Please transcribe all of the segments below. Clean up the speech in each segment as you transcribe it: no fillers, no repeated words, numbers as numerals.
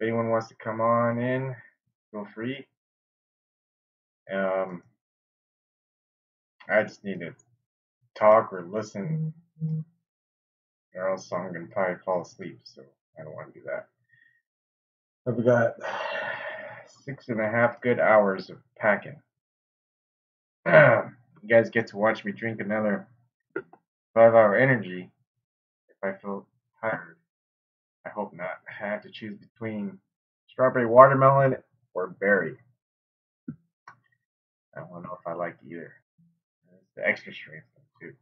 anyone wants to come on in, feel free. I just need to talk or listen, or else I'm gonna probably fall asleep. So I don't want to do that. I've got 6.5 good hours of packing. You guys get to watch me drink another 5-hour energy if I feel tired. I hope not. I have to choose between strawberry watermelon or berry. I don't know if I like either. It's the extra strength one too.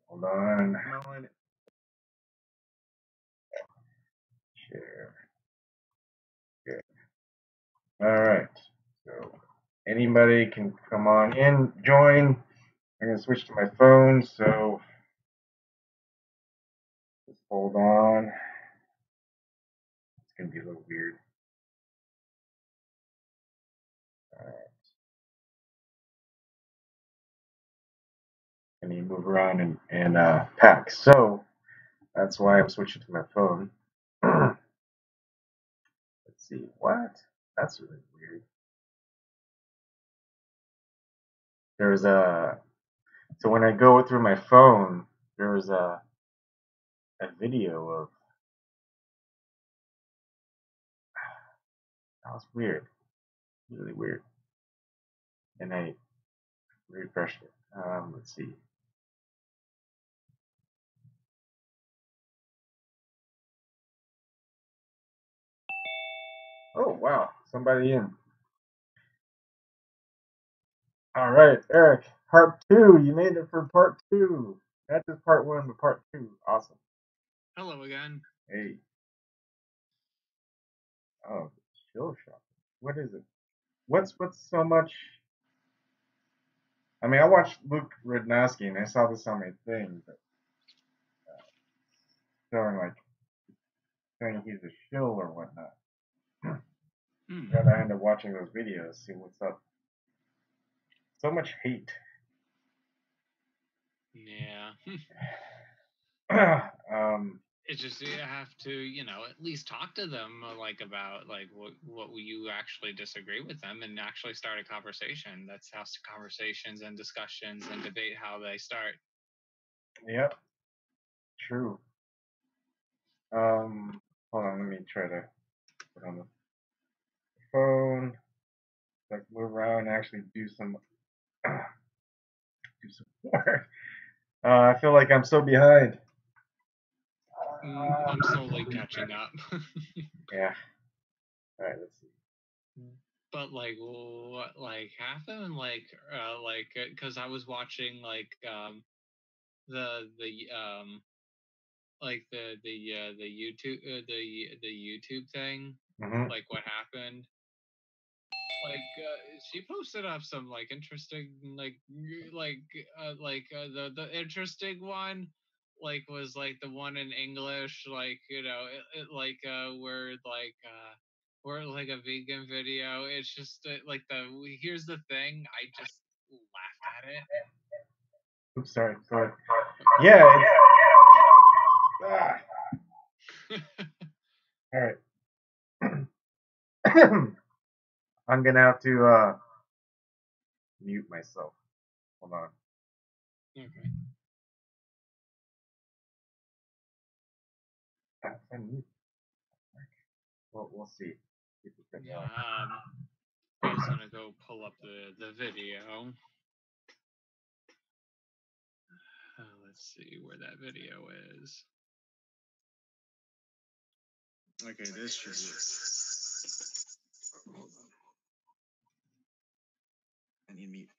Hold on. Share. Good. Alright. So anybody can come on in, join. I'm gonna switch to my phone, so just hold on. It's gonna be a little weird. Alright. I need to move around and pack. So that's why I'm switching to my phone. Let's see. What? That's really weird. There's a So when I go through my phone, there's a video of that was weird, really weird, and I refreshed it. Let's see. Oh wow, somebody in. All right, Eric, part 2. You made it for part 2. Not just part 1, but part 2. Awesome. Hello again. Hey. Oh, show shop. What is it? What's so much? I mean, I watched Luke Rudnowski and I saw this on my thing, but saying he's a shill or whatnot. Gotta end up watching those videos, see what's up. So much hate. Yeah. It's just you have to, at least talk to them like about like what you actually disagree with them and actually start a conversation. That's how conversations and discussions and debate how they start. Yep. True. Hold on, let me try to put on the phone. Like move around and actually do some work. I feel like I'm so behind. I'm slowly catching up. Yeah. All right, let's see. But like what happened because I was watching the YouTube the YouTube thing, like what happened. She posted up some interesting the interesting one was the one in English where a vegan video. It's just here's the thing, I just laughed at it. Oops, sorry. Yeah. All right. I'm gonna have to mute myself. Hold on. Okay. We'll see. I was gonna go pull up the video. Let's see where that video is. Okay, this should be it. Hold on. I need mute.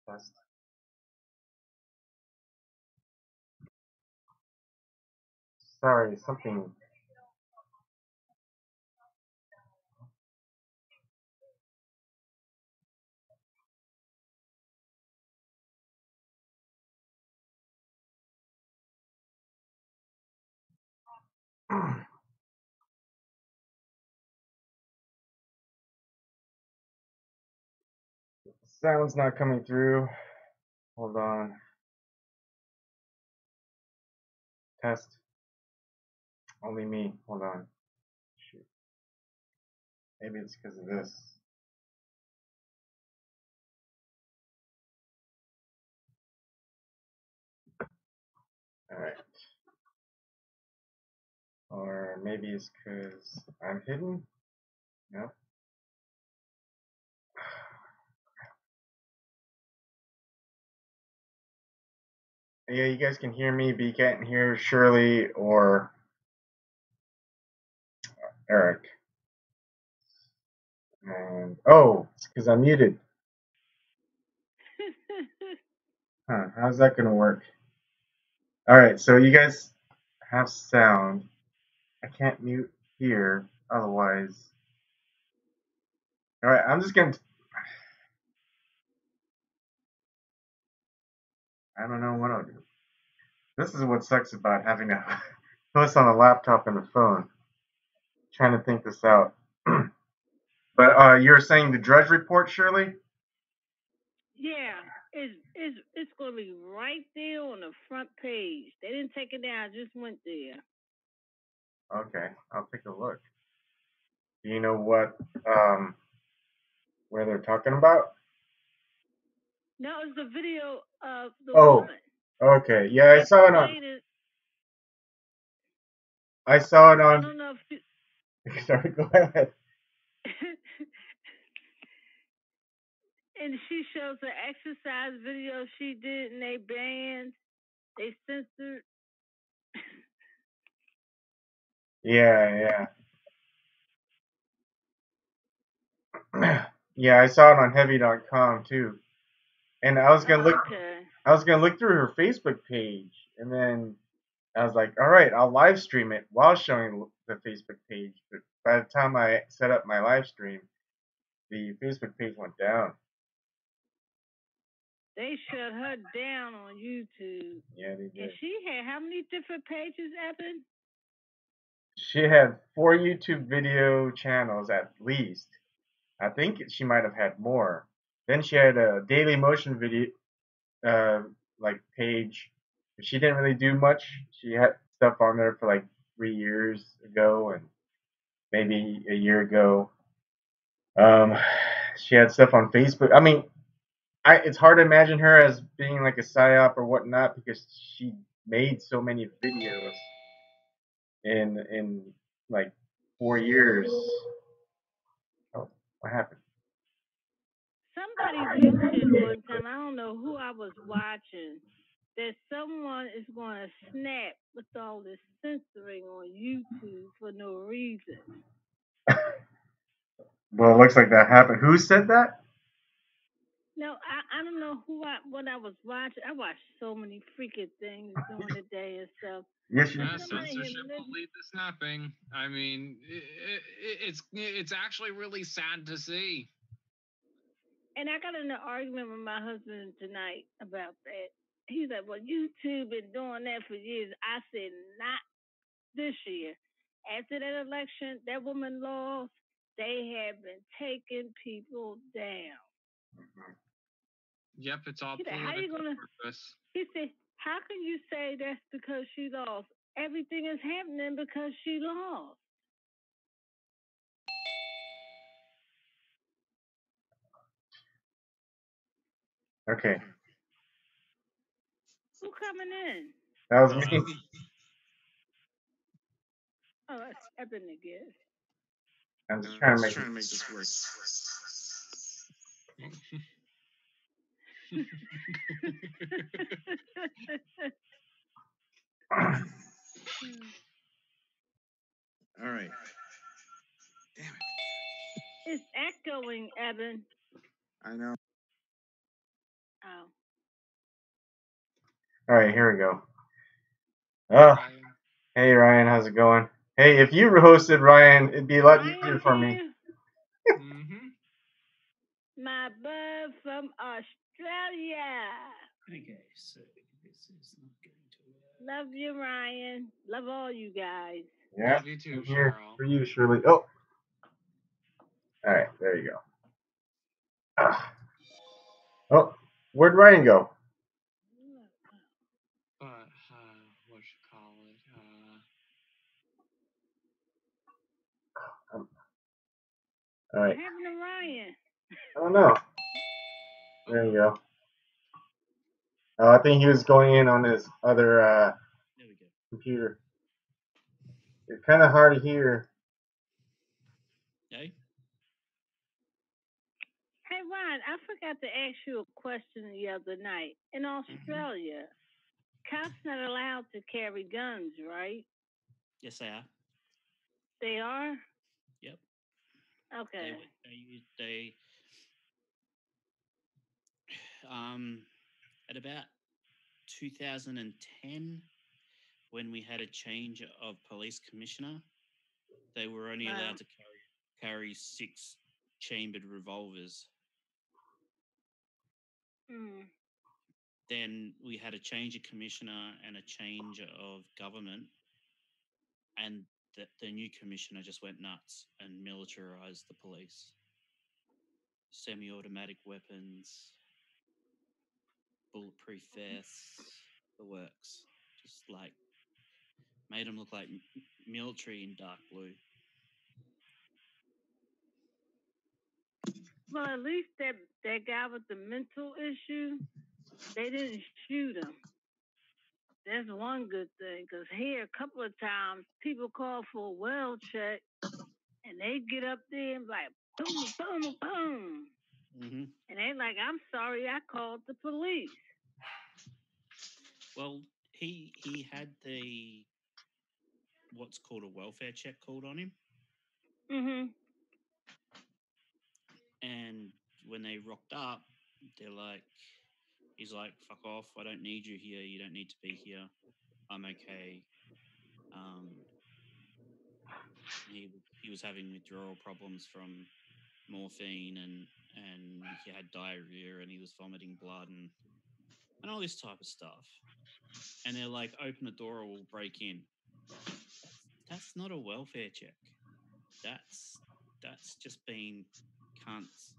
Test. Sorry, something. Sound's not coming through. Hold on. Test. Only me. Hold on. Shoot. Maybe it's because of this. Alright. Or maybe it's because I'm hidden? No. Yeah, you guys can hear me, but you can't hear Shirley or Eric. And oh, it's because I'm muted. Huh, how's that gonna work? Alright, so you guys have sound. I can't mute here, otherwise. Alright, I'm just gonna. I don't know what I'll do. This is what sucks about having to host on a laptop and a phone. Trying to think this out. But you're saying the Drudge Report, Shirley? Yeah, it's gonna be right there on the front page. They didn't take it down; I just went there. Okay, I'll take a look. Do you know what where they're talking about? No, it's the video of the Oh, woman. okay. Yeah, I saw it on. I saw it on. I don't know if you... Sorry, go ahead. And she shows an exercise video she did, and they banned, they censored. Yeah. Yeah, I saw it on heavy.com too. And I was gonna look. Okay. I was gonna look through her Facebook page, and then I was like, all right, I'll live stream it while showing the Facebook page. But by the time I set up my live stream, the Facebook page went down. They shut her down on YouTube. Yeah, they did. And she had how many different pages, Evan? She had 4 YouTube video channels at least. I think she might have had more. Then she had a Daily Motion video like page. She didn't really do much. She had stuff on there for like 3 years ago and maybe a year ago. She had stuff on Facebook. I mean, it's hard to imagine her as being like a psyop or whatnot because she made so many videos in like 4 years. Oh, what happened? Somebody mentioned one time, I don't know who I was watching, that someone is going to snap with all this censoring on YouTube for no reason. Well, it looks like that happened. Who said that? No, I don't know what I was watching. I watched so many freaking things during the day and stuff. Yes, you Censorship will lead to snapping. I mean, it's actually really sad to see. And I got in an argument with my husband tonight about that. He's like, well, YouTube been doing that for years. I said, not this year. After that election, that woman lost, they have been taking people down. Yep, it's all political purpose. He said, how can you say that's because she lost? Everything is happening because she lost. Okay. Who coming in? That was me. Oh, that's Eben again. I'm just trying to make this work. All right. Damn it. It's echoing, Eben. I know. All right, here we go. Ryan. Hey Ryan, how's it going? Hey, if you hosted Ryan, it'd be a lot easier for me. Mm-hmm. My bud from Australia. Okay, so this is not going to work. Love you, Ryan. Love all you guys. Yeah, Love you too, I'm here Cheryl. for you, Shirley. Oh, all right, there you go. Oh, where'd Ryan go? But what you call it? All right, What happened to Ryan? I don't know. There you go. I think he was going in on his other There we go. computer. It's kind of hard to hear. Okay. Hey, Ryan, I forgot to ask you a question the other night. In Australia, cops not allowed to carry guns, right? Yes, they are. They are? Yep. Okay. They at about 2010, when we had a change of police commissioner, they were only allowed to carry 6 chambered revolvers. Mm. Then we had a change of commissioner and a change of government, and the new commissioner just went nuts and militarized the police. Semi-automatic weapons, bulletproof vests, the works. Just like made them look like military in dark blue. Well, at least that guy with the mental issue, they didn't shoot him. That's one good thing, because here a couple of times people call for a well check, and they get up there and like boom, boom, boom, Mm-hmm. and they like, I'm sorry, I called the police. Well, he had the what's called a welfare check called on him, Mhm. and when they rocked up, they're like, he's like, "Fuck off! I don't need you here. You don't need to be here. I'm okay." He was having withdrawal problems from morphine, and he had diarrhea, and he was vomiting blood and all this type of stuff. And they're like, "Open the door or we'll break in." That's not a welfare check. That's just being cunts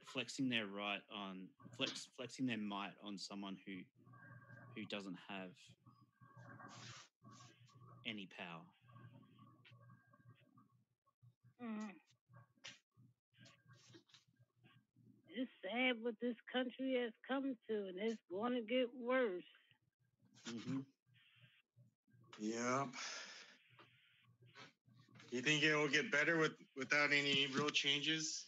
flexing their flexing their might on someone who doesn't have any power. Mhm. It's sad what this country has come to, and it's going to get worse. Mm-hmm. Yep. You think it will get better without any real changes?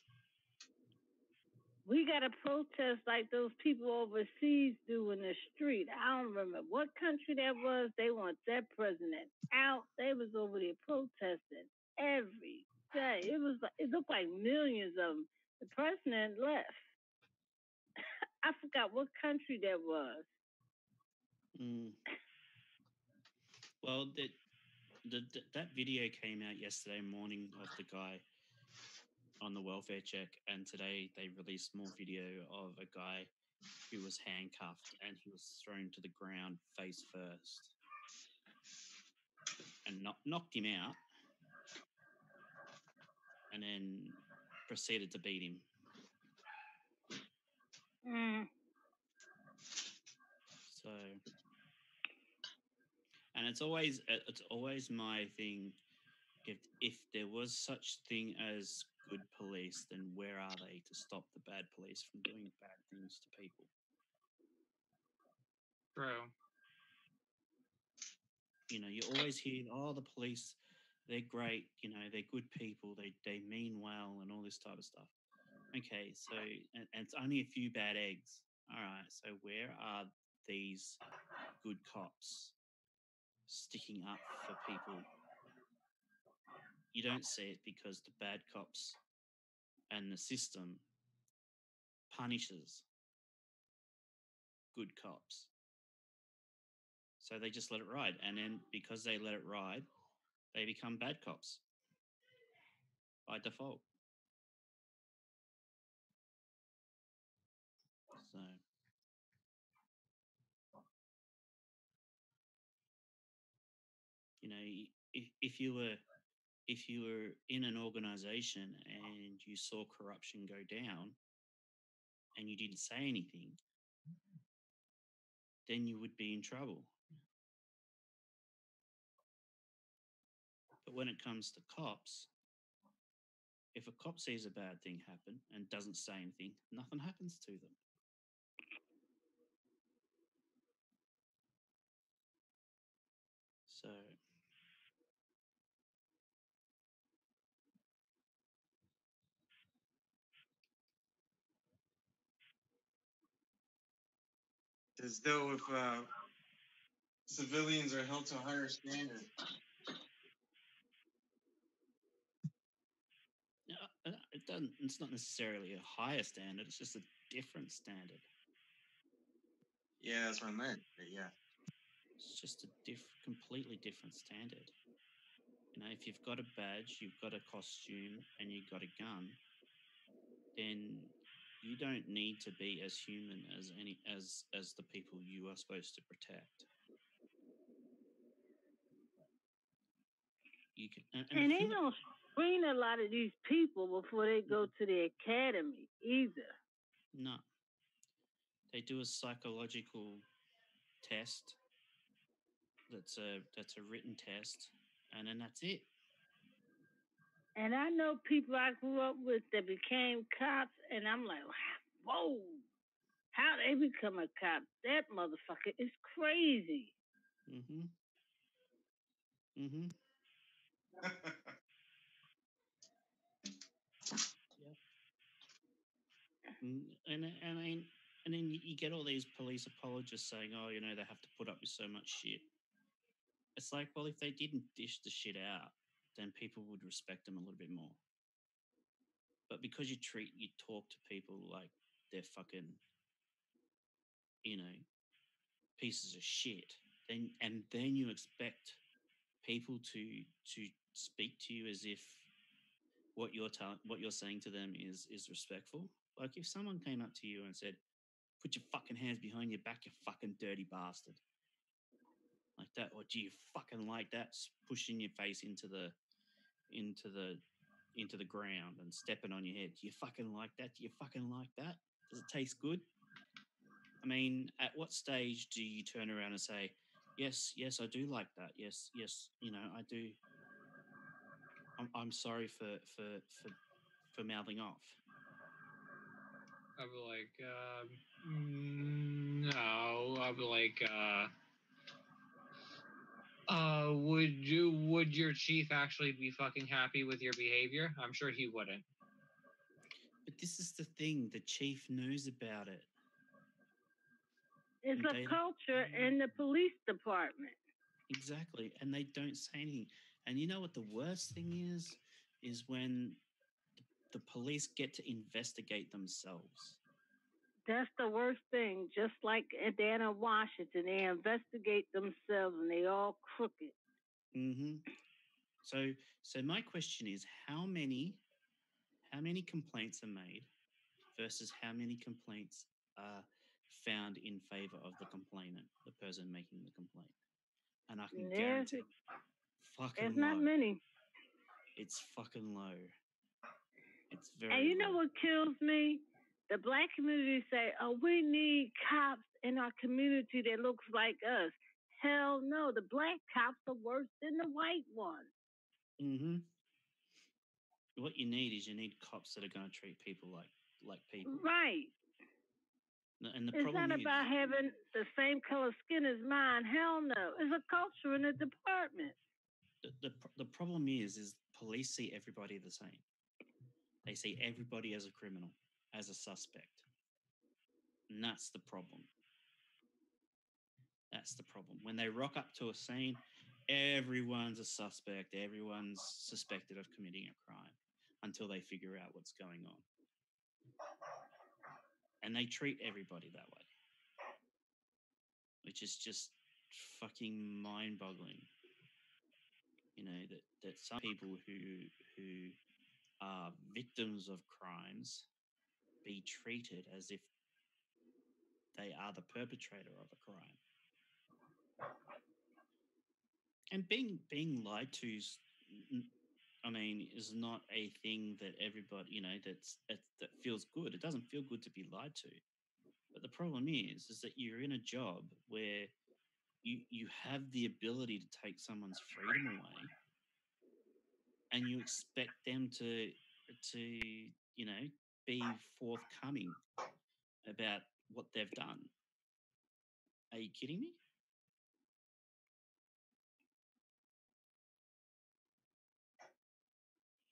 We got to protest like those people overseas do in the street. I don't remember what country that was. They want their president out. They was over there protesting every day. It looked like millions of them. The president left. I forgot what country that was. Mm. Well, that video came out yesterday morning of the guy on the welfare check, and today they released more video of a guy who was handcuffed and he was thrown to the ground face first and knocked him out, and then proceeded to beat him. Mm. So, and it's always my thing. If there was such thing as good police, then where are they to stop the bad police from doing bad things to people? True. You know, you always hear, "Oh, the police, they're great. You know, they're good people. They mean well and all this type of stuff." Okay, so and it's only a few bad eggs. All right, so where are these good cops sticking up for people? You don't see it because the bad cops and the system punishes good cops. So they just let it ride. And then because they let it ride, they become bad cops by default. So you know, if you were in an organization and you saw corruption go down and you didn't say anything, then you would be in trouble. But when it comes to cops, if a cop sees a bad thing happen and doesn't say anything, nothing happens to them. So As though if civilians are held to a higher standard. it doesn't. It's not necessarily a higher standard. It's just a different standard. Yeah, that's what I meant. But yeah. It's just a completely different standard. You know, if you've got a badge, you've got a costume, and you've got a gun, then you don't need to be as human as the people you are supposed to protect. You can, and they don't screen a lot of these people before they go to the academy either. No, they do a psychological test. That's a written test, and then that's it. And I know people I grew up with that became cops, and I'm like, whoa, how they become a cop? That motherfucker is crazy. Mm-hmm. Mm-hmm. Yeah. And then you get all these police apologists saying, oh, you know, they have to put up with so much shit. It's like, well, if they didn't dish the shit out, then people would respect them a little bit more. But because you talk to people like they're fucking, you know, pieces of shit, then you expect people to speak to you as if what you're saying to them is respectful. Like if someone came up to you and said, "Put your fucking hands behind your back, you fucking dirty bastard," like that, or do you fucking like that? Pushing your face into the ground and stepping on your head. Do you fucking like that? Do you fucking like that? Does it taste good? I mean, at what stage do you turn around and say, yes, I do like that. Yes, you know, I do. I'm sorry for mouthing off. I'd be like, no. I'd be like, would your chief actually be fucking happy with your behavior? I'm sure he wouldn't. But this is the thing, the chief knows about it. It's a culture in the police department. Exactly, and they don't say anything. And you know what the worst thing is when the police get to investigate themselves. That's the worst thing. Just like down in Washington, they investigate themselves and they all crooked. Mm-hmm. So my question is, how many complaints are made versus how many complaints are found in favor of the complainant, the person making the complaint? And I can guarantee, fucking it's not many. It's fucking low. It's very. And you know what kills me? The black community say, "Oh, we need cops in our community that looks like us." Hell no, the black cops are worse than the white ones. Mm-hmm. What you need is cops that are going to treat people like people. Right. And the it's problem not about having the same color skin as mine. Hell no. It's a culture in the department. The problem is police see everybody the same. They see everybody as a criminal, as a suspect. And that's the problem. That's the problem. When they rock up to a scene, everyone's a suspect. Everyone's suspected of committing a crime until they figure out what's going on. And they treat everybody that way. which is just fucking mind-boggling. You know, that some people who are victims of crimes be treated as if they are the perpetrator of a crime. And being lied to is, I mean, is not a thing that everybody, you know, that feels good. It doesn't feel good to be lied to. But the problem is that you're in a job where you have the ability to take someone's freedom away, and you expect them to you know, be forthcoming about what they've done. Are you kidding me?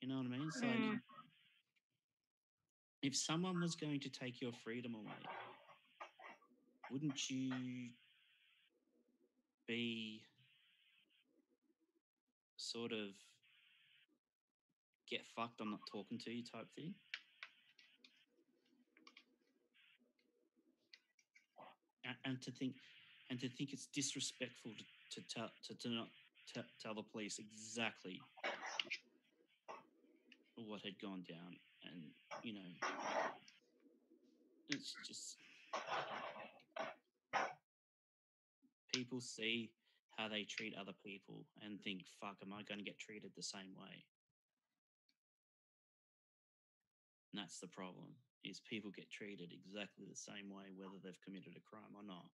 You know what I mean? It's like, if someone was going to take your freedom away, wouldn't you be sort of get fucked, I'm not talking to you type thing? And to think it's disrespectful to not tell the police exactly what had gone down. And, you know, it's just, people see how they treat other people and think, fuck, am I going to get treated the same way? And that's the problem, is people get treated exactly the same way, whether they've committed a crime or not.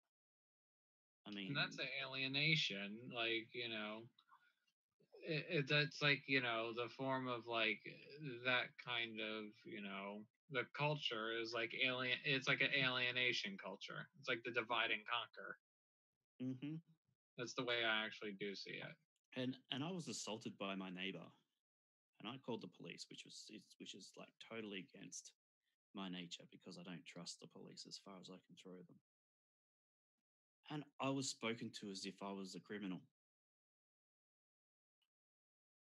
I mean, and that's an alienation, like, you know, that's like, you know, the form of like that kind of, you know, the culture is like alien. It's like an alienation culture. It's like the divide and conquer. mm-hmm. That's the way I actually do see it. And I was assaulted by my neighbor, and I called the police, which is like totally against my nature, because I don't trust the police as far as I can throw them. And I was spoken to as if I was a criminal.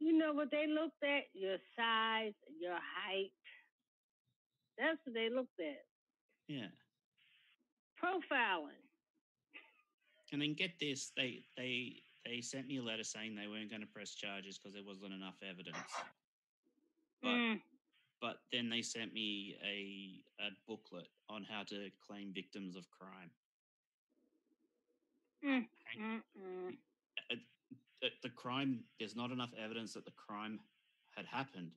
You know what they looked at? Your size, your height. That's what they looked at. Yeah. Profiling. And then get this, they sent me a letter saying they weren't going to press charges because there wasn't enough evidence. But then they sent me a booklet on how to claim victims of crime. The crime, there's not enough evidence that the crime had happened,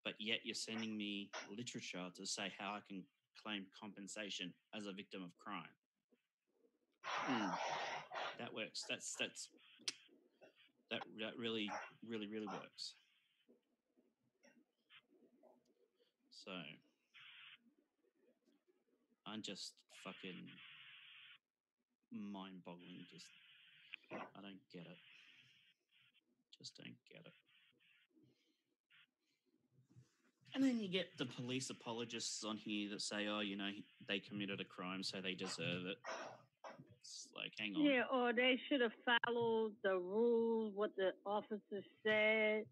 but yet you're sending me literature to say how I can claim compensation as a victim of crime. That works. That really works. So I'm just fucking mind-boggling. Just, I don't get it. Just don't get it. And then you get the police apologists on here that say, oh, you know, they committed a crime, so they deserve it. It's like, hang on. Yeah, or they should have followed the rules, what the officer said.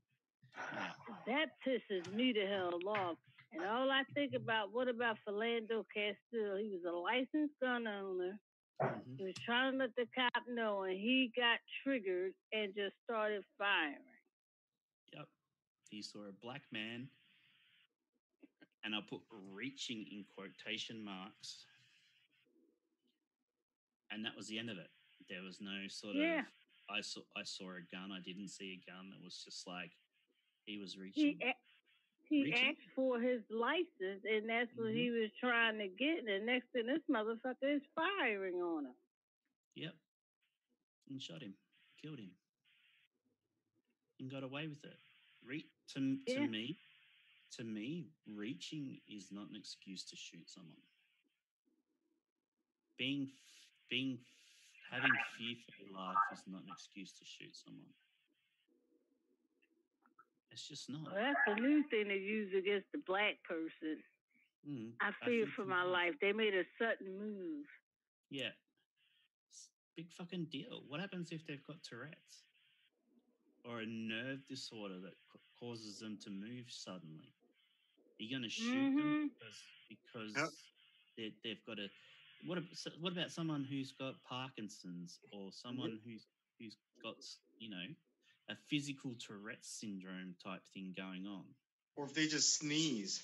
Yeah. That pisses me the hell off. And all I think about, what about Philando Castile? He was a licensed gun owner. Mm-hmm. He was trying to let the cop know, and he got triggered and just started firing. Yep. He saw a black man, and I'll put reaching in quotation marks, and that was the end of it. There was no sort of, I saw a gun, I didn't see a gun. It was just like, he was reaching. He asked for his license, and that's what he was trying to get. And the next thing, this motherfucker is firing on him. Yep. And shot him, killed him, and got away with it. To me, reaching is not an excuse to shoot someone. Having fear for your life is not an excuse to shoot someone. It's just not. Well, that's a new thing to use against the black person. I fear for my life. They made a sudden move. Yeah. It's a big fucking deal. What happens if they've got Tourette's? Or a nerve disorder that causes them to move suddenly? Are you going to shoot them because they've got a what about someone who's got Parkinson's or someone who's got a physical Tourette's syndrome type thing going on? Or if they just sneeze.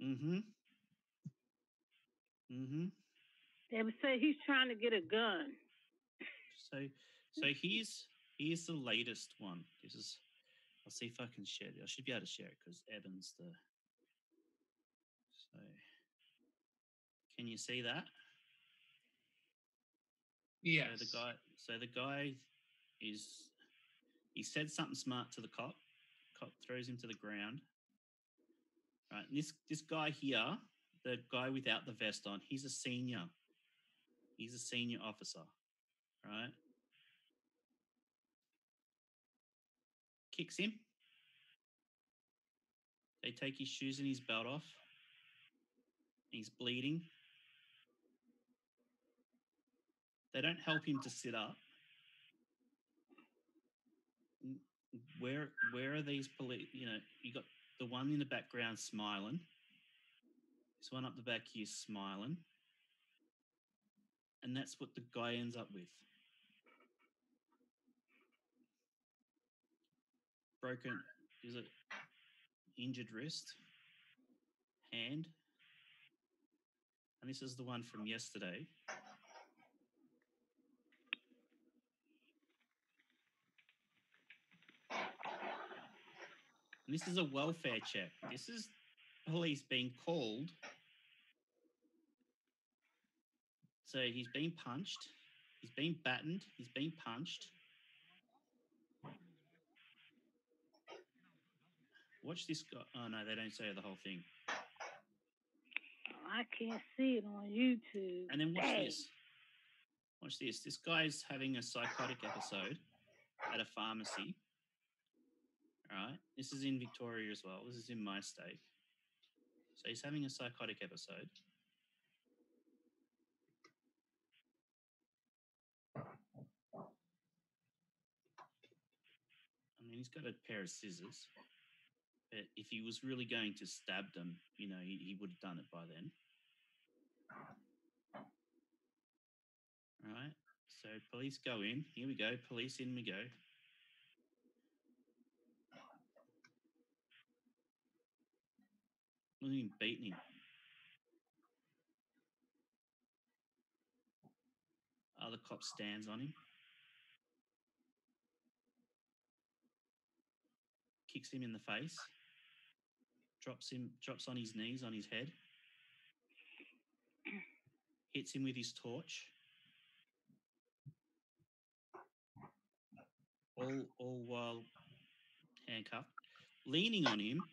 Mm-hmm. They would say he's trying to get a gun. So here's the latest one. This is. I'll see if I can share it. I should be able to share it because Ebon's the. So, can you see that? Yes. So the guy is. He said something smart to the cop. Cop throws him to the ground. Right. And this guy here, the guy without the vest on, he's a senior. He's a senior officer. Right. Kicks him. They take his shoes and his belt off. He's bleeding. They don't help him to sit up. Where are these police? You got the one in the background smiling. This one up the back here smiling. And that's what the guy ends up with. Broken, is it injured wrist, hand. And this is the one from yesterday. And this is a welfare check. This is police being called. So he's been punched. He's been battened. He's been punched. Watch this guy. Oh, no, they don't say the whole thing. I can't see it on YouTube. And then watch this. Watch this. This guy's having a psychotic episode at a pharmacy. All right. This is in Victoria as well. This is in my state. So he's having a psychotic episode. I mean, he's got a pair of scissors. But if he was really going to stab them, he would have done it by then. All right. So police go in. Here we go. Police in we go. Look at him beating him. Other cop stands on him. Kicks him in the face. Drops on his knees, on his head. Hits him with his torch. All while handcuffed. Leaning on him,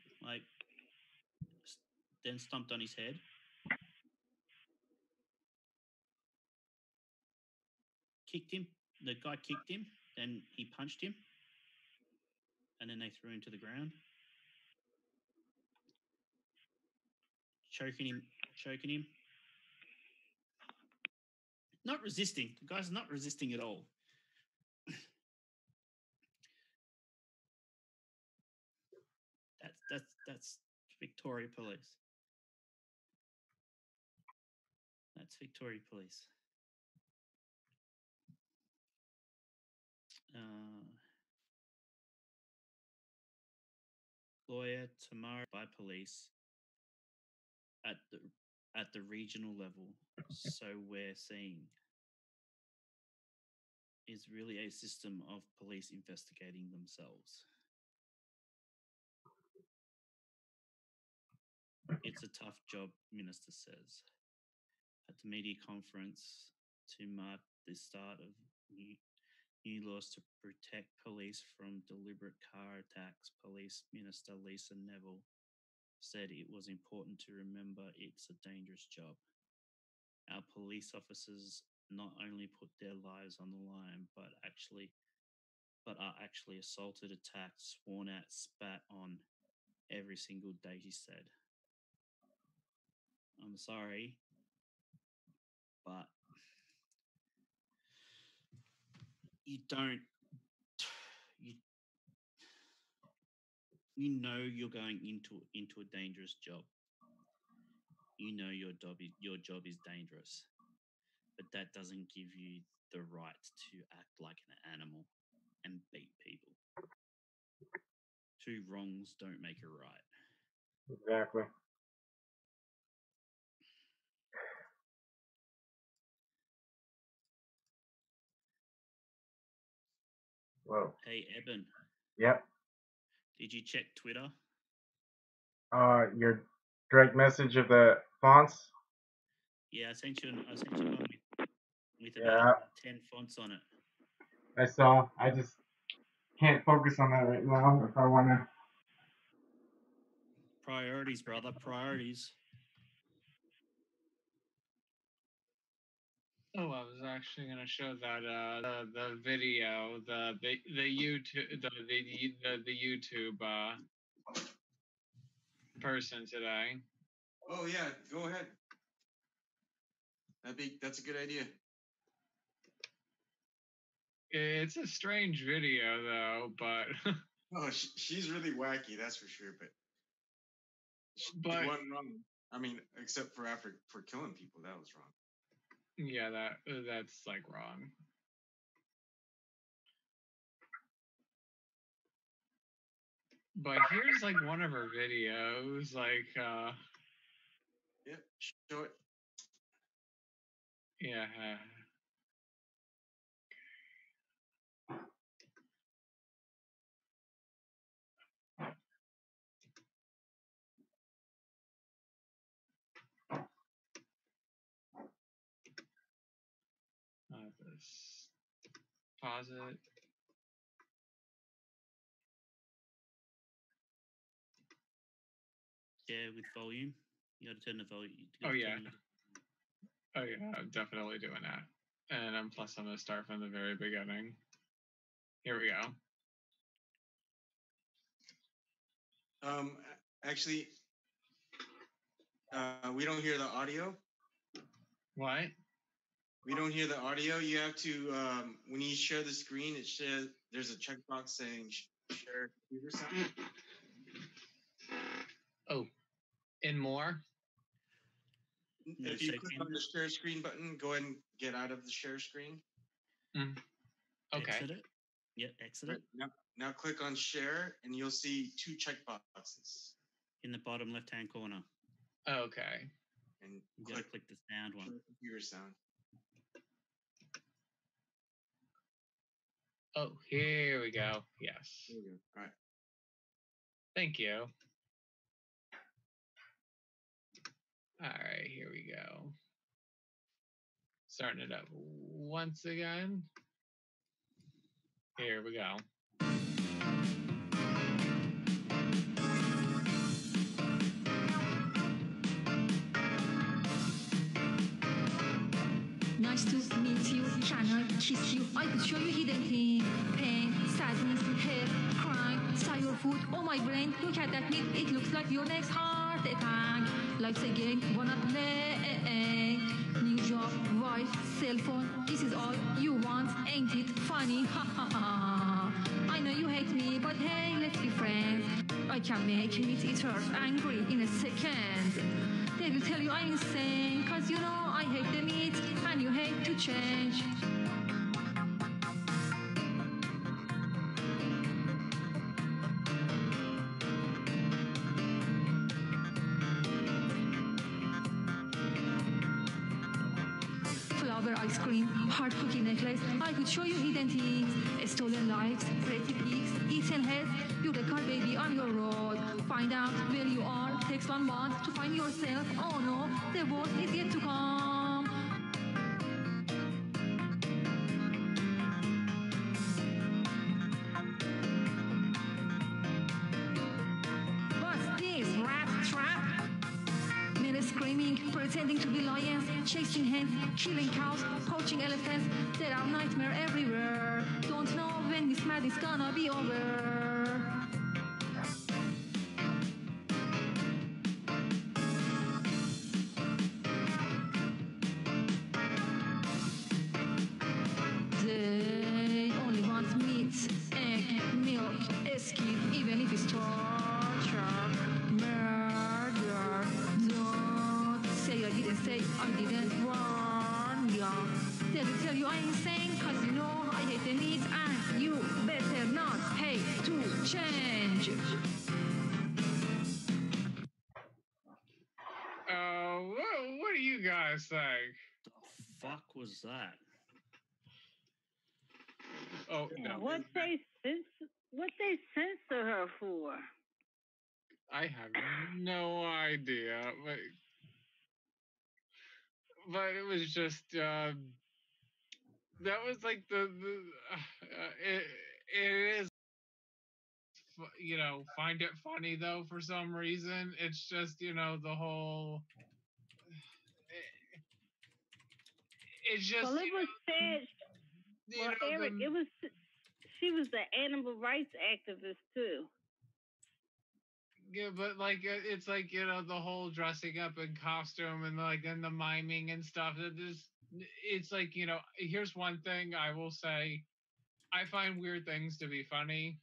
then stomped on his head. Kicked him. The guy kicked him. Then he punched him. And then they threw him to the ground. Choking him. Not resisting. The guy's not resisting at all. That's Victoria Police. That's Victoria Police. Lawyer tomorrow by police at the regional level. So we're seeing is really a system of police investigating themselves. It's a tough job, Minister says. At the media conference to mark the start of new laws to protect police from deliberate car attacks, Police Minister Lisa Neville said it was important to remember it's a dangerous job. Our police officers not only put their lives on the line, but are actually assaulted, attacked, sworn at, spat on every single day, he said. I'm sorry, but you know you're going into a dangerous job. You know your job is dangerous. but that doesn't give you the right to act like an animal and beat people. Two wrongs don't make a right. Exactly. Whoa. Hey, Eben, Yep. did you check Twitter? Your direct message of the fonts? Yeah, I sent you one with Yeah. about 10 fonts on it. I saw. I just can't focus on that right now if I want to. Priorities, brother, priorities. Oh, I was actually going to show that the video, the YouTube, the YouTube person today. Oh yeah, go ahead. That's a good idea. It's a strange video though, but Oh, she's really wacky, that's for sure. But she did one wrong. I mean, except for for killing people, that was wrong. Yeah, that's like wrong. But here's like one of her videos, like Yep, show it. Yeah. This. Pause it. Yeah, with volume. You got to turn the volume. Oh yeah. Oh yeah, I'm definitely doing that. And plus I'm gonna start from the very beginning. Here we go. Actually, we don't hear the audio. What? We don't hear the audio. You have to, when you share the screen, it says there's a checkbox saying share computer sound. Oh, in more? No, if you click on the share screen button, go ahead and get out of the share screen. Okay. Exit it. Yep, exit it. Now click on share, and you'll see two checkboxes in the bottom left-hand corner. Okay. And you gotta click the sound one. Computer sound. Oh, here we go. Yes. Here we go. All right. Thank you. All right, here we go. Starting it up once again. Here we go. Nice to meet you. Can I kiss you? I could show you hidden things. Pain, sadness, hate, crime, your food. Oh my brain, look at that meat. It looks like your next heart attack. Life's a game, wanna play. New job, wife, cell phone. This is all you want, ain't it funny? Ha ha ha. I know you hate me, but hey, let's be friends. I can make meat eaters angry in a second. They will tell you I'm insane, cause you know I hate the meat and you hate to change. Flower ice cream, hard cookie necklace, I could show you hidden things. Stolen lives, pretty pigs, eaten heads, you're the car baby on your road. Find out where you are, text 1-1 to find yourself. Oh no, the worst is yet to come. What's this, rat trap? Men screaming, pretending to be lions, chasing hens, killing cows, poaching elephants. There are nightmares everywhere. Don't know when this mad is gonna be over. They only want meat, egg, milk, skin, even if it's torture, murder. Don't say I didn't say I didn't warn ya. guys think? The fuck was that? Oh no! What they censor her for? I have no idea, but it was just that was like it is, find it funny though for some reason. It's just the whole. It's just. Well, it was said. Well, Eric, it was. She was an animal rights activist too. Yeah, but like it's like the whole dressing up in costume and and the miming and stuff. It's like here's one thing I will say: I find weird things to be funny.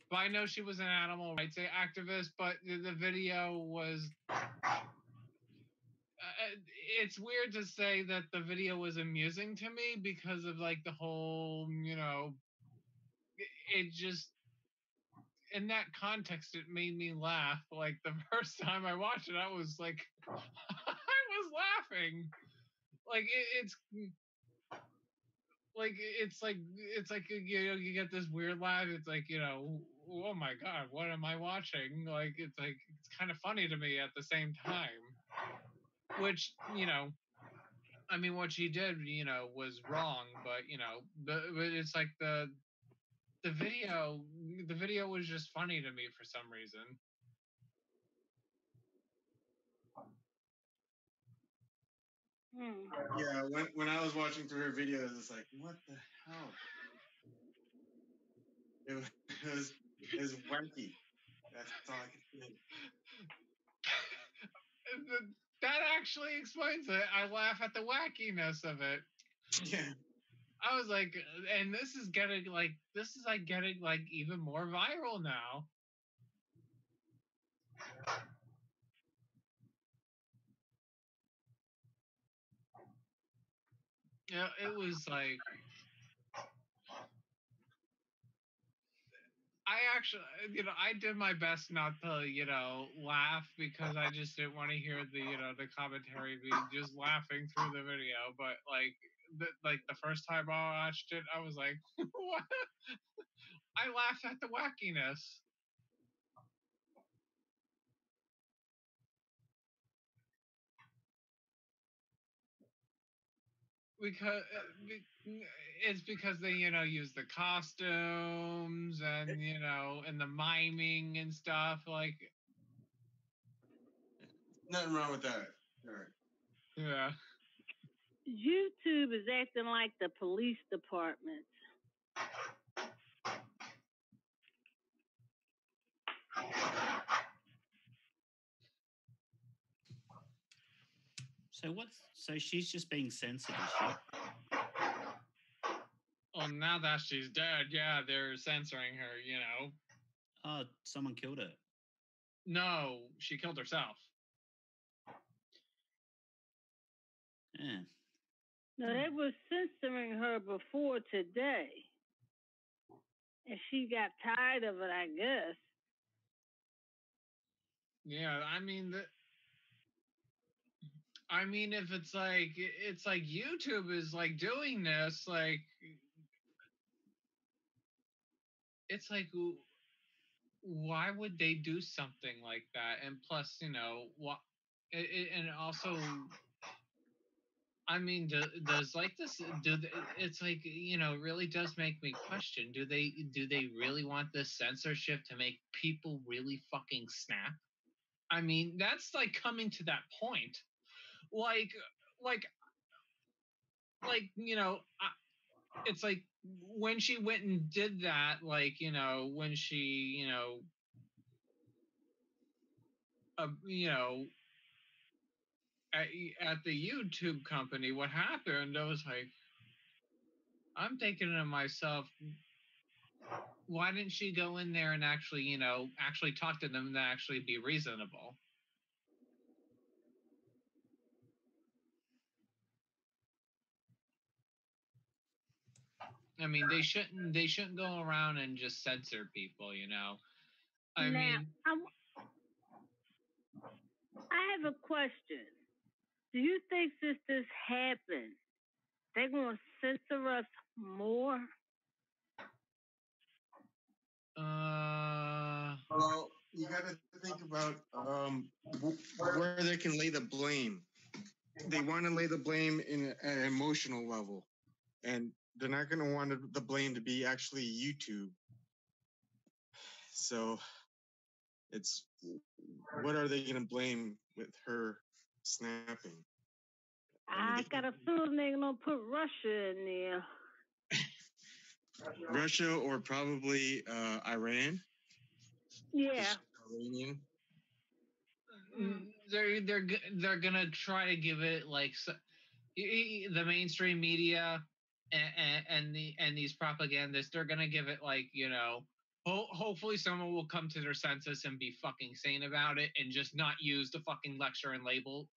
But I know she was an animal rights activist, but the video was. It's weird to say that the video was amusing to me because of like the whole, it just in that context it made me laugh. Like the first time I watched it, I was like, I was laughing. Like it's like you get this weird laugh. It's like oh my god, what am I watching? Like it's kind of funny to me at the same time. Which I mean, what she did was wrong, but it's like the video was just funny to me for some reason. Yeah, when I was watching through her videos, it's like, what the hell? It was wacky. That's all I could say. That actually explains it. I laugh at the wackiness of it. Yeah. I was like, and this is getting even more viral now. Yeah, it was like I actually, I did my best not to, laugh because I just didn't want to hear the commentary be just laughing through the video. But the first time I watched it, I was like, what? I laughed at the wackiness. Because it's because they use the costumes and and the miming and stuff like. Nothing wrong with that. Right. Yeah. YouTube is acting like the police department. So she's just being censored, is she? Well, now that she's dead, yeah, they're censoring her, Oh, someone killed her. No, she killed herself. Yeah. No, they were censoring her before today. And she got tired of it, I guess. Yeah, I mean, if it's like YouTube is like doing this, like it's like, why would they do something like that? And plus, what, and also, I mean, does like this? It's like really does make me question: do they really want this censorship to make people really fucking snap? I mean, that's like coming to that point. Like it's like when she went and did that, like when she at the YouTube company, what happened? I was like, I'm thinking to myself, why didn't she go in there and actually talk to them and actually be reasonable? I mean, they shouldn't go around and just censor people, I mean, I have a question. Do you think since this happened, they're going to censor us more? Well, you got to think about where they can lay the blame. They want to lay the blame in an emotional level, and they're not going to want the blame to be actually YouTube. So it's what are they going to blame with her snapping? I got a feeling they're going to put Russia in there. Russia or probably Iran. Yeah. Iranian. They're gonna try to give it like the mainstream media and these propagandists. They're gonna give it like, you know, hopefully someone will come to their senses and be fucking sane about it and just not use the fucking lecture and label.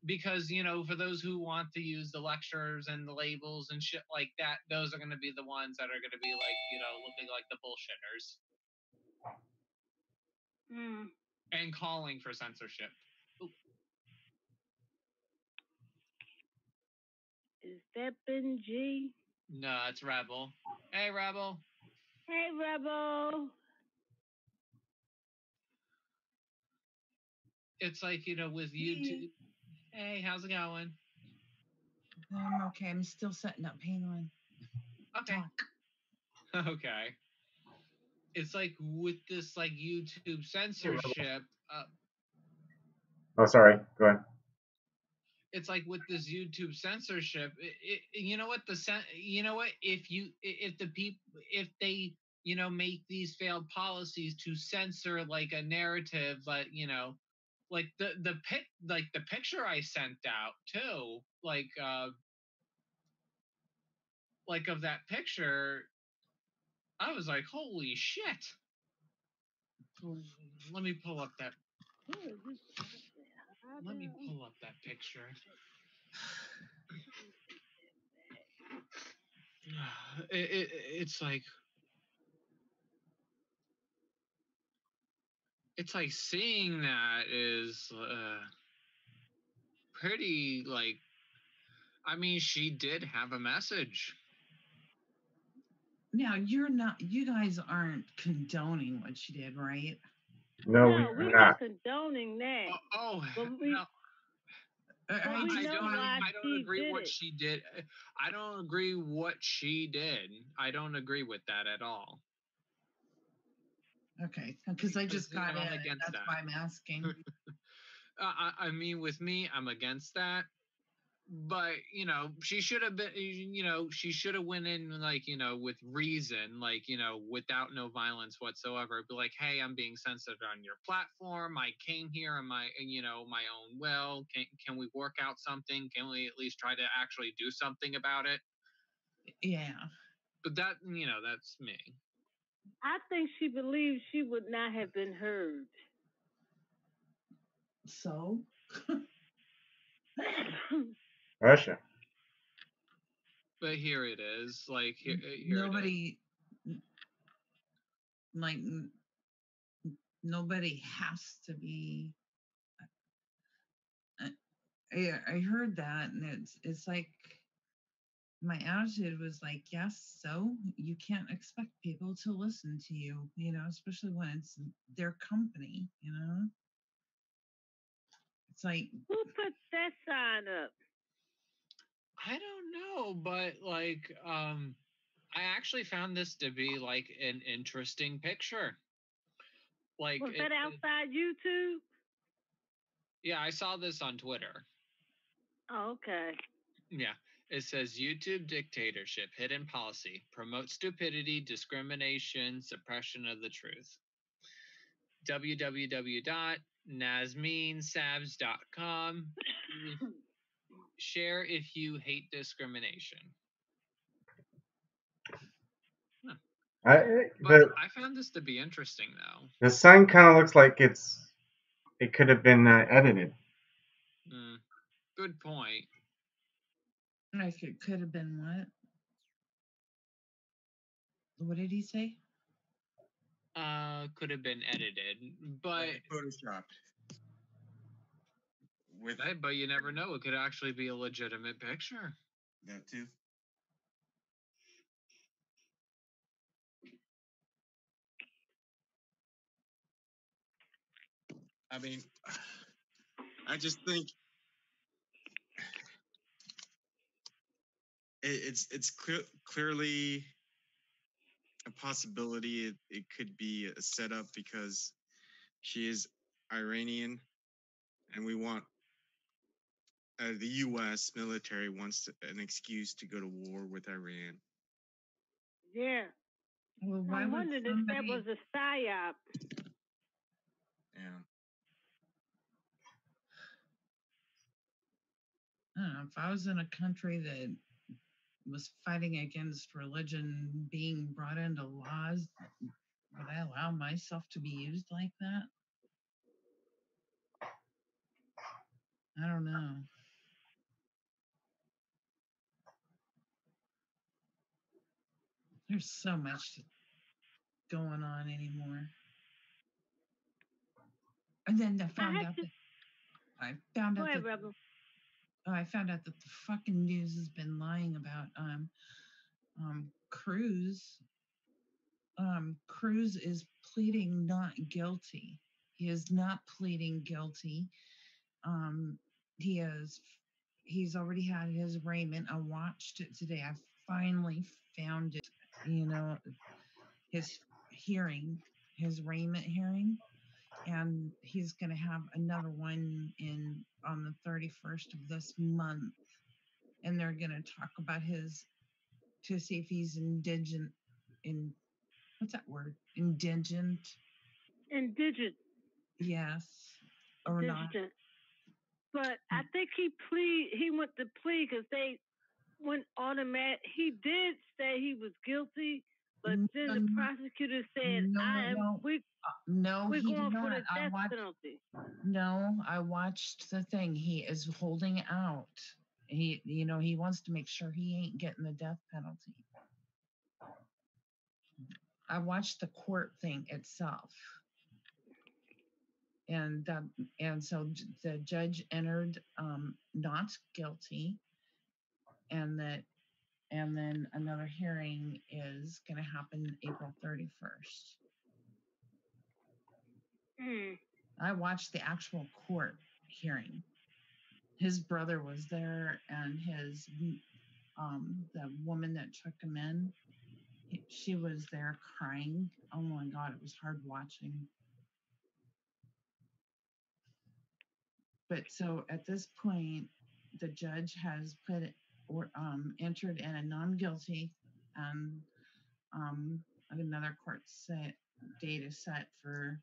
Because, you know, for those who want to use the lectures and the labels and shit like that, those are going to be the ones that are going to be like, you know, looking like the bullshitters. And calling for censorship. Ooh. Is that Benji? No, it's Rebel. Hey, Rebel. Hey, Rebel. It's like, you know, with YouTube. Hey, how's it going? I'm okay. I'm still setting up. Hang on. Okay. Talk. Okay. It's like with this like YouTube censorship. Oh, sorry. Go ahead. It's like with this YouTube censorship. You know what if they, you know, make these failed policies to censor like a narrative, like, you know, like the picture I sent out too, like of that picture, I was like, holy shit. Let me pull up that. Let me pull up that picture. It's like seeing that is pretty, like, I mean, she did have a message. Now, you guys aren't condoning what she did, right? No, we're not condoning that. No. I don't agree what she did. I don't agree what she did. I don't agree with that at all. Okay, because I just got in. That's why I'm asking. I mean, with me, I'm against that. But, you know, she should have been, you know, she should have went in, like, you know, with reason, like, you know, without no violence whatsoever. Be like, hey, I'm being censored on your platform. I came here on my, you know, my own will. Can we work out something? Can we at least try to actually do something about it? Yeah. But that, you know, that's me. I think she believed she would not have been heard. So? Russia. But here it is. Like, here nobody, like, nobody has to be. I heard that, and it's like, my attitude was like, yes, so you can't expect people to listen to you, you know, especially when it's their company, you know. It's like, who put that sign up? I don't know, but like, I actually found this to be like an interesting picture. Like, was that outside YouTube? Yeah, I saw this on Twitter. Oh, okay. Yeah. It says YouTube dictatorship, hidden policy, promote stupidity, discrimination, suppression of the truth. www.nasmeensabs.com. Share if you hate discrimination. Huh. I found this to be interesting, though. The sign kind of looks like it could have been edited. Good point. Like, it could have been what? What did he say? Could have been edited, but photoshopped. with Hey, but you never know. It could actually be a legitimate picture. that too. I mean, I just think it's clearly a possibility. It could be a setup because she is Iranian, and we want the U.S. military wants an excuse to go to war with Iran. Yeah. Well, why I would wondered if that was a psyop. Yeah. I don't know, if I was in a country that was fighting against religion being brought into laws, would I allow myself to be used like that? I don't know. There's so much going on anymore. And then I found out Go ahead, that Rebel. I found out that the fucking news has been lying about Cruz. Cruz is pleading not guilty. He is not pleading guilty. He's already had his arraignment. I watched it today. I finally found it. You know, his hearing, his arraignment hearing, and he's going to have another one on the 31st of this month, and they're going to talk about to see if he's indigent. What's that word? Indigent. Yes, or not. But I think he went to plea because they went automatic. He did say he was guilty, but then the prosecutor said, we're going for the death penalty. No, I watched the thing. He is holding out. He wants to make sure he ain't getting the death penalty. I watched the court thing itself. And so the judge entered not guilty, and then another hearing is going to happen April 31st. I watched the actual court hearing. His brother was there, and the woman that took him in, she was there crying. Oh my God, it was hard watching. But so at this point, the judge has entered in a non-guilty, and another court date is set for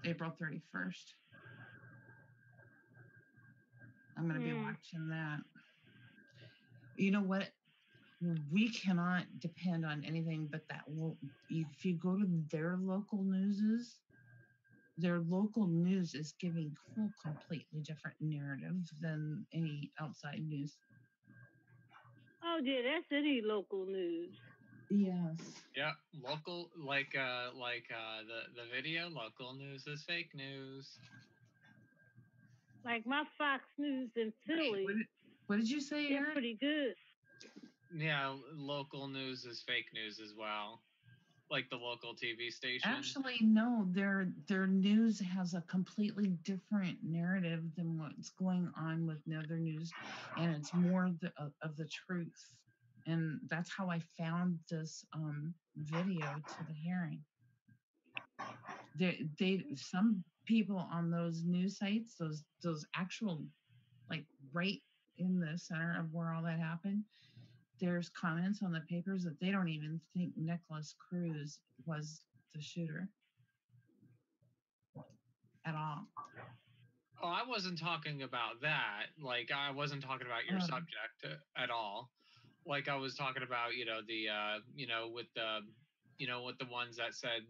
April 31st. I'm going to be watching that. You know what? We cannot depend on anything but that. If you go to their local news is giving completely different narrative than any outside news. Oh yeah, that's any local news. Yes. Yeah, local, like the video. Local news is fake news. Like my Fox News in Philly. What did you say? They're pretty good. Yeah, local news is fake news as well. Like the local TV station. Actually, no. Their news has a completely different narrative than what's going on with other news, and it's more of the truth. And that's how I found this video to the hearing. Some people on those news sites, those actual, like right in the center of where all that happened, there's comments on the papers that they don't even think Nicholas Cruz was the shooter at all. Oh, I wasn't talking about that. Like, I wasn't talking about your subject at all. Like, I was talking about, with the ones that said,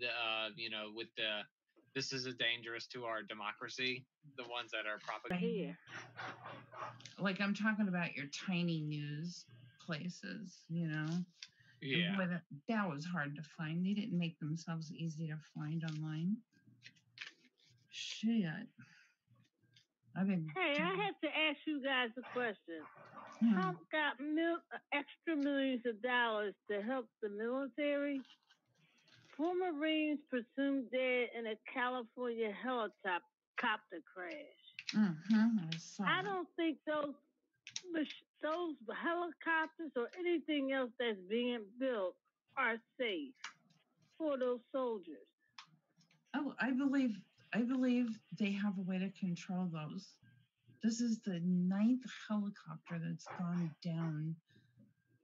this is a dangerous to our democracy. The ones that are propaganda. Like, I'm talking about your tiny news places, Yeah. Boy, that was hard to find. They didn't make themselves easy to find online. Shit. I've been. Hey, I have to ask you guys a question. Yeah. Trump got extra millions of dollars to help the military. 4 Marines presumed dead in a California helicopter crash. I don't think those helicopters or anything else that's being built are safe for those soldiers. Oh, I believe they have a way to control those. This is the 9th helicopter that's gone down,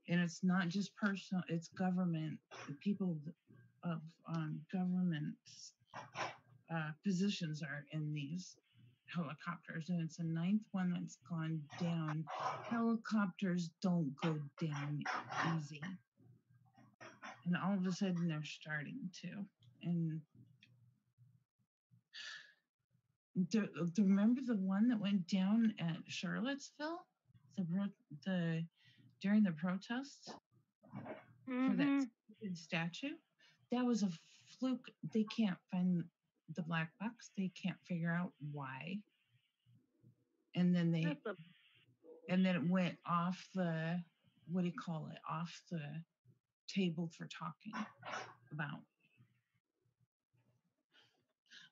and it's not just personal; it's government. The people of government positions are in these helicopters, and it's the 9th one that's gone down. Helicopters don't go down easy, and all of a sudden they're starting to. And remember the one that went down at Charlottesville, during the protests for that stupid statue? That was a fluke. They can't find the black box. They can't figure out why. And then it went off the, what do you call it? Off the table for talking about.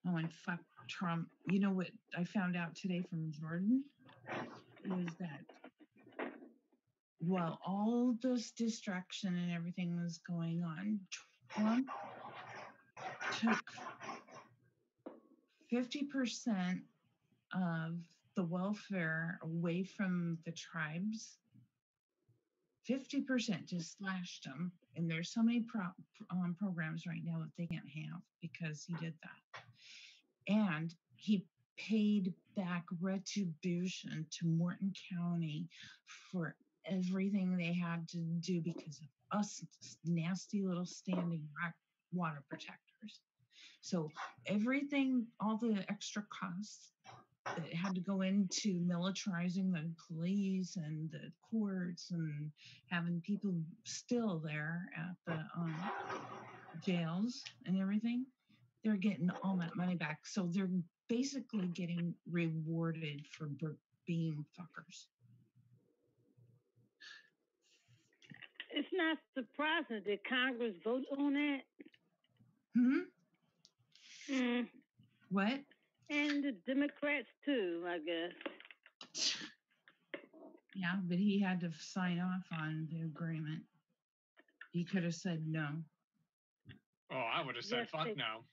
Oh, and fuck Trump. You know what I found out today from Jordan is that while all this distraction and everything was going on, Trump took 50% of the welfare away from the tribes. 50% just slashed them. And there's so many programs right now that they can't have because he did that. And he paid back retribution to Morton County for everything they had to do because of us nasty little Standing Rock water protectors. So everything, all the extra costs that had to go into militarizing the police and the courts and having people still there at the jails and everything, they're getting all that money back. So they're basically getting rewarded for being fuckers. It's not surprising. Did Congress vote on that? What? And the Democrats too, I guess. Yeah, but he had to sign off on the agreement. He could have said no. Oh, I would have said fuck no.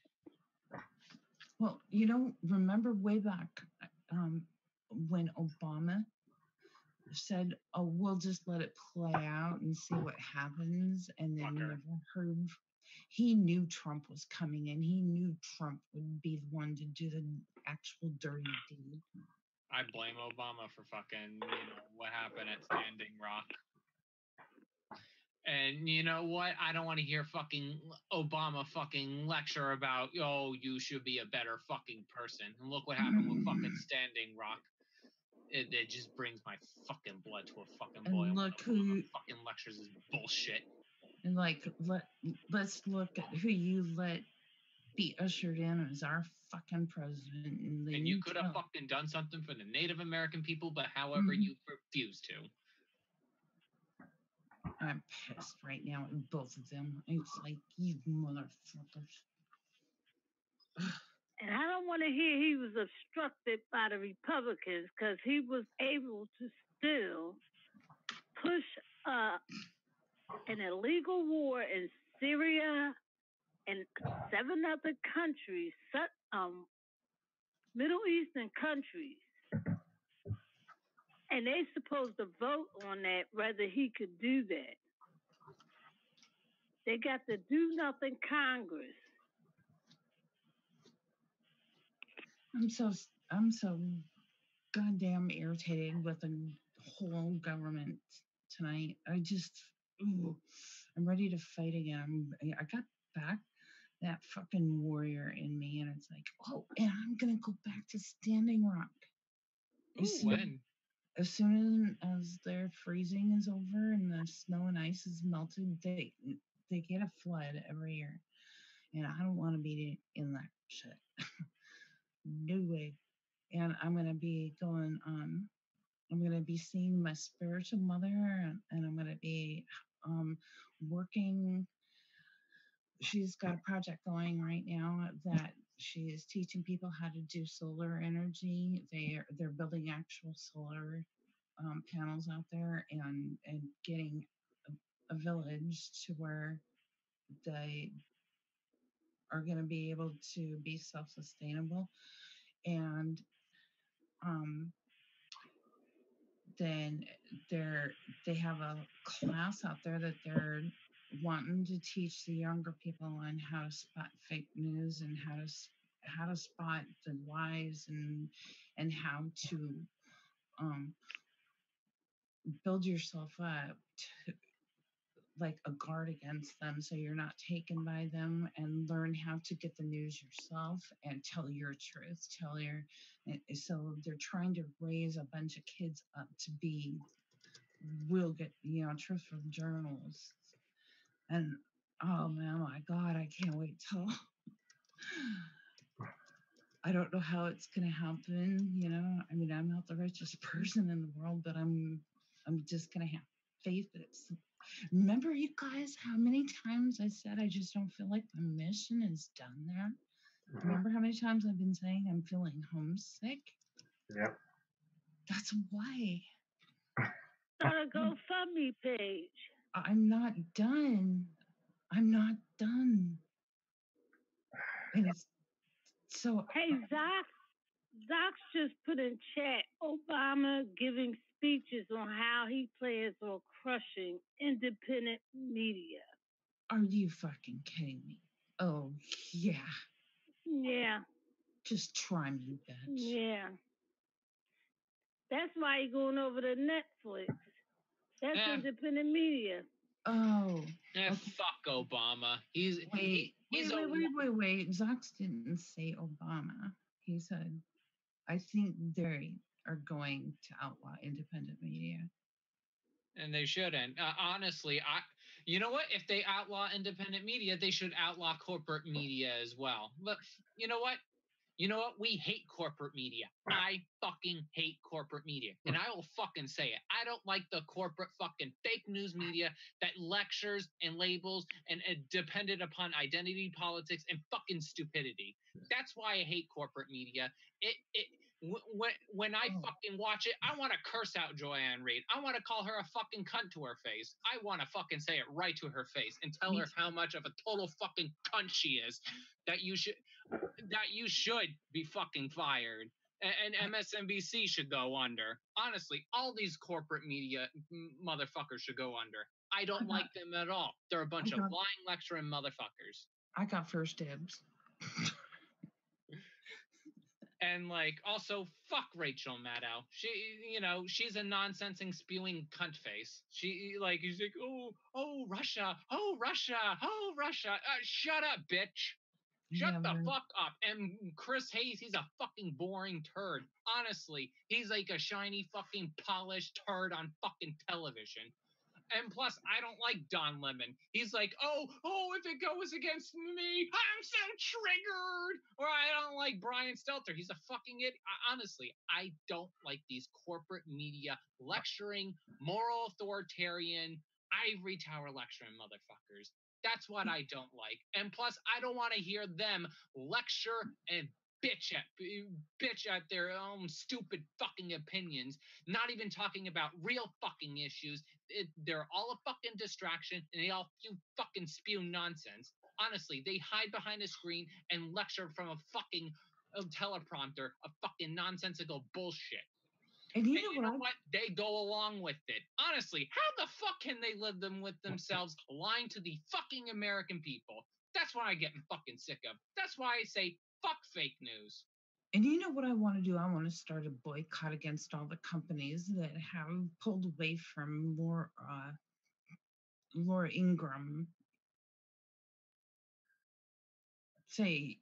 Well, remember way back when Obama said, "Oh, we'll just let it play out and see what happens," and then never heard. He knew Trump was coming, and he knew Trump would be the one to do the actual dirty deed. I blame Obama for fucking, what happened at Standing Rock. And you know what? I don't want to hear fucking Obama fucking lecture about, you should be a better fucking person. And look what happened with fucking Standing Rock. It just brings my fucking blood to a fucking boil. And look who fucking lectures is bullshit. And let's look at who you let be ushered in as our fucking president. And you could have fucking done something for the Native American people, but however you refuse to. I'm pissed right now at both of them. It's like, you motherfuckers. And I don't want to hear he was obstructed by the Republicans because he was able to still push an illegal war in Syria and 7 other countries, Middle Eastern countries. And they're supposed to vote on that, whether he could do that. They got the do nothing Congress. I'm so goddamn irritated with the whole government tonight. I'm ready to fight again. I got back that fucking warrior in me, and it's like, and I'm gonna go back to Standing Rock. When? As soon as their freezing is over and the snow and ice is melted, they get a flood every year, and I don't want to be in that shit. No way. And I'm gonna be going. I'm gonna be seeing my spiritual mother, and I'm gonna be working. She's got a project going right now that she is teaching people how to do solar energy. They're building actual solar panels out there, and getting a village to where they are going to be able to be self-sustainable. And um, then they have a class out there that they're wanting to teach the younger people on how to spot fake news, and how to spot the lies, and how to um, build yourself up to, like a guard against them, so you're not taken by them, and learn how to get the news yourself and tell your truth, so they're trying to raise a bunch of kids up to be will get truthful journalists. And oh man, my god, I can't wait till I don't know how it's gonna happen. I mean, I'm not the richest person in the world, but I'm just gonna have faith that it's. Remember, you guys, how many times I said I just don't feel like the mission is done there? Remember how many times I've been saying I'm feeling homesick? Yep. That's why. Start a GoFundMe page. I'm not done. I'm not done. And it's so. Hey, Zach's just put in chat Obama giving speeches on how he plans on crushing independent media. Are you fucking kidding me? Oh, yeah. Yeah. Just try me, bitch. Yeah. That's why you're going over to Netflix. That's independent media. Oh. Okay. Fuck Obama. Wait. Zach didn't say Obama. He said, I think they are going to outlaw independent media. And they shouldn't. Honestly, you know what? If they outlaw independent media, they should outlaw corporate media as well. But you know what? We hate corporate media. I fucking hate corporate media. And I will fucking say it. I don't like the corporate fucking fake news media that lectures and labels and dependent upon identity politics and fucking stupidity. That's why I hate corporate media. When I fucking watch it, I want to curse out Joanne Reid. I want to call her a fucking cunt to her face. I want to fucking say it right to her face and tell her how much of a total fucking cunt she is. That you should be fucking fired. And MSNBC should go under. Honestly, all these corporate media motherfuckers should go under. I don't like them at all. They're a bunch of lying, lecturing motherfuckers. I got first dibs. And also, fuck Rachel Maddow. She's a nonsensing, spewing cunt face. She's like, oh, Russia, oh, Russia, oh, Russia. Shut up, bitch. Shut the fuck up. And Chris Hayes, he's a fucking boring turd. Honestly, he's like a shiny fucking polished turd on fucking television. And plus, I don't like Don Lemon. He's like, oh, if it goes against me, I'm so triggered. Or I don't like Brian Stelter. He's a fucking idiot. Honestly, I don't like these corporate media lecturing, moral authoritarian, ivory tower lecturing motherfuckers. That's what I don't like. And plus, I don't want to hear them lecture and bitch at their own stupid fucking opinions, not even talking about real fucking issues. They're all a fucking distraction, and they all fucking spew nonsense. Honestly, they hide behind a screen and lecture from a fucking teleprompter of fucking nonsensical bullshit. And you know what? They go along with it. Honestly, how the fuck can they live with themselves lying to the fucking American people? That's what I get fucking sick of. That's why I say fuck fake news. And you know what I want to do? I want to start a boycott against all the companies that have pulled away from Laura Ingraham. Say,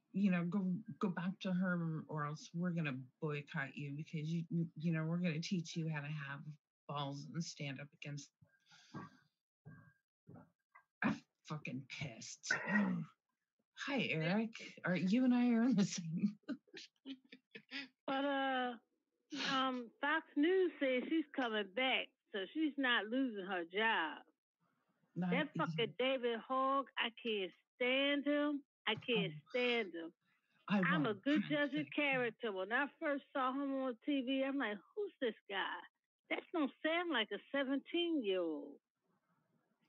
go back to her, or else we're gonna boycott you, because we're gonna teach you how to have balls and stand up against. I'm fucking pissed. Hi, Eric. You and I are in the same. But Fox News says she's coming back, so she's not losing her job. That fucking David Hogg, I can't stand him. I can't stand him. I'm a good judge of character. When I first saw him on TV, I'm like, who's this guy? That don't sound like a 17-year-old.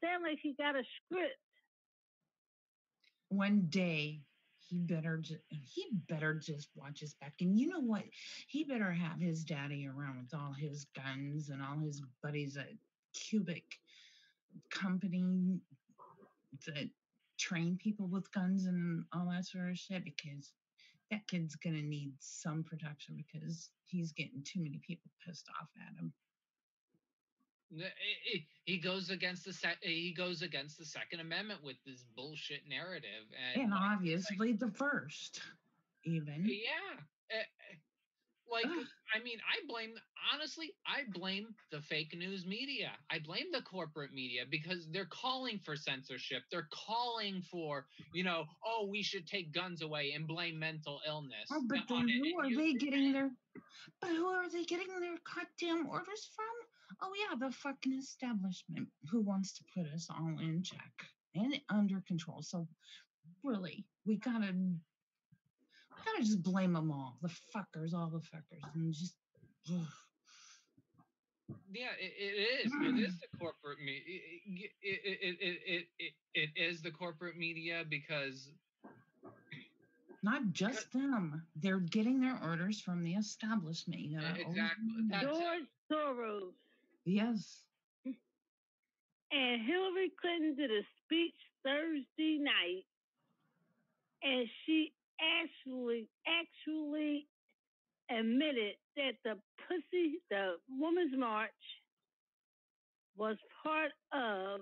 Sound like he got a script. One day he better just watch his back. And you know what? He better have his daddy around with all his guns and all his buddies at Cubic company that train people with guns and all that sort of shit, because that kid's gonna need some protection because he's getting too many people pissed off at him. He goes against the Second Amendment with this bullshit narrative, and obviously the First, even. Yeah, I mean, I blame the fake news media. I blame the corporate media because they're calling for censorship. They're calling for, oh, we should take guns away and blame mental illness. Oh, but then who are they getting their goddamn orders from? Oh yeah, the fucking establishment who wants to put us all in check and under control. So really, we gotta just blame them all the fuckers, and just. Ugh. Yeah, it is. It is the corporate media. It is the corporate media because not just them. They're getting their orders from the establishment. Exactly. George Soros. Yes. And Hillary Clinton did a speech Thursday night, and she actually admitted that the Women's March, was part of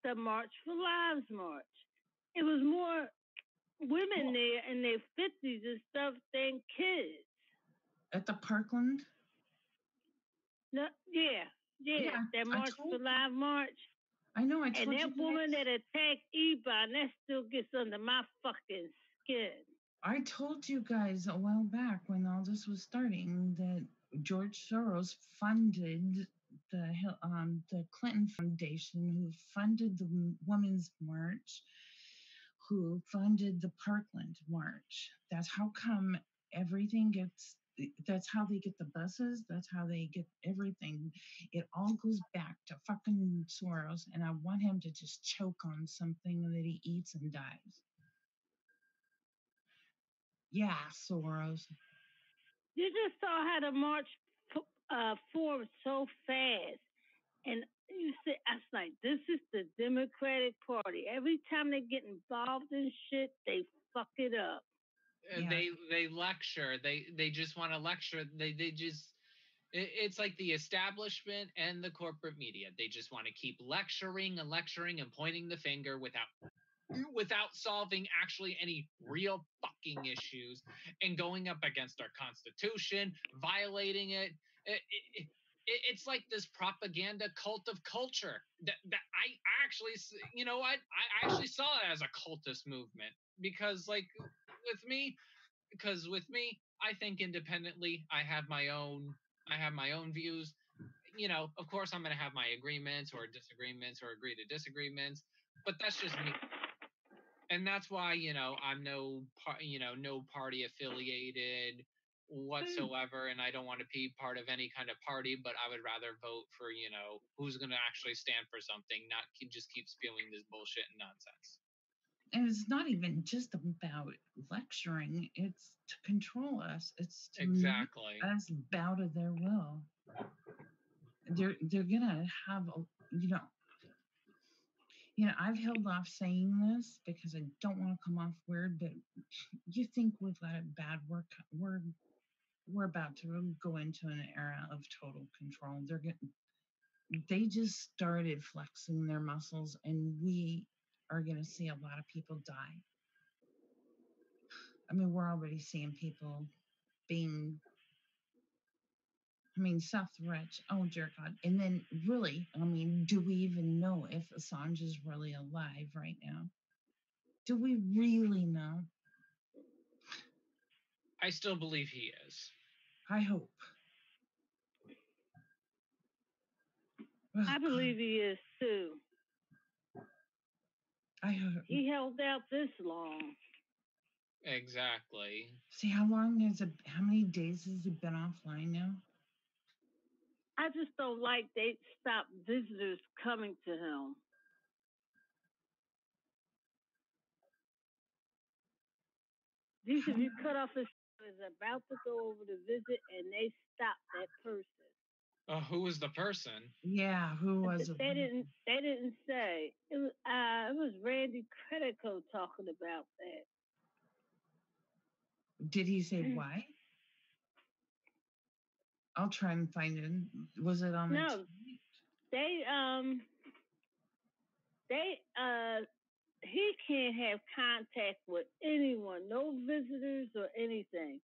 the March for Lives March. It was more women there in their 50s and stuff than kids. At the Parkland? No, yeah, that March for Lives March. I know, and that woman that attacked Ebon, that still gets under my fucking skin. I told you guys a while back when all this was starting that George Soros funded the Clinton Foundation, who funded the Women's March, who funded the Parkland March. That's how come everything gets. That's how they get the buses. That's how they get everything. It all goes back to fucking Soros, and I want him to just choke on something that he eats and dies. Yeah, Soros. You just saw how the march formed so fast. And you say, I was like, this is the Democratic Party. Every time they get involved in shit, they fuck it up. Yeah. They lecture. They just want to lecture. It's like the establishment and the corporate media. They just want to keep lecturing and pointing the finger without solving actually any real fucking issues and going up against our Constitution, violating it. It's like this propaganda cult of culture that I actually, I actually saw it as a cultist movement because with me, I think independently. I have my own views. Of course, I'm going to have my agreements or disagreements or agree to disagreements, but that's just me. And that's why, I'm no party affiliated whatsoever, and I don't want to be part of any kind of party, but I would rather vote for, who's going to actually stand for something, not just keep spewing this bullshit and nonsense. And it's not even just about lecturing, it's to control us. It's to exactly make us bow to their will. They're gonna have I've held off saying this because I don't want to come off weird, but you think we've got it bad. We're about to go into an era of total control. They just started flexing their muscles, and we are going to see a lot of people die. I mean, we're already seeing people being, Seth Rich, oh dear God. And then really, do we even know if Assange is really alive right now? Do we really know? I still believe he is. I hope. I believe he is too. I hope. He held out this long. Exactly. See, how many days has he been offline now? I just don't like they stop visitors coming to him. These, if you cut off his is about to go over to visit and they stop that person. Who was the person? Yeah, who was it? They didn't say. It was Randy Credico talking about that. Did he say why? I'll try and find it. Was it on the No. He can't have contact with anyone, no visitors or anything.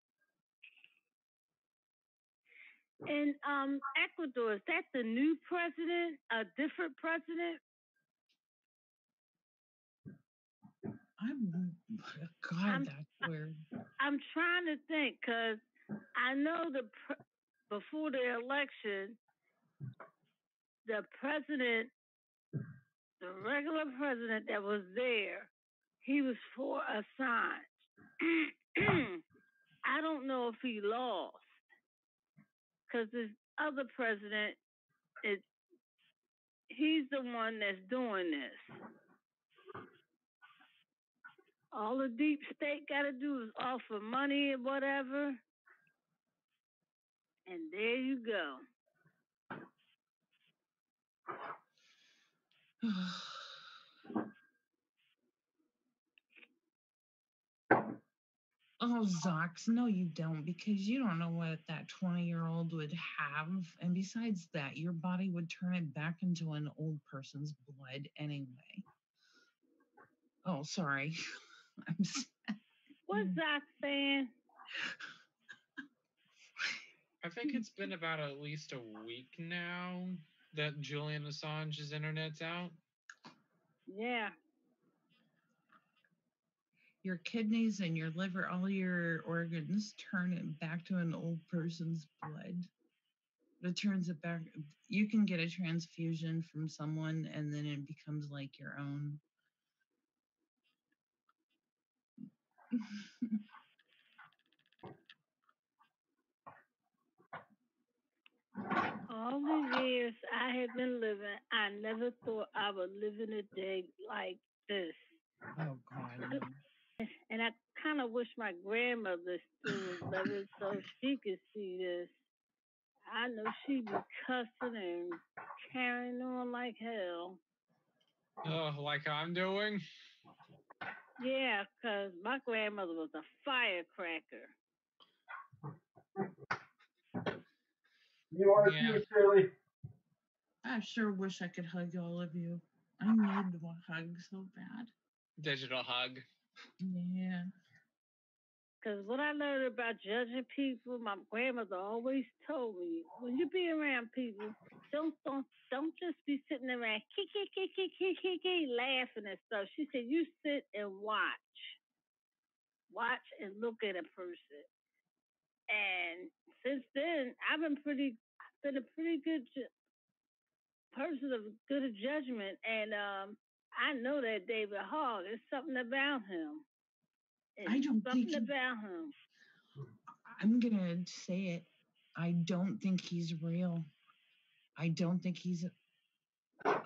And Ecuador, is that the new president? A different president? That's weird. I'm trying to think because I know before the election, the president, the regular president that was there, he was for Assange. I don't know if he lost because this other president he's the one that's doing this. All the deep state got to do is offer money and whatever. And there you go. Oh, Zox, no, you don't, because you don't know what that 20-year-old would have. And besides that, your body would turn it back into an old person's blood anyway. Oh, sorry. I'm sad. What's Zox saying? I think it's been about at least a week now that Julian Assange's internet's out. Yeah. Your kidneys and your liver, all your organs turn it back to an old person's blood. It turns it back. You can get a transfusion from someone and then it becomes like your own. All the years I have been living, I never thought I would live in a day like this. Oh, God. And I kind of wish my grandmother still was living so she could see this. I know she'd be cussing and carrying on like hell. Oh, like I'm doing? Yeah, because my grandmother was a firecracker. You are too, Shirley. I sure wish I could hug all of you. I need a hug so bad. Digital hug. Yeah. Because what I learned about judging people, my grandmother always told me, when you be around people, don't just be sitting around laughing and stuff. She said, you sit and watch and look at a person. And since then, I've been a pretty good person of good judgment, and I know that David Hogg. There's something about him. I don't think about him. I'm gonna say it. I don't think he's real. I don't think he's.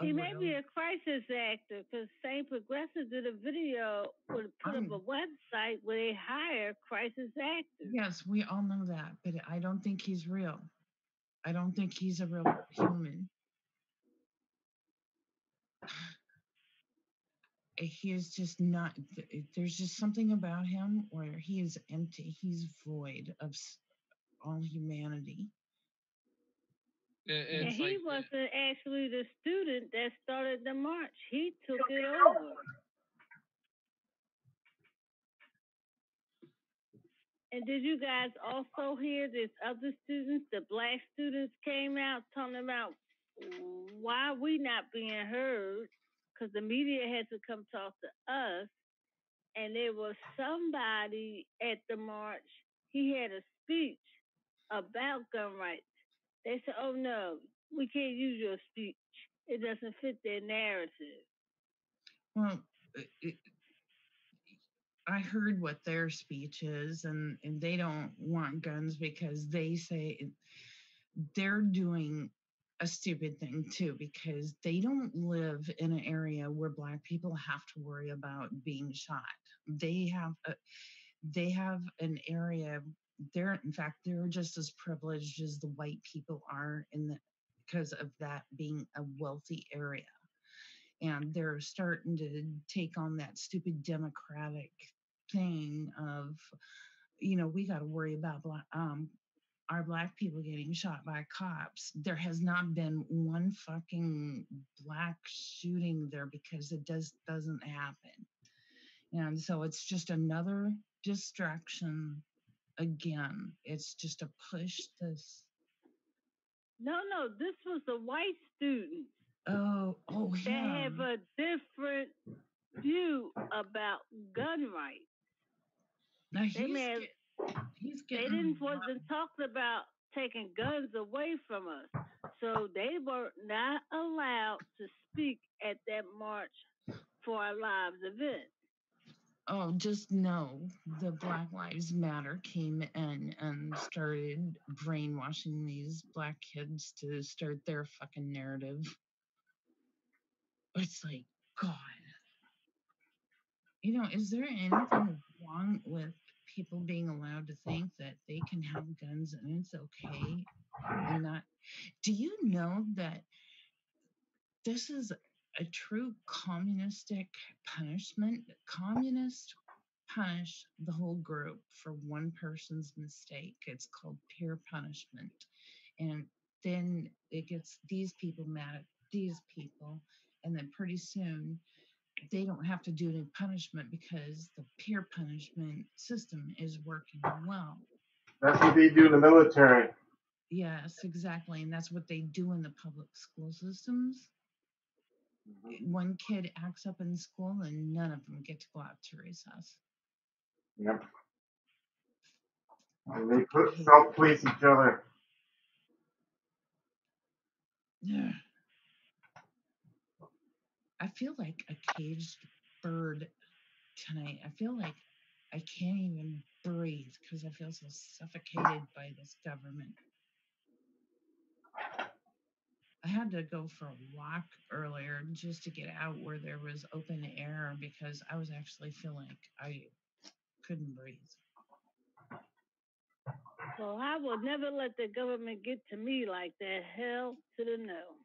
He may be a crisis actor because Saint Progressive did a video put up a website where they hire crisis actors. Yes, we all know that, but I don't think he's real. I don't think he's a real human. He is just not. There's just something about him where he is empty. He's void of all humanity. And he wasn't actually the student that started the march. He took it over. And did you guys also hear this other students, the black students came out talking about why we not being heard? Because the media had to come talk to us. And there was somebody at the march he had a speech about gun rights. They said, "Oh no, we can't use your speech. It doesn't fit their narrative." Well, I heard what their speech is, and they don't want guns because they say they're doing a stupid thing too, because they don't live in an area where Black people have to worry about being shot. They have an area. In fact, they're just as privileged as the white people are because of that being a wealthy area. And they're starting to take on that stupid democratic thing of, we got to worry about our Black people getting shot by cops. There has not been one fucking Black shooting there because it doesn't happen. And so it's just another distraction again. It's just to push this. No, this was the white students. Oh, They yeah. have a different view about gun rights. Now they wasn't talking about taking guns away from us. So they were not allowed to speak at that March for Our Lives event. Oh, just know the Black Lives Matter came in and started brainwashing these Black kids to start their fucking narrative. It's like, God. Is there anything wrong with people being allowed to think that they can have guns and it's okay and not? Do you know that this is a true communistic punishment? Communists punish the whole group for one person's mistake. It's called peer punishment. And then it gets these people mad at these people. And then pretty soon they don't have to do any punishment because the peer punishment system is working well. That's what they do in the military. Yes, exactly. And that's what they do in the public school systems. Mm-hmm. One kid acts up in school and none of them get to go out to recess. Yep. And they self-police each other. Yeah. I feel like a caged bird tonight. I feel like I can't even breathe because I feel so suffocated by this government. I had to go for a walk earlier just to get out where there was open air because I was actually feeling like I couldn't breathe. Well, I will never let the government get to me like that. Hell to the no.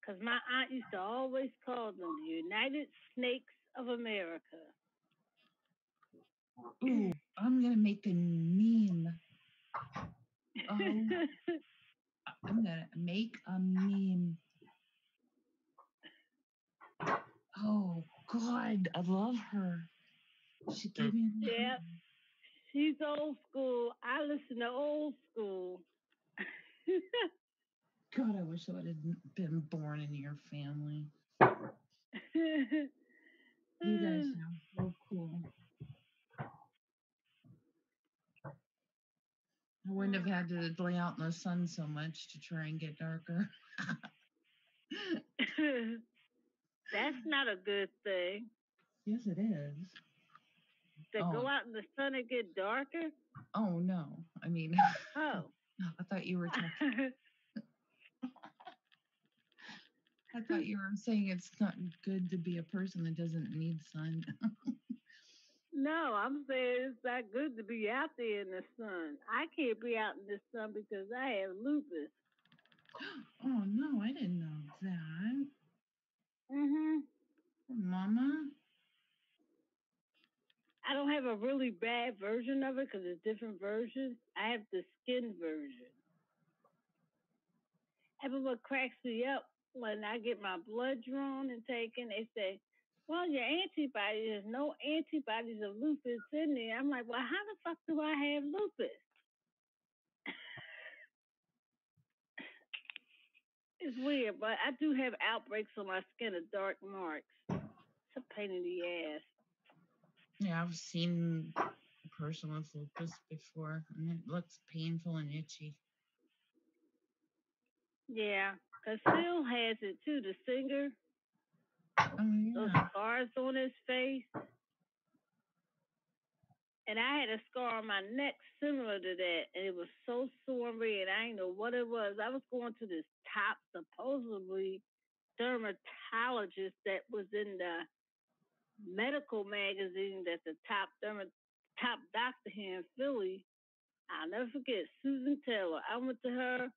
Because my aunt used to always call them the United Snakes of America. Ooh, I'm going to make a meme. Oh, I'm going to make a meme. Oh, God, I love her. She gave me a Yep. She's old school. I listen to old school. God, I wish I would have been born in your family. You guys sound so cool. I wouldn't have had to lay out in the sun so much to try and get darker. That's not a good thing. Yes, it is. Go out in the sun and get darker? Oh, no. I mean, I thought you were talking. I thought you were saying it's not good to be a person that doesn't need sun. No, I'm saying it's not good to be out there in the sun. I can't be out in the sun because I have lupus. Oh, no, I didn't know that. Mama? I don't have a really bad version of it because there's different versions. I have the skin version. And what cracks me up when I get my blood drawn and taken, they say, well, your antibodies, there's no antibodies of lupus in there. I'm like, well, how the fuck do I have lupus? It's weird, but I do have outbreaks on my skin of dark marks. It's a pain in the ass. Yeah, I've seen a person with lupus before, and it looks painful and itchy. Yeah, cause Phil has it too. The singer, Oh those yeah. scars on his face, and I had a scar on my neck similar to that, and it was so sore and red. I didn't know what it was. I was going to this top, supposedly dermatologist that was in the medical magazine. That's the top doctor here in Philly. I'll never forget Susan Taylor. I went to her.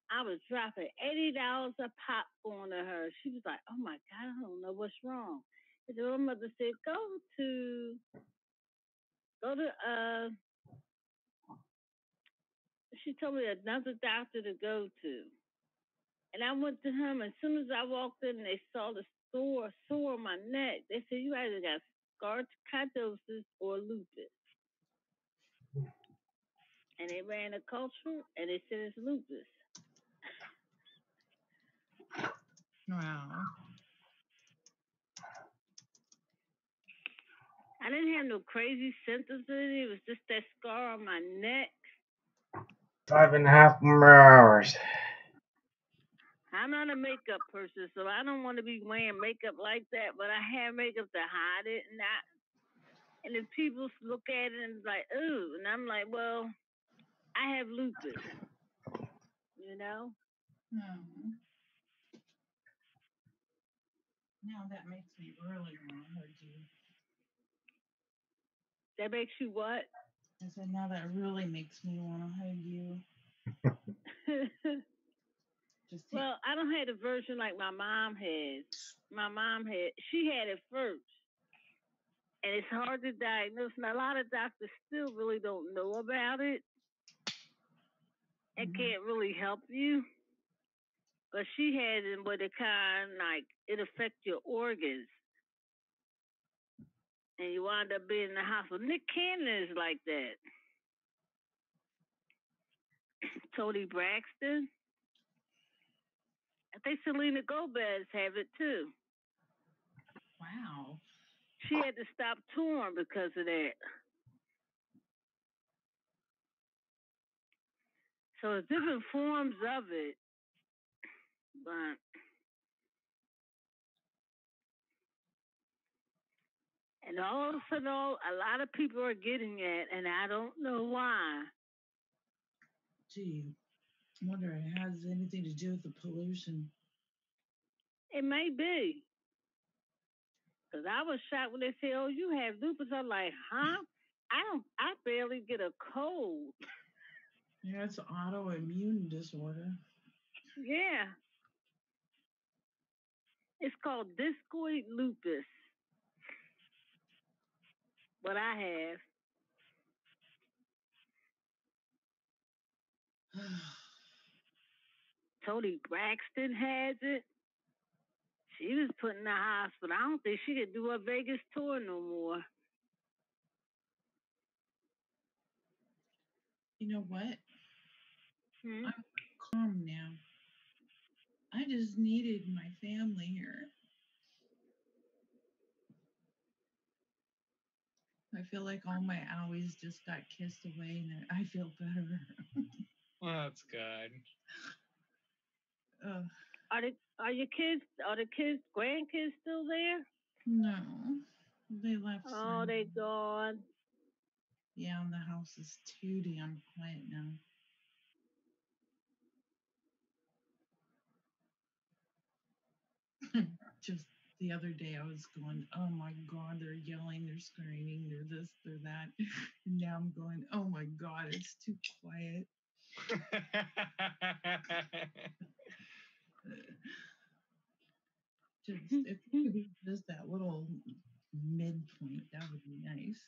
I was dropping $80 a pop going to her. She was like, "Oh my God, I don't know what's wrong." And then my mother said, go to she told me another doctor to go to. And I went to him, and as soon as I walked in, they saw the sore on my neck. They said, "You either got sarcoidosis or lupus." And they ran a culture, and they said it's lupus. Wow. I didn't have no crazy symptoms. It was just that scar on my neck. 5.5 more hours. I'm not a makeup person, so I don't want to be wearing makeup like that. But I have makeup to hide it, and if people look at it and like, "Ooh," and I'm like, "Well, I have lupus," you know. Hmm. Now that makes me really want to hug you. That makes you what? I said, now that really makes me want to hug you. Just take. Well, I don't have a version like my mom has. She had it first. And it's hard to diagnose. And a lot of doctors still really don't know about it and can't really help you. But she had it with a kind like it affects your organs. And you wind up being in the hospital. Nick Cannon is like that. Tony Braxton. I think Selena Gomez have it too. Wow. She had to stop touring because of that. So it's different forms of it, but and all of a sudden, a lot of people are getting it, and I don't know why. Gee, I wonder if it has anything to do with the pollution. It may be because I was shocked when they said, "Oh, you have lupus." I'm like, "Huh? I barely get a cold." Yeah, it's an autoimmune disorder. Yeah, it's called discoid lupus. What I have. Tony Braxton has it. She was put in the hospital. I don't think she could do a Vegas tour no more. You know what? Hmm? I'm calm now. I just needed my family here. I feel like all my owies just got kissed away and I feel better. Well, that's good. Are your kids? Are the kids, grandkids still there? No, they left Oh, Sunday. they gone. Yeah, and the house is too damn quiet now. Just the other day, I was going, oh my God, they're yelling, they're screaming, they're this, they're that. And now I'm going, oh my God, it's too quiet. If it could be just that little midpoint, that would be nice.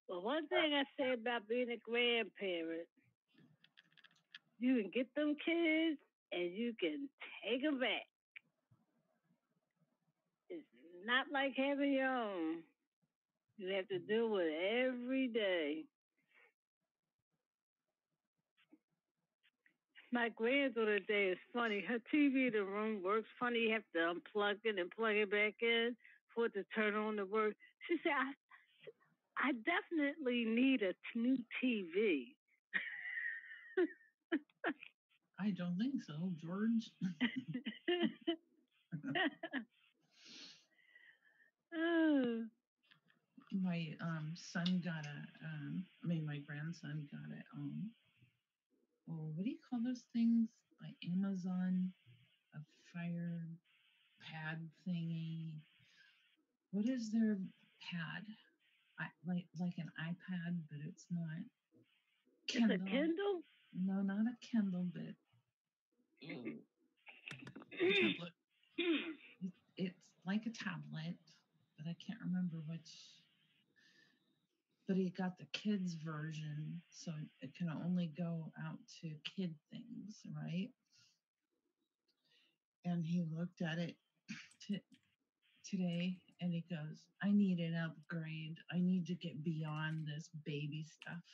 Well, one thing I say about being a grandparent, you can get them kids and you can take them back. It's not like having your own. You have to deal with it every day. My granddaughter today is funny. Her TV in the room works funny. You have to unplug it and plug it back in for it to turn on to work. She said, I definitely need a new TV. I don't think so, George. Oh. My son got my grandson got it. Oh, what do you call those things? Like Amazon, a fire pad thingy. What is their pad? Like an iPad, but it's not. It's a Kindle? No, not a Kindle, but a tablet. It's like a tablet, but I can't remember which. But he got the kids version, so it can only go out to kid things, right? And he looked at it today and he goes, I need an upgrade. I need to get beyond this baby stuff.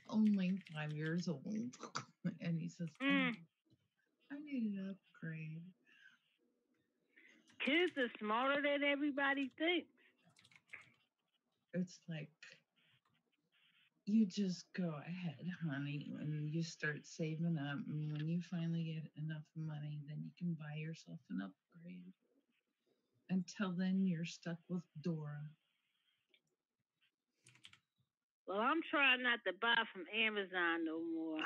Only 5 years old. And he says, I need an upgrade. Kids are smarter than everybody thinks. It's like, you just go ahead, honey, and you start saving up. And when you finally get enough money, then you can buy yourself an upgrade. Until then, you're stuck with Dora. Well, I'm trying not to buy from Amazon no more.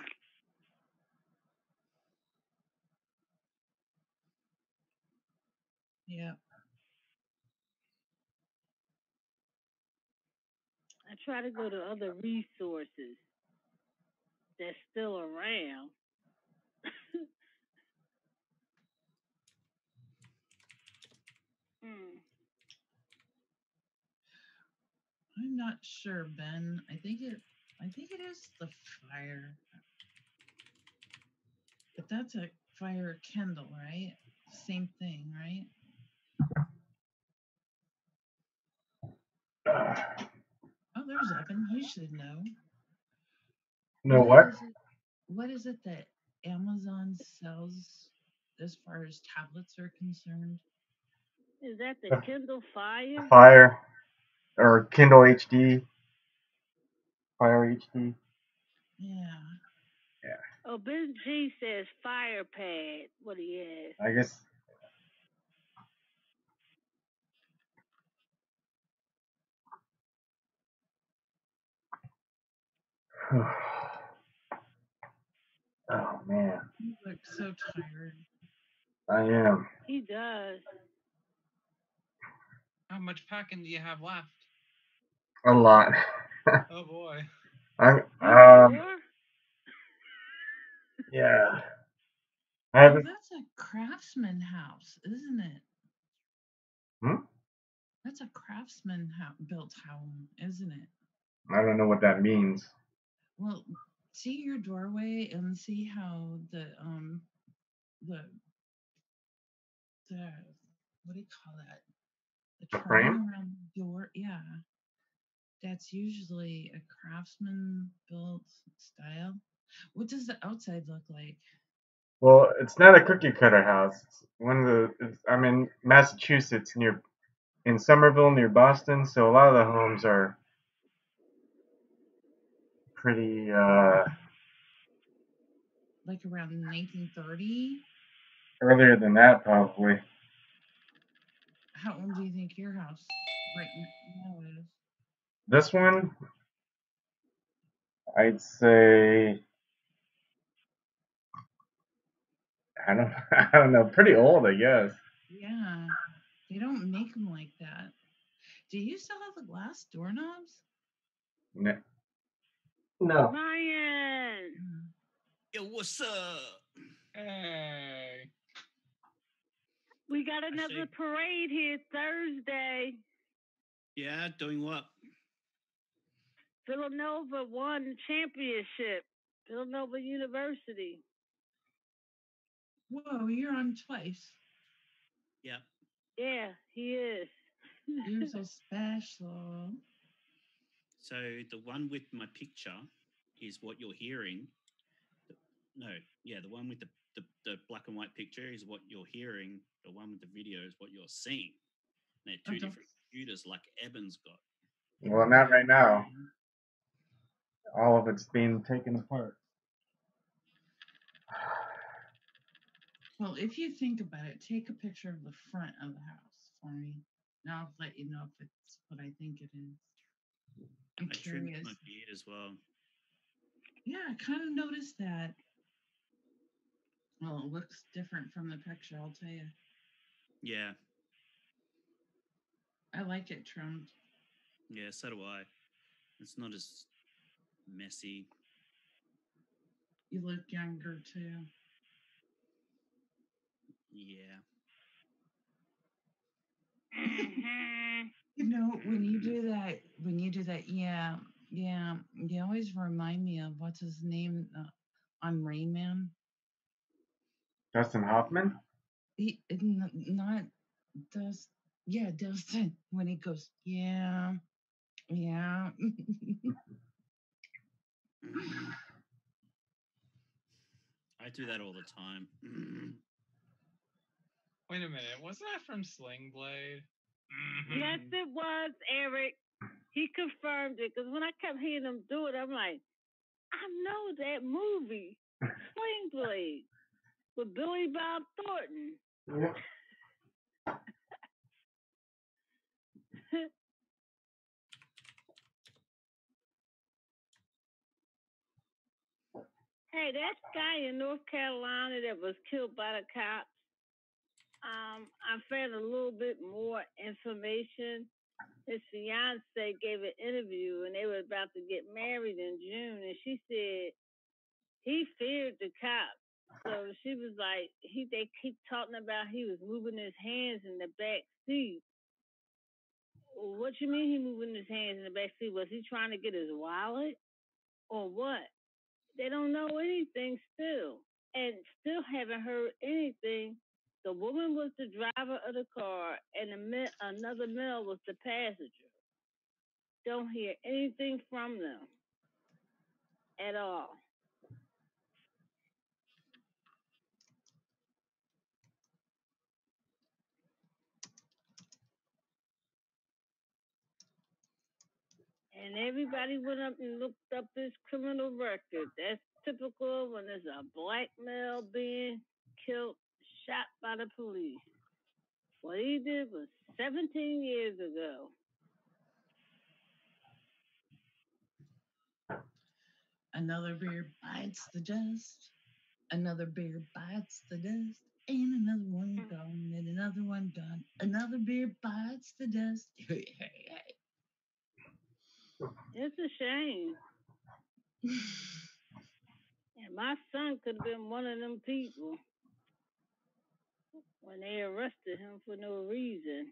Yeah. I try to go to other resources that's still around. I'm not sure, Ben. I think it is the fire. But that's a fire Kindle, right? Same thing, right? Oh, there's Evan. He should know. No what? What is it that Amazon sells as far as tablets are concerned? Is that the Kindle Fire? Fire or Kindle HD. Fire HD. Yeah. Oh, Ben G says Fire Pad. What he is. I guess. Oh man. You look so tired. I am. He does. How much packing do you have left? A lot. Oh boy. Yeah. Oh, that's a craftsman house, isn't it? That's a craftsman built home, isn't it? I don't know what that means. Well, see your doorway and see how the what do you call that? The frame? around the door. Yeah. That's usually a craftsman built style. What does the outside look like? Well, it's not a cookie cutter house. It's I'm in Massachusetts, in Somerville, near Boston. So a lot of the homes are pretty. Like around 1930. Earlier than that, probably. How old do you think your house right now is? This one, I'd say. I don't. I don't know. Pretty old, I guess. Yeah, they don't make them like that. Do you still have the glass doorknobs? No. Ryan. Yo, what's up? Hey. We got another parade here Thursday. Yeah, doing what? Villanova won championship. Villanova University. Whoa, you're on twice. Yeah. Yeah, he is. You're so special. So the one with my picture is what you're hearing. No, yeah, the one with the black and white picture is what you're hearing. The one with the video is what you're seeing. They're two different computers, like Ebon's got. Well, not right now. All of it's being taken apart. Well, if you think about it, take a picture of the front of the house for me. And I'll let you know if it's what I think it is. I'm trimmed curious. my beard as well. Yeah, I kind of noticed that. Well, it looks different from the picture, I'll tell you. Yeah. I like it trimmed. Yeah, so do I. It's not as messy. You look younger too. Yeah. You know, when you do that, yeah, you always remind me of what's his name on Rain Man. Dustin Hoffman? Not Dustin. Yeah, Dustin. When he goes, yeah. I do that all the time. Wait a minute, wasn't that from Sling Blade? Yes, it was, Eric. He confirmed it because when I kept hearing him do it, I'm like, I know that movie, Sling Blade, with Billy Bob Thornton. Yeah. Hey, that guy in North Carolina that was killed by the cops, I found a little bit more information. His fiance gave an interview, and they were about to get married in June, and she said he feared the cops. So she was like, they keep talking about he was moving his hands in the back seat. What you mean he moving his hands in the back seat? Was he trying to get his wallet or what? They don't know anything still, and still haven't heard anything. The woman was the driver of the car, and another male was the passenger. Don't hear anything from them at all. And everybody went up and looked up his criminal record. That's typical when there's a black male being killed, shot by the police. What he did was 17 years ago. Another beer bites the dust. Another beer bites the dust. And another one gone. And another one gone. Another beer bites the dust. Hey. It's a shame. And my son could have been one of them people when they arrested him for no reason.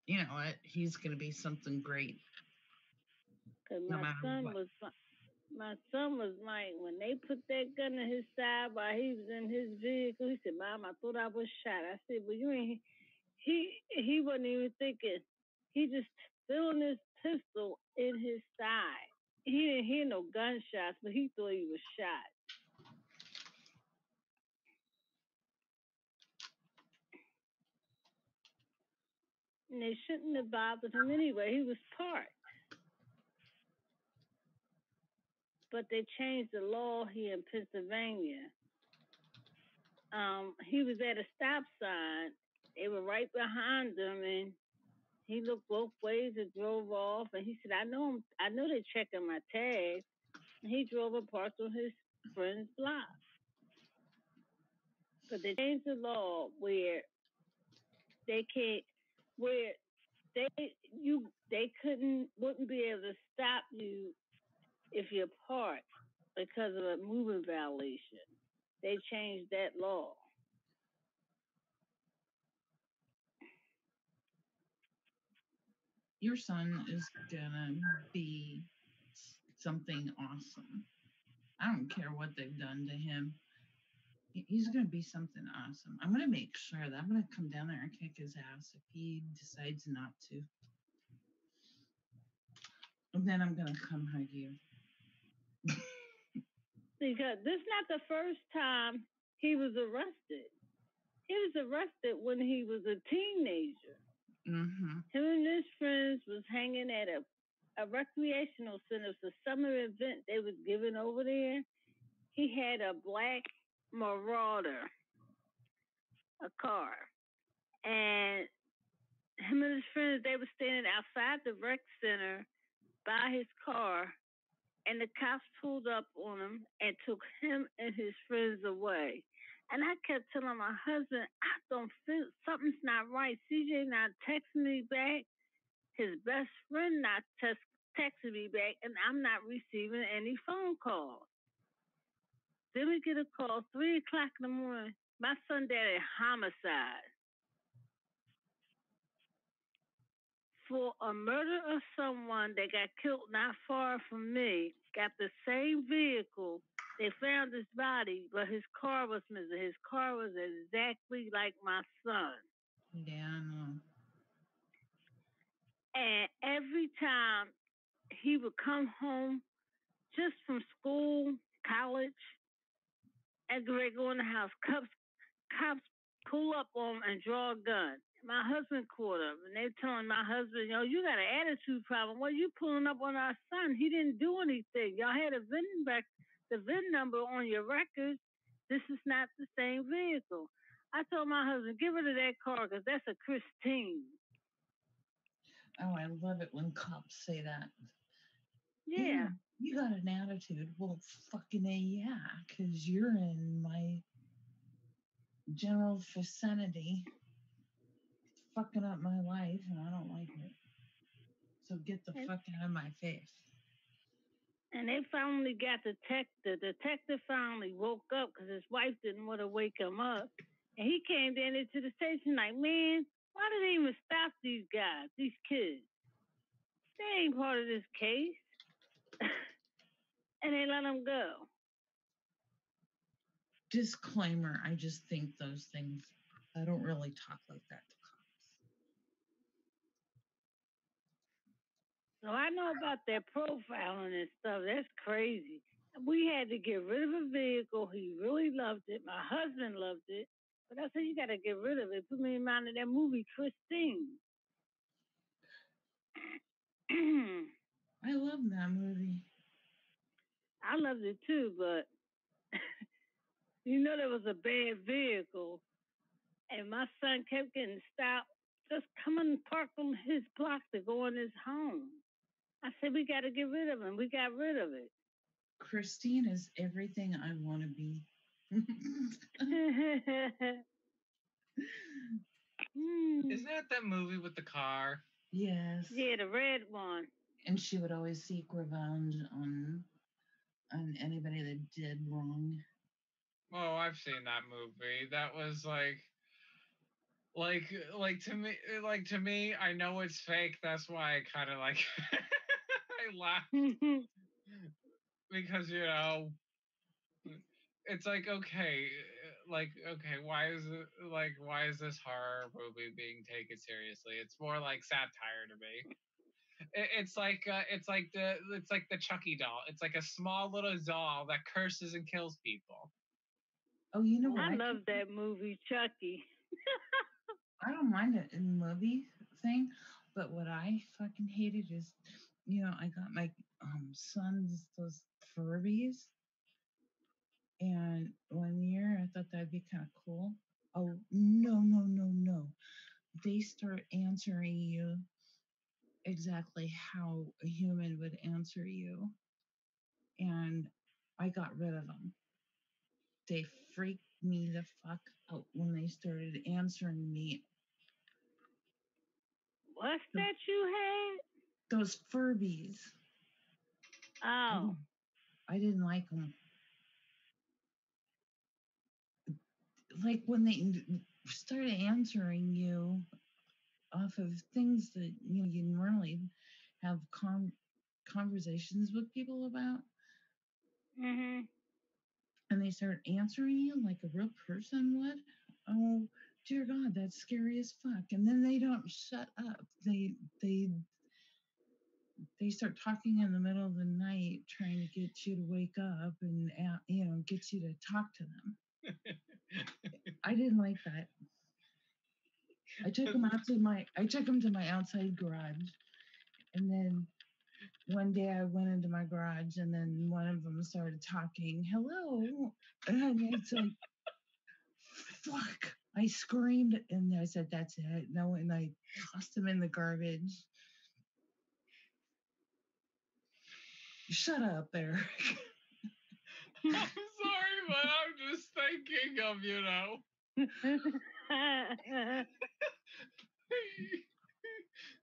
You know what? He's going to be something great. Because No my son was like, when they put that gun in his side while he was in his vehicle, he said, Mom, I thought I was shot. I said, well, you ain't. He wasn't even thinking. He just feeling his pistol in his side. He didn't hear no gunshots, but he thought he was shot. And they shouldn't have bothered him anyway. He was parked. But they changed the law here in Pennsylvania. He was at a stop sign. They were right behind him, and he looked both ways and drove off. And he said, I know they're checking my tag. And he drove and parked on his friend's block. But they changed the law where they can't, where they wouldn't be able to stop you if you're parked because of a moving violation. They changed that law. Your son is gonna be something awesome. I don't care what they've done to him. He's gonna be something awesome. I'm gonna make sure that I'm gonna come down there and kick his ass if he decides not to. Then I'm gonna come hug you. Because this is not the first time he was arrested. He was arrested when he was a teenager. Mm-hmm. Him and his friends was hanging at a recreational center. It's a summer event they was giving over there. He had a black Marauder, a car. And him and his friends, they were standing outside the rec center by his car, and the cops pulled up on him and took him and his friends away. And I kept telling my husband, I don't feel something's not right. CJ not texting me back. His best friend not texting me back, and I'm not receiving any phone calls. Then we get a call 3 o'clock in the morning. My son daddy homicide for a murder of someone that got killed not far from me. Got the same vehicle. They found his body, but his car was missing. His car was exactly like my son. Yeah, I know. And every time he would come home just from school, college, and go in the house, cops pull up on him and draw a gun. My husband caught him, and they telling my husband, yo, you got an attitude problem. What are you pulling up on our son? He didn't do anything. Y'all had the VIN number on your records. This is not the same vehicle. I told my husband, get rid of that car because that's a Christine. Oh, I love it when cops say that. Yeah. You got an attitude. Well, fucking yeah, because you're in my general vicinity, fucking up my life, and I don't like it. So get the fuck out of my face. And they finally got the detective finally woke up because his wife didn't want to wake him up. And he came down into the station like, man, why did they even stop these guys, these kids? They ain't part of this case. And they let them go. Disclaimer, I just think those things, I don't really talk like that to cops. So I know about their profiling and stuff. That's crazy. We had to get rid of a vehicle. He really loved it. My husband loved it. But I said, you got to get rid of it. Put me in mind of that movie, Christine. I love that movie. I loved it too, but you know there was a bad vehicle, and my son kept getting stopped. Just coming and park on his block to go in his home. I said, we got to get rid of him. We got rid of it. Christine is everything I want to be. Isn't that that movie with the car? Yes. Yeah, the red one. And she would always seek revenge on anybody that did wrong. Oh, I've seen that movie. That was to me, I know it's fake. That's why I kind of like I laugh because it's like okay, why is this horror movie being taken seriously? It's more like satire to me. It's like the Chucky doll. It's like a small little doll that curses and kills people. Oh, you know what? I love that movie, Chucky. I don't mind it in the movie thing, but what I fucking hated is, I got my son's those Furbies, and one year I thought that'd be kind of cool. Oh, no. They start answering you exactly how a human would answer you, and I got rid of them. They freaked me the fuck out when they started answering me. What's that you had? Those Furbies. Oh. I didn't like them. Like when they started answering you off of things that you normally have conversations with people about. Mm-hmm. And they start answering you like a real person would. Oh, dear God, that's scary as fuck. And then they don't shut up. They they start talking in the middle of the night, trying to get you to wake up and get you to talk to them. I didn't like that. I took them to my outside garage, and then one day I went into my garage, and then one of them started talking, hello, and it's like, fuck. I screamed, and I said, that's it. No, and I tossed them in the garbage. Shut up, Eric. I'm sorry, but I'm just thinking of,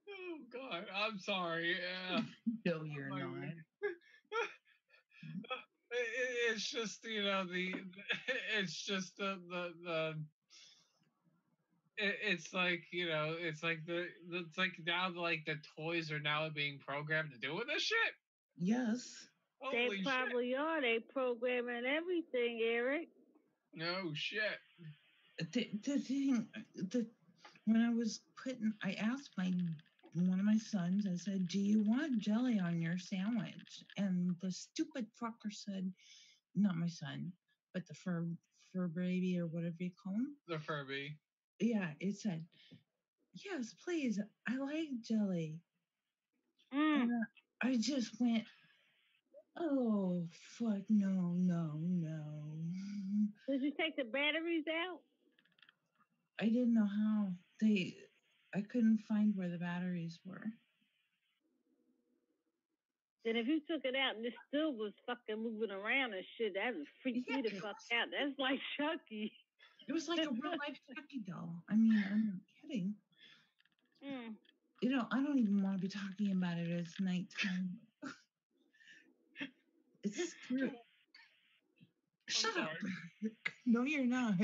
oh God, I'm sorry. No, you're not. It's just it's just it's like it's like now the toys are now being programmed to do with this shit. Yes. They Holy probably shit. are. They programming everything, Eric. No shit. The thing, when I asked one of my sons, I said, do you want jelly on your sandwich? And the stupid fucker said, not my son, but the fur baby or whatever you call him. The Furby. Yeah, it said, yes, please. I like jelly. Mm. And I just went, oh, fuck, no. Did you take the batteries out? I didn't know how. I couldn't find where the batteries were. Then if you took it out and it still was fucking moving around and shit, that would freak me the fuck out. That's like Chucky. It was like a real life Chucky doll. I mean, I'm not kidding. Mm. I don't even want to be talking about it. It's nighttime. It's true. Shut up. No, you're not.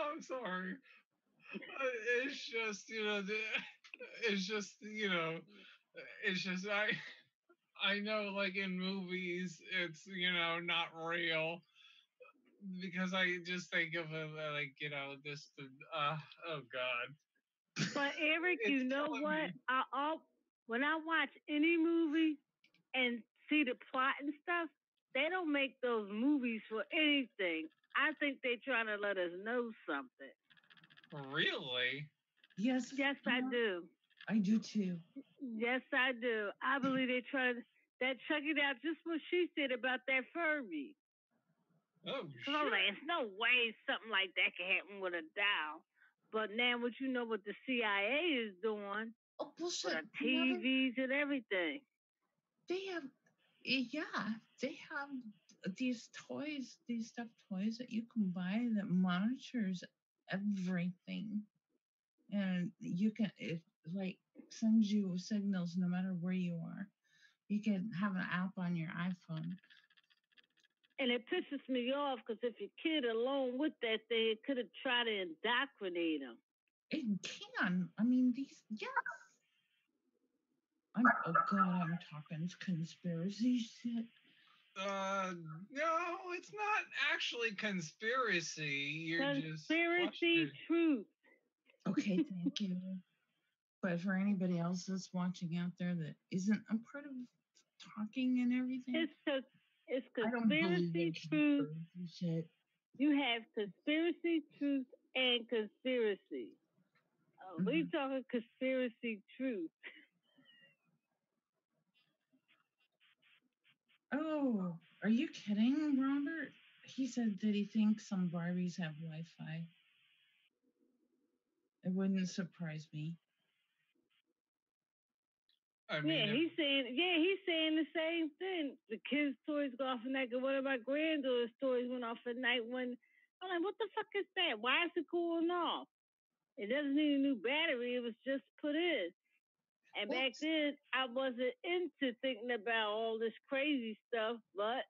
I'm sorry. It's just it's just I know, like, in movies it's not real, because I just think of it like this oh God. But Eric, It's you know killing what? me. When I watch any movie and see the plot and stuff, they don't make those movies for anything. I think they're trying to let us know something. Really? Yes. Yes, I do. I do too. Yes, I do. I believe they're trying that check it out just what she said about that Furby. Oh shit. I'm like, it's no way something like that can happen with a doll. But now what you know what the CIA is doing with the TVs and everything. They have these toys, these stuffed toys that you can buy that monitors everything. And it like sends you signals no matter where you are. You can have an app on your iPhone. And it pisses me off because if your kid alone with that thing, it could have tried to indoctrinate him. It can. I mean, yes. I'm talking conspiracy shit. No, it's not actually conspiracy. You're conspiracy just truth. Okay, thank you. But for anybody else that's watching out there that isn't a part of talking and everything, it's conspiracy truth. Shit. You have conspiracy truth and conspiracy. Oh, we talking conspiracy truth. Oh, are you kidding, Robert? He said that he thinks some Barbies have Wi-Fi. It wouldn't surprise me. I mean, he's saying the same thing. The kids' toys go off at night. One of my granddaughter's toys went off at night. When I'm like, what the fuck is that? Why is it cooling off? It doesn't need a new battery. It was just put in. And back then, I wasn't into thinking about all this crazy stuff, but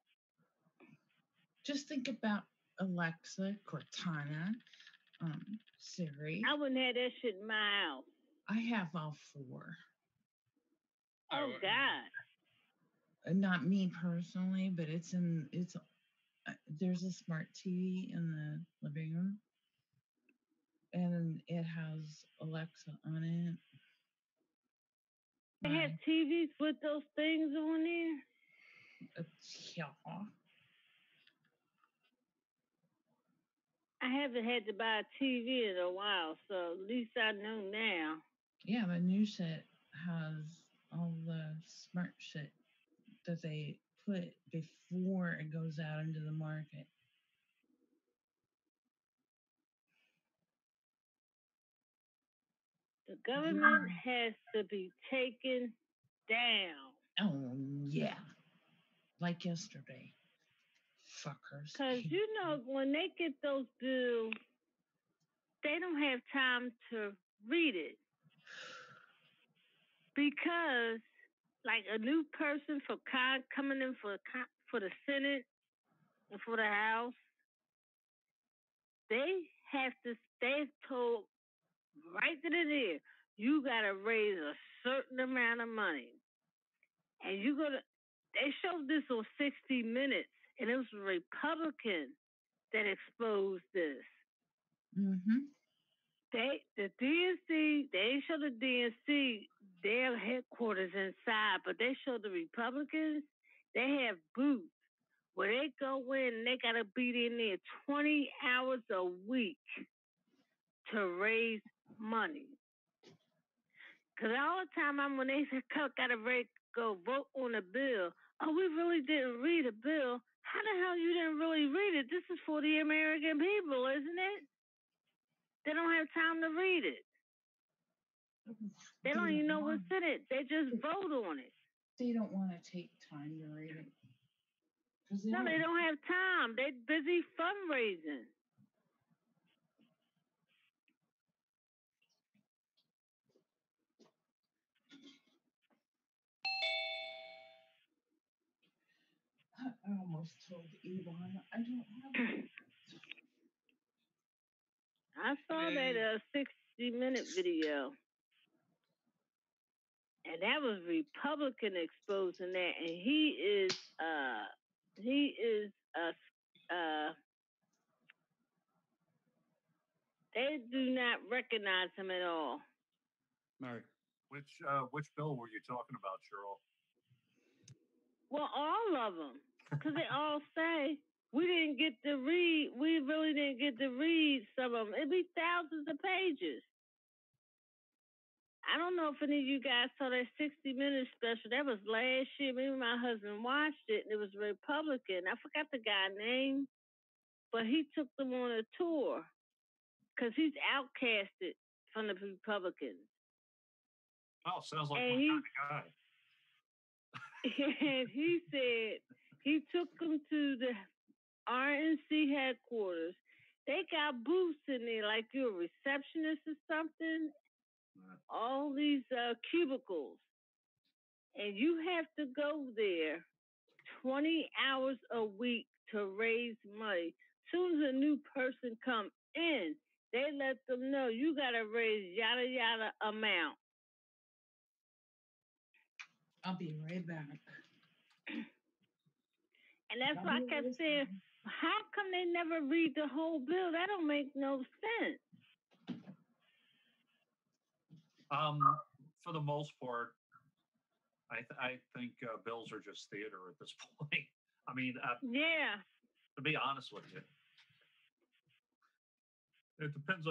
just think about Alexa, Cortana, Siri. I wouldn't have that shit in my house. I have all four. Oh God! Not me personally, but there's a smart TV in the living room. and it has Alexa on it. They have TVs with those things on there? Yeah. I haven't had to buy a TV in a while, so at least I know now. Yeah, the new set has all the smart shit that they put before it goes out into the market. The government has to be taken down. Oh, yeah. Like yesterday. Fuckers. Because, you know, when they get those bills, they don't have time to read it. Because, like, a new person coming in for the Senate and for the House, they're told right to the there, you got to raise a certain amount of money. And they showed this on 60 Minutes, and it was a Republican that exposed this. Mm-hmm. The DNC, they ain't show the DNC their headquarters inside, but they show the Republicans, they have booths where they go in and they got to be in there 20 hours a week to raise money. Because all the time when they got to go vote on a bill, we really didn't read a bill. How the hell you didn't really read it? This is for the American people, isn't it? They don't have time to read it. They don't even know what's in it. They just vote on it. They don't want to take time to read it. No, they don't have time. They're busy fundraising. I almost told Ebon I don't have it. I saw that 60-minute video. And that was Republican exposing that, and he is they do not recognize him at all. Right. Which bill were you talking about, Cheryl? Well, all of them, because they all say we didn't get to read. We really didn't get to read some of them. It'd be thousands of pages. I don't know if any of you guys saw that 60 Minutes special. That was last year. Me and my husband watched it, and it was a Republican. I forgot the guy's name, but he took them on a tour because he's outcasted from the Republicans. Oh, sounds like my kind of guy. And he said he took them to the RNC headquarters. They got booths in there like you're a receptionist or something. All these cubicles. And you have to go there 20 hours a week to raise money. Soon as a new person come in, they let them know you got to raise yada yada amount. I'll be right back. And that's why I kept saying, how come they never read the whole bill? That don't make no sense. For the most part, I think bills are just theater at this point. I mean, yeah. To be honest with you, it depends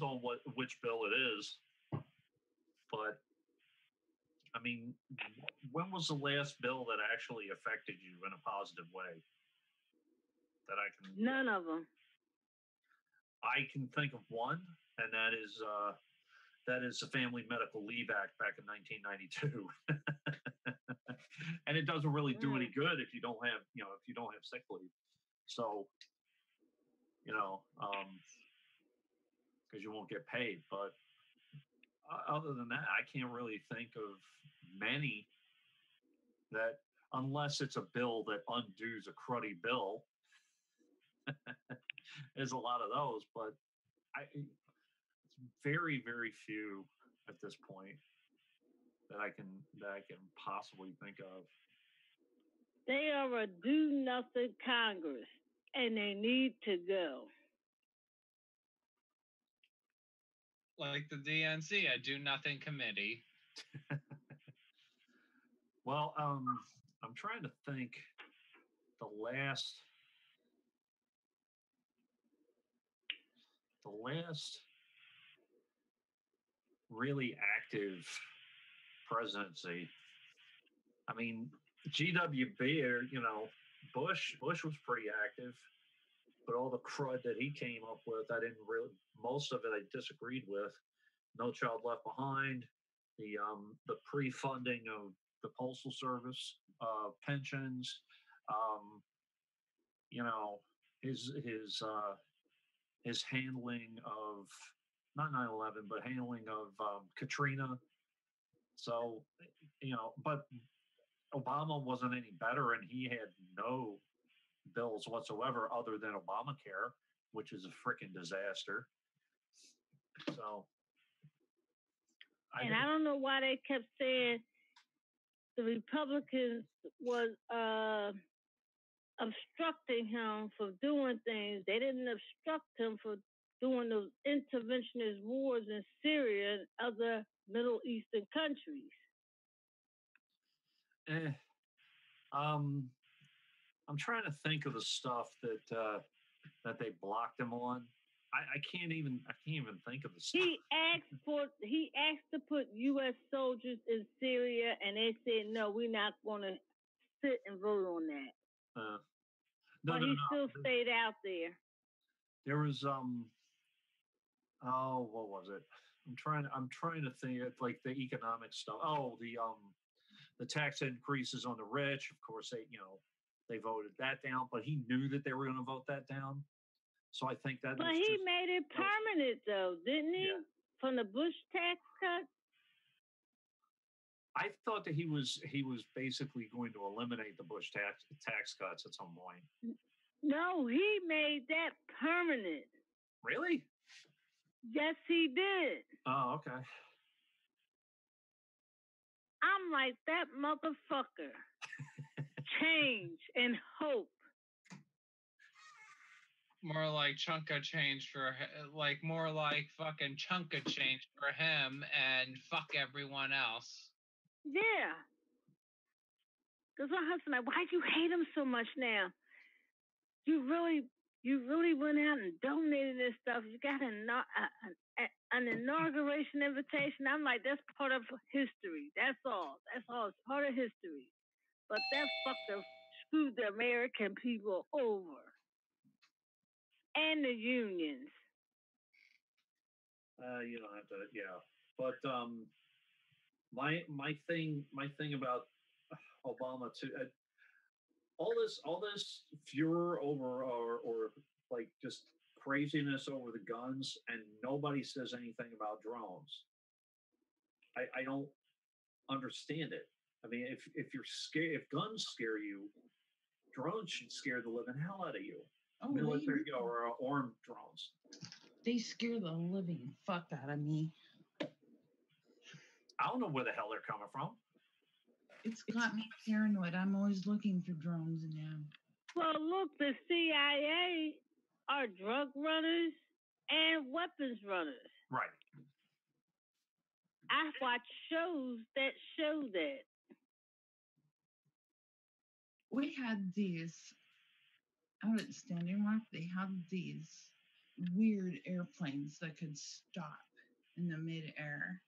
on which bill it is. But I mean, when was the last bill that actually affected you in a positive way? That I can. None of them. I can think of one, and that is the Family Medical Leave Act back in 1992. And it doesn't really do any good if you don't have sick leave. So, because you won't get paid. But other than that, I can't really think of many that, unless it's a bill that undoes a cruddy bill. There's a lot of those, but it's very, very few at this point that I can possibly think of. They are a do-nothing Congress, and they need to go. like the DNC, a do nothing committee. Well, I'm trying to think. The last really active presidency. I mean, GWB, or Bush was pretty active, but all the crud that he came up with, most of it I disagreed with. No Child Left Behind, the pre-funding of the Postal Service, pensions, his handling of not 9/11, but handling of Katrina. So, but Obama wasn't any better, and he had no bills whatsoever other than Obamacare, which is a freaking disaster. So, I don't know why they kept saying the Republicans was obstructing him for doing things. They didn't obstruct him for doing those interventionist wars in Syria and other Middle Eastern countries. I'm trying to think of the stuff that they blocked him on. I can't even think of the stuff. He asked to put U.S. soldiers in Syria, and they said no, we're not going to sit and vote on that. But he still stayed out there. There was what was it? I'm trying to think of like the economic stuff. Oh, the tax increases on the rich. Of course, they voted that down, but he knew that they were going to vote that down. So I think that. But he made it permanent, though, didn't he? Yeah. From the Bush tax cut. I thought that he was basically going to eliminate the Bush tax cuts at some point. No, he made that permanent. Really? Yes, he did. Oh, okay. I'm like, that motherfucker. Change and hope. More like chunk of change more like fucking chunk of change for him and fuck everyone else. Yeah. Because my husband, like, why'd you hate him so much now? You really went out and donated this stuff. You got an inauguration invitation. I'm like, that's part of history. That's all. It's part of history. But that fucker screwed the American people over. And the unions. You don't have to, yeah. But my thing about Obama too, all this furor over or like just craziness over the guns, and nobody says anything about drones. I don't understand it. I mean, if you're scared, if guns scare you, drones should scare the living hell out of you. Oh, military or armed drones. They scare the living fuck out of me. I don't know where the hell they're coming from. It's got me paranoid. I'm always looking for drones now. Well, look, the CIA are drug runners and weapons runners. Right. I watch shows that show that. We had these out at Standing Rock. They had these weird airplanes that could stop in the midair.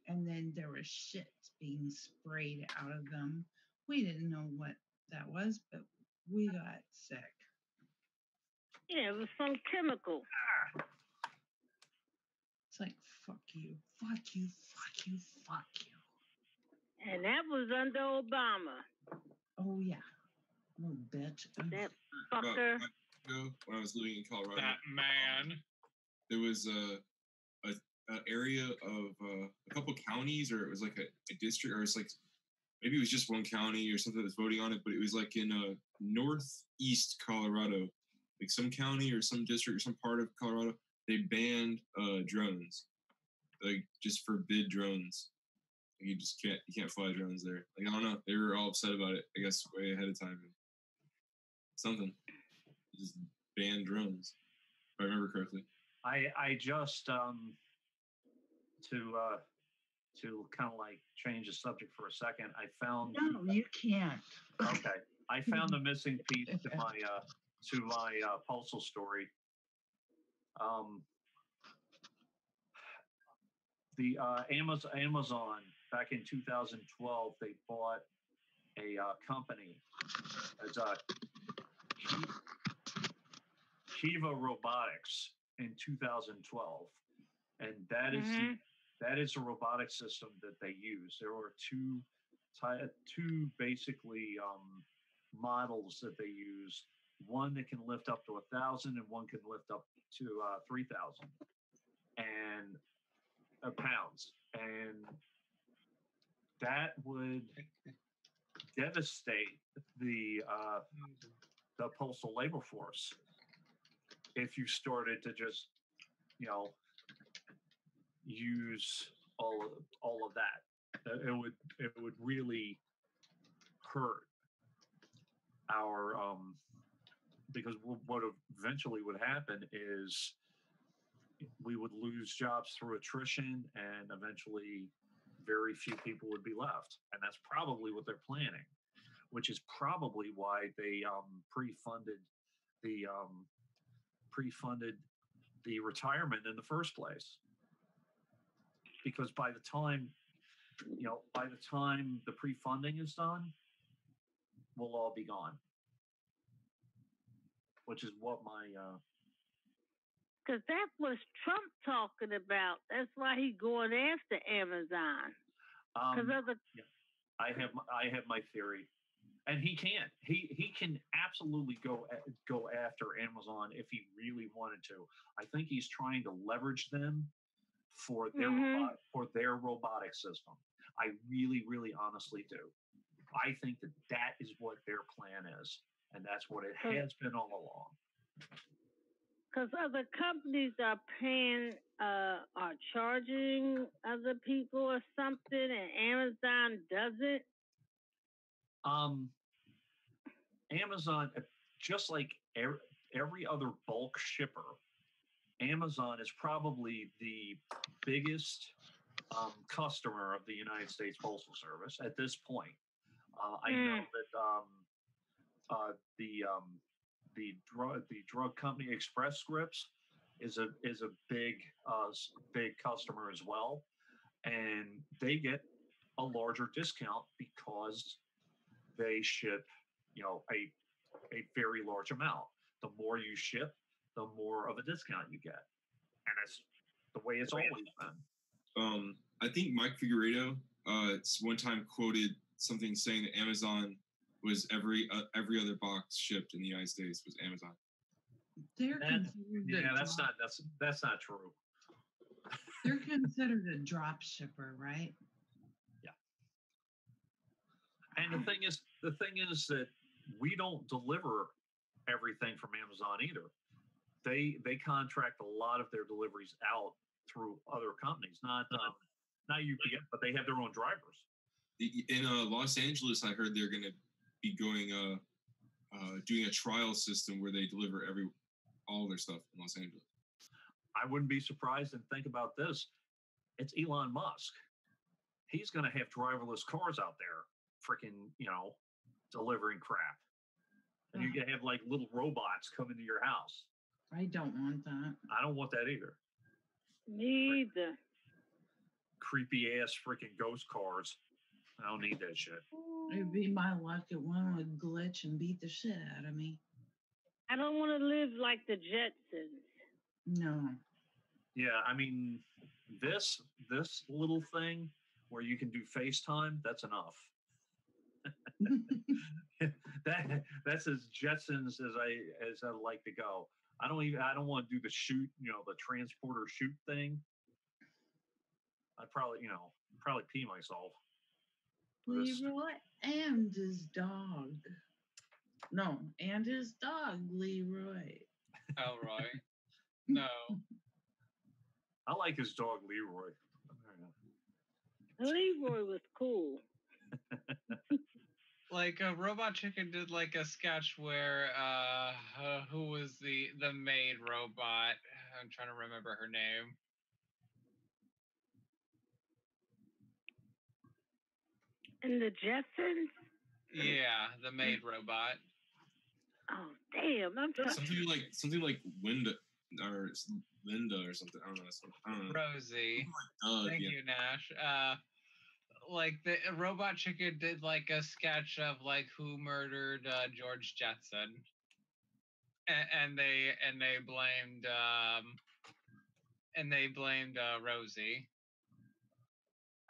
And then there was shit being sprayed out of them. We didn't know what that was, but we got sick. Yeah, it was some chemical. It's like, fuck you, fuck you, fuck you, fuck you. And that was under Obama. Oh, yeah. Little bitch. That fucker. When I was living in Colorado. That man. There was an area of a couple counties, or it was like a district, or it's like maybe it was just one county or something that was voting on it, but it was like in northeast Colorado, like some county or some district or some part of Colorado, they banned drones, like just forbid drones. Like you can't fly drones there. Like I don't know, they were all upset about it. I guess way ahead of time. Something just banned drones, if I remember correctly. I just to kind of like change the subject for a second, I found. No, you can't. Okay, I found the missing piece to my postal story. The Amazon back in 2012, they bought a company as Kiva Robotics in 2012, and that is a robotic system that they use. There are two basically models that they use. One that can lift up to 1,000, and one can lift up to 3,000 and pounds, and that would devastate the postal labor force if you started to just, use all of that. It would really hurt our because what eventually would happen is we would lose jobs through attrition, and eventually very few people would be left. And that's probably what they're planning, which is probably why they pre-funded the retirement in the first place. Because by the time the pre-funding is done, we'll all be gone. Which is what my because that was Trump talking about. That's why he's going after Amazon. I have my theory, and he can. He can absolutely go after Amazon if he really wanted to. I think he's trying to leverage them for their robotic system. I really, really, honestly do. I think that is what their plan is, and that's what it has been all along. Because other companies are paying, are charging other people or something, and Amazon doesn't. Amazon, just like every other bulk shipper, Amazon is probably the biggest customer of the United States Postal Service at this point. I know that the drug company Express Scripts is a big customer as well, and they get a larger discount because they ship a very large amount. The more you ship, the more of a discount you get, and that's the way it's always been. I think Mike Figueredo one time quoted something saying that Amazon was every other box shipped in the United States was Amazon. That's not true. They're considered a drop shipper, right? Yeah. And the thing is that we don't deliver everything from Amazon either. They contract a lot of their deliveries out through other companies, not UPS, but they have their own drivers. In Los Angeles, I heard they're going to be doing a trial system where they deliver all their stuff in Los Angeles. I wouldn't be surprised, and think about this. It's Elon Musk. He's going to have driverless cars out there freaking, delivering crap. And you can have like little robots come into your house. I don't want that. I don't want that either. Me either. Creepy ass freaking ghost cars. I don't need that shit. It'd be my luck if one would glitch and beat the shit out of me. I don't want to live like the Jetsons. No. Yeah, I mean, this little thing where you can do FaceTime, that's enough. That's as Jetsons as I like to go. I don't want to do the shoot, the transporter shoot thing. I'd probably pee myself. Leroy and his dog. No, and his dog, Leroy. Elroy. No. I like his dog, Leroy. Leroy was cool. Like Robot Chicken did like a sketch where who was the maid robot? I'm trying to remember her name. And the Jetsons? Yeah, the maid robot. Oh damn! I'm trying. Something like Linda or Linda or something. I don't know. Rosie. Thank yeah. you, Nash. Like the Robot Chicken did like a sketch of like who murdered George Jetson, and they blamed Rosie.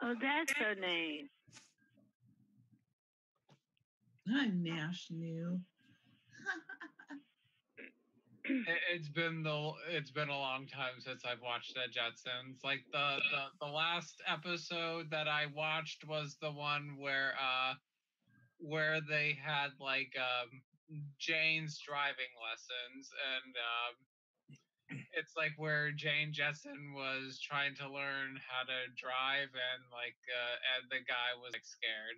Oh, that's her name. Nash knew. It's been a long time since I've watched the Jetsons. Like the last episode that I watched was the one where they had like Jane's driving lessons, and it's like where Jane Jetson was trying to learn how to drive, and like and the guy was like scared.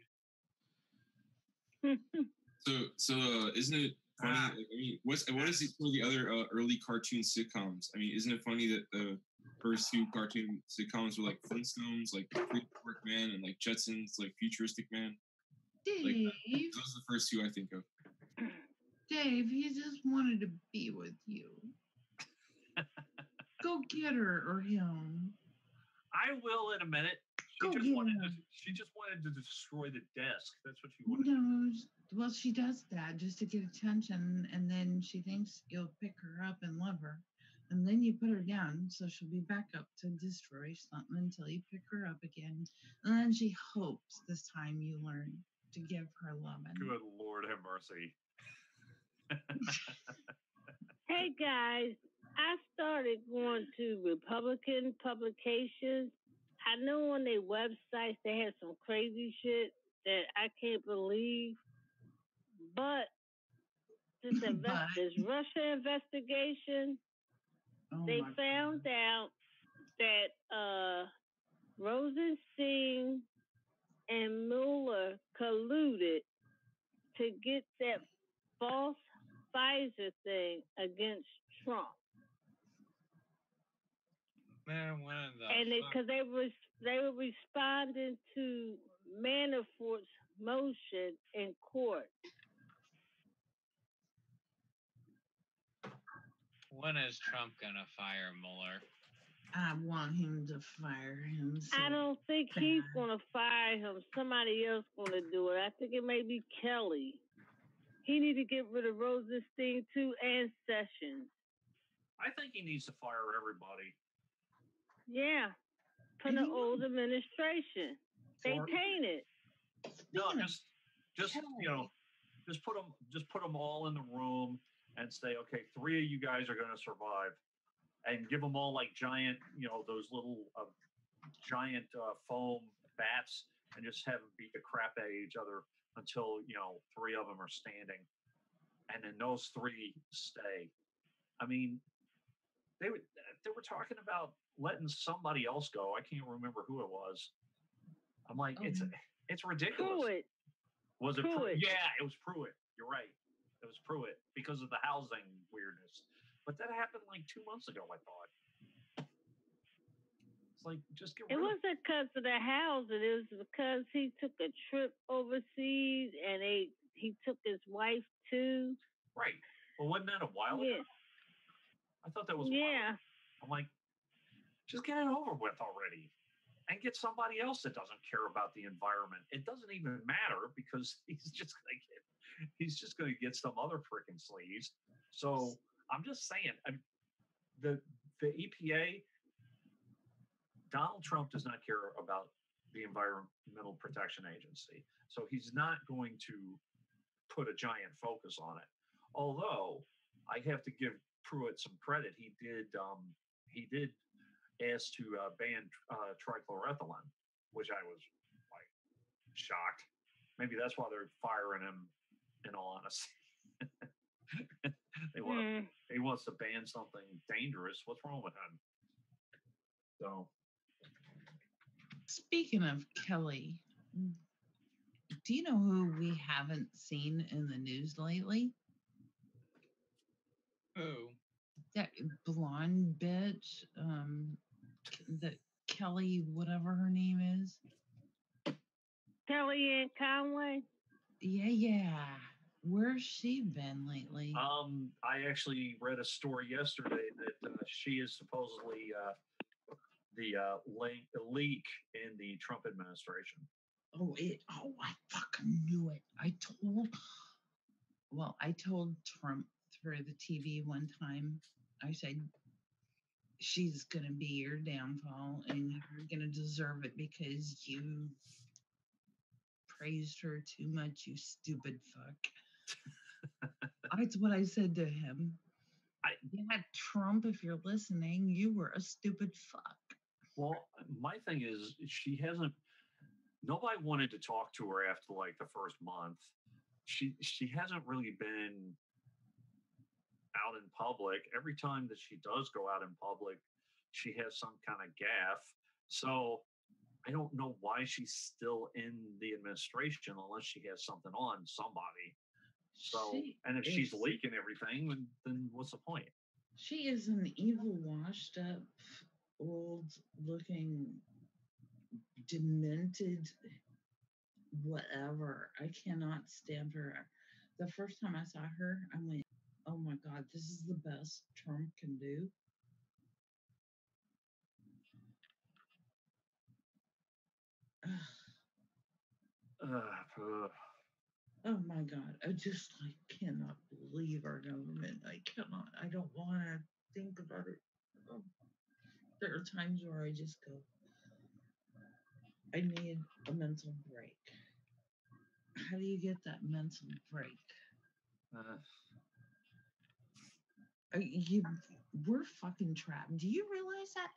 So isn't it funny? I mean, what is some of the other early cartoon sitcoms? I mean, isn't it funny that the first two cartoon sitcoms were like Flintstones, like Prehistoric Man, and like Jetsons, like Futuristic Man? Dave, like, those are the first two I think of. Dave, he just wanted to be with you. Go get her or him. I will in a minute. She just wanted to destroy the desk. That's what she wanted. No, well, she does that just to get attention, and then she thinks you'll pick her up and love her, and then you put her down, so she'll be back up to destroy something until you pick her up again, and then she hopes this time you learn to give her loving. Good Lord have mercy. Hey guys, I started going to Republican publications. I know on their websites they have some crazy shit that I can't believe. But this Russia investigation, they found out that Rosenstein and Mueller colluded to get that false Pfizer thing against Trump. Man, when and because they were responding to Manafort's motion in court. When is Trump gonna fire Mueller? I want him to fire him. So I don't think he's gonna fire him. Somebody else gonna do it. I think it may be Kelly. He need to get rid of Rosenstein too and Sessions. I think he needs to fire everybody. Yeah, from the old administration. They tainted. No, just put them all in the room and say, okay, 3 of you guys are going to survive, and give them all like giant, those little giant foam bats, and just have them beat the crap out of each other until 3 of them are standing, and then those 3 stay. I mean, they were talking about letting somebody else go. I can't remember who it was. I'm like, it's ridiculous. Pruitt. Was it Pruitt? Yeah, it was Pruitt. You're right. It was Pruitt because of the housing weirdness. But that happened like 2 months ago, I thought. It's like, just get rid of it. It wasn't because of the housing. It was because he took a trip overseas and he took his wife too. Right. Well, wasn't that a while ago? I thought that was a while ago. I'm like, just get it over with already. And get somebody else that doesn't care about the environment. It doesn't even matter because he's just going to get some other freaking sleaze. So I'm just saying, the EPA, Donald Trump does not care about the Environmental Protection Agency. So he's not going to put a giant focus on it. Although I have to give Pruitt some credit. He did asked to ban trichloroethylene, which I was like shocked. Maybe that's why they're firing him. In all honesty, he wants to ban something dangerous. What's wrong with him? So, speaking of Kelly, do you know who we haven't seen in the news lately? Who? That blonde bitch, that Kelly, whatever her name is. Kellyanne Conway? Yeah. Where's she been lately? I actually read a story yesterday that she is supposedly the leak in the Trump administration. I fucking knew it. I told Trump through the TV one time, I said, she's going to be your downfall and you're going to deserve it because you praised her too much, you stupid fuck. That's what I said to him. Trump, if you're listening, you were a stupid fuck. Well, my thing is, nobody wanted to talk to her after like the first month. She hasn't really been out in public. Every time that she does go out in public, she has some kind of gaffe. So I don't know why she's still in the administration unless she has something on somebody. So, and if she's leaking everything, then what's the point? She is an evil, washed up, old looking, demented, whatever. I cannot stand her. The first time I saw her, I went, oh my God, this is the best Trump can do. Oh my God, I just cannot believe our government. I don't want to think about it. There are times where I just go, I need a mental break. How do you get that mental break? We're fucking trapped. Do you realize that?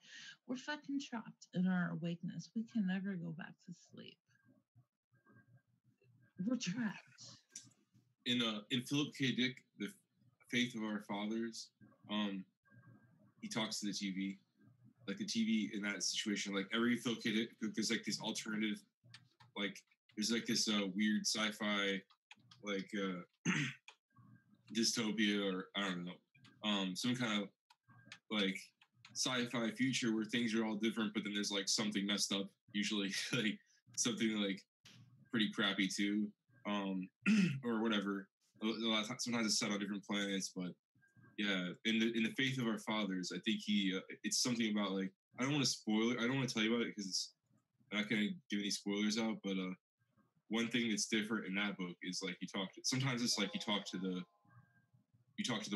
We're fucking trapped in our awakeness. We can never go back to sleep. We're trapped. In Philip K. Dick, The Faith of Our Fathers, he talks to the TV. Like the TV in that situation, like every Philip K. Dick, there's like this alternative, like there's like this weird sci-fi, like dystopia, or I don't know, some kind of like sci-fi future where things are all different, but then there's like something messed up, usually like something like pretty crappy too, or whatever. Sometimes it's set on different planets, but yeah, in the Faith of Our Fathers, I think it's something about like, I don't want to spoil it. I don't want to tell you about it because I'm not going to give any spoilers out. But one thing that's different in that book is like sometimes it's like you talk to the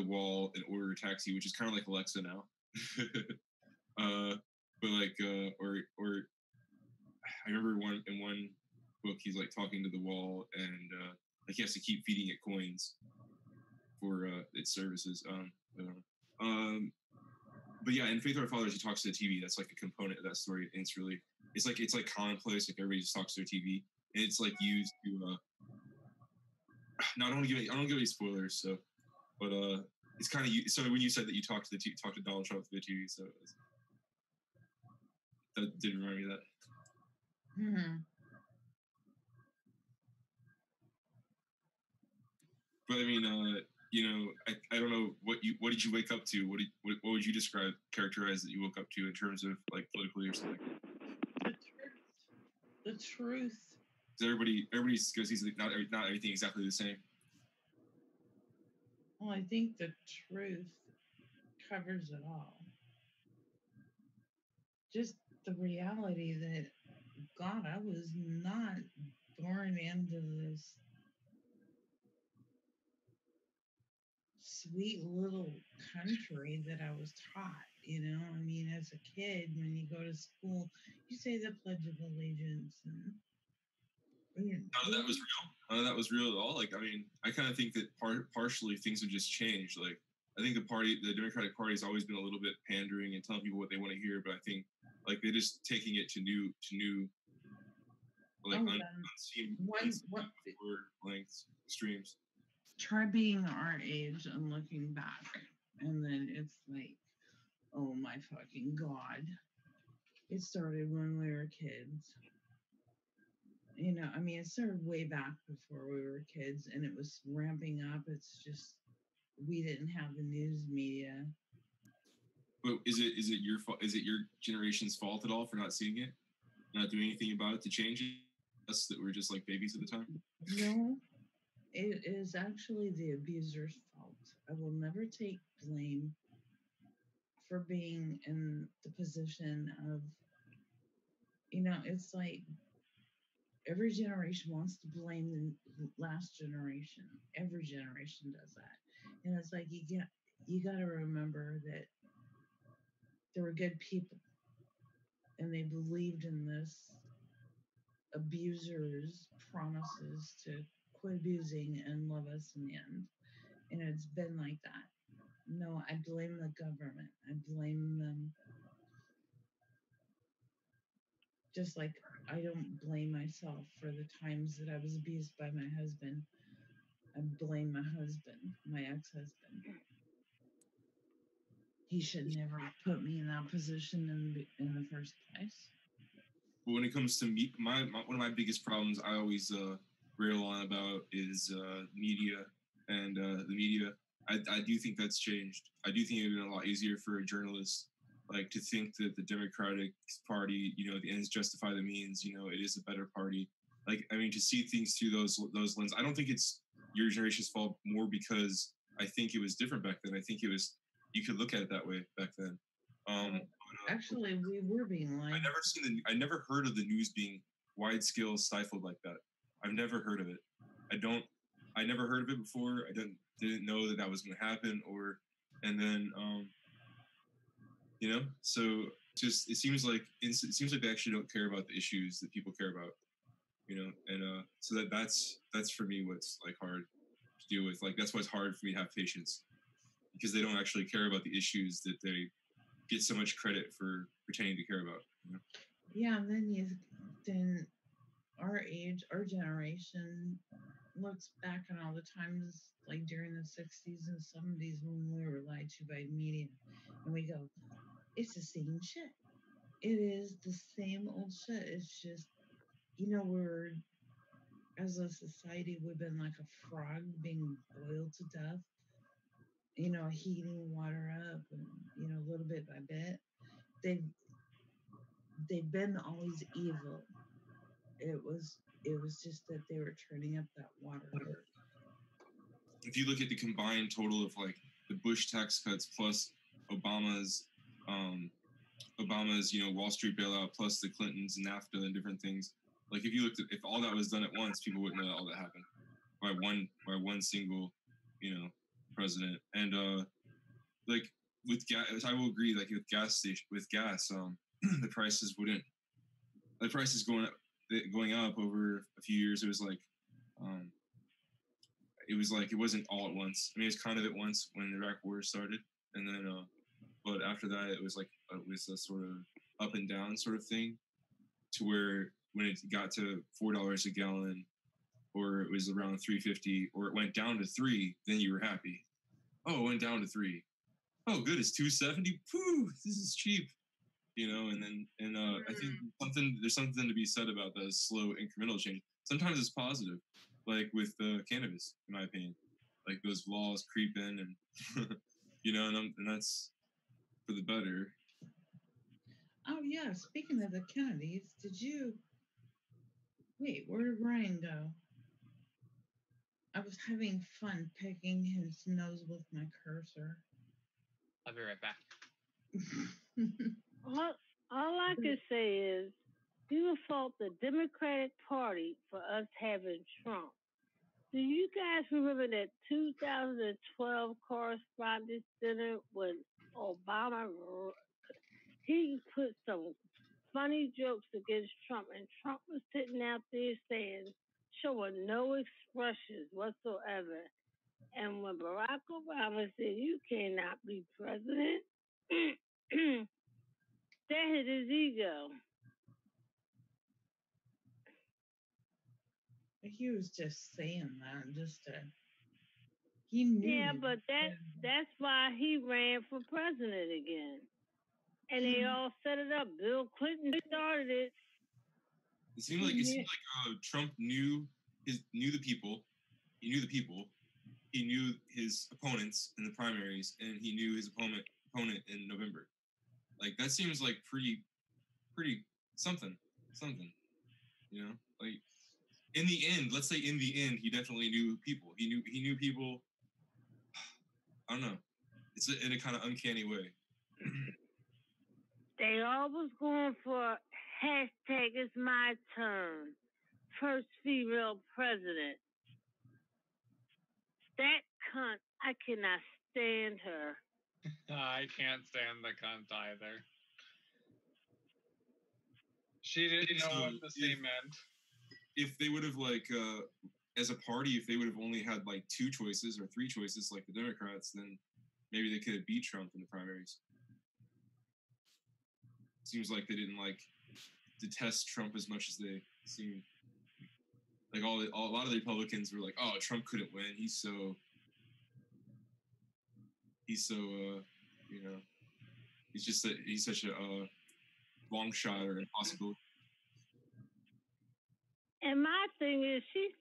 wall and order a taxi, which is kind of like Alexa now. But like or I remember in one book he's like talking to the wall and like he has to keep feeding it coins for its services. But yeah, in Faith of Our Fathers, he talks to the TV. That's like a component of that story, and it's like commonplace. Like everybody just talks to their TV, and it's like used to. No, I don't give any spoilers. So, but it's kind of so when you said that you talked to Donald Trump through the TV, so that did remind me of that. Mm-hmm. But I mean, I don't know what did you wake up to? What would you characterize that you woke up to in terms of like politically or something? The truth. Because everybody sees not everything exactly the same. Well, I think the truth covers it all. Just the reality that, God, I was not born into this sweet little country that I was taught, I mean, as a kid, when you go to school, you say the Pledge of Allegiance and None of that was real at all. Like, I mean, I kind of think that partially things have just changed. Like, I think the Democratic Party has always been a little bit pandering and telling people what they want to hear, but I think like they're just taking it to new like unseen lengths streams. Try being our age and looking back, and then it's like, oh my fucking God. It started when we were kids. I mean, it started way back before we were kids, and it was ramping up. It's just, we didn't have the news media. But is it your fault? Is it your generation's fault at all for not seeing it, not doing anything about it to change it? us that were just like babies at the time? No, it is actually the abuser's fault. I will never take blame for being in the position of, it's like every generation wants to blame the last generation. Every generation does that. And it's like you got to remember that there were good people and they believed in this abuser's promises to quit abusing and love us in the end. And it's been like that. No, I blame the government. I blame them. Just like I don't blame myself for the times that I was abused by my husband. I blame my husband, my ex-husband. He should never have put me in that position in the first place. But when it comes to me, my one of my biggest problems I always rail on about is media and the media. I do think that's changed. I do think it would have been a lot easier for a journalist to think that the Democratic Party, the ends justify the means. It is a better party. To see things through those lenses. I don't think it's your generation's fault more because I think it was different back then. I think it was you could look at it that way back then. Actually, we were being lied. I never heard of the news being wide scale stifled like that. I've never heard of it. I never heard of it before. I didn't know that was going to happen. And then so just it seems like they actually don't care about the issues that people care about. And so that's for me what's hard to deal with. That's why it's hard for me to have patience because they don't actually care about the issues that they get so much credit for pretending to care about. Yeah, and then our age, our generation looks back on all the times during the 60s and 70s when we were lied to by media, and we go, it's the same shit. It is the same old shit. It's just, we're, as a society, we've been like a frog being boiled to death, heating water up and, little bit by bit. They've been always evil. It was just that they were turning up that water. If you look at the combined total of the Bush tax cuts plus Obama's Wall Street bailout plus the Clintons and NAFTA and different things, if you looked at if all that was done at once, people wouldn't know that all that happened by one single president. And with gas, I will agree with gas, the prices wouldn't. The prices going up over a few years. It was it wasn't all at once. I mean, it was kind of at once when the Iraq War started, and then but after that, it was a sort of up and down sort of thing, to where when it got to $4 a gallon, or it was around $3.50, or it went down to $3, then you were happy. Oh, it went down to $3. Oh, good, it's $2.70. Phew, this is cheap. I think there's something to be said about the slow incremental change. Sometimes it's positive, with cannabis, in my opinion. Those laws creep in, and and that's for the better. Oh yeah, speaking of the Kennedys, where did Ryan go? I was having fun picking his nose with my cursor. I'll be right back. All I can say is you fault the Democratic Party for us having Trump. Do you guys remember that 2012 Correspondents' Dinner when Obama, he put some funny jokes against Trump, and Trump was sitting out there showing no expressions whatsoever. And when Barack Obama said, "You cannot be president," that hit his ego. He was just saying that, he knew. Yeah, but that's why he ran for president again. And they all set it up. Bill Clinton started it. It seemed like Trump knew the people. He knew the people. He knew his opponents in the primaries, and he knew his opponent in November. That seems like pretty something. You know, like in the end, let's say in the end, he definitely knew people. He knew people. I don't know. It's in a kind of uncanny way. They always going for hashtag it's my turn. First female president. That cunt, I cannot stand her. I can't stand the cunt either. She didn't know what the C meant. If they would have as a party, if they would have only had like 2 choices or 3 choices like the Democrats, then maybe they could have beat Trump in the primaries. Seems like they didn't detest Trump as much as they seem. Like a lot of the Republicans were like, "Oh, Trump couldn't win. He's so he's such a long shot or impossible." And my thing is, she's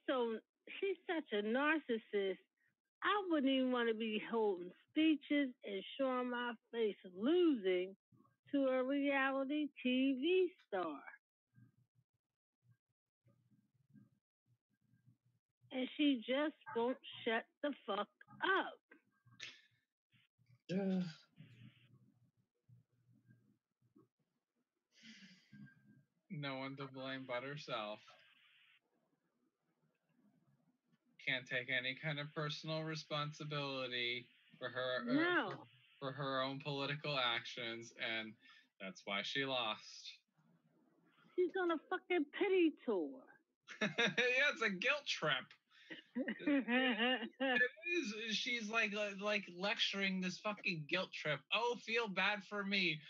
such a narcissist. I wouldn't even want to be holding speeches and showing my face losing to a reality TV star. And she just won't shut the fuck up. No one to blame but herself. Can't take any kind of personal responsibility for her for her own political actions, and that's why she lost. She's on a fucking pity tour. Yeah, it's a guilt trip. It is. She's like lecturing this fucking guilt trip. Oh, feel bad for me.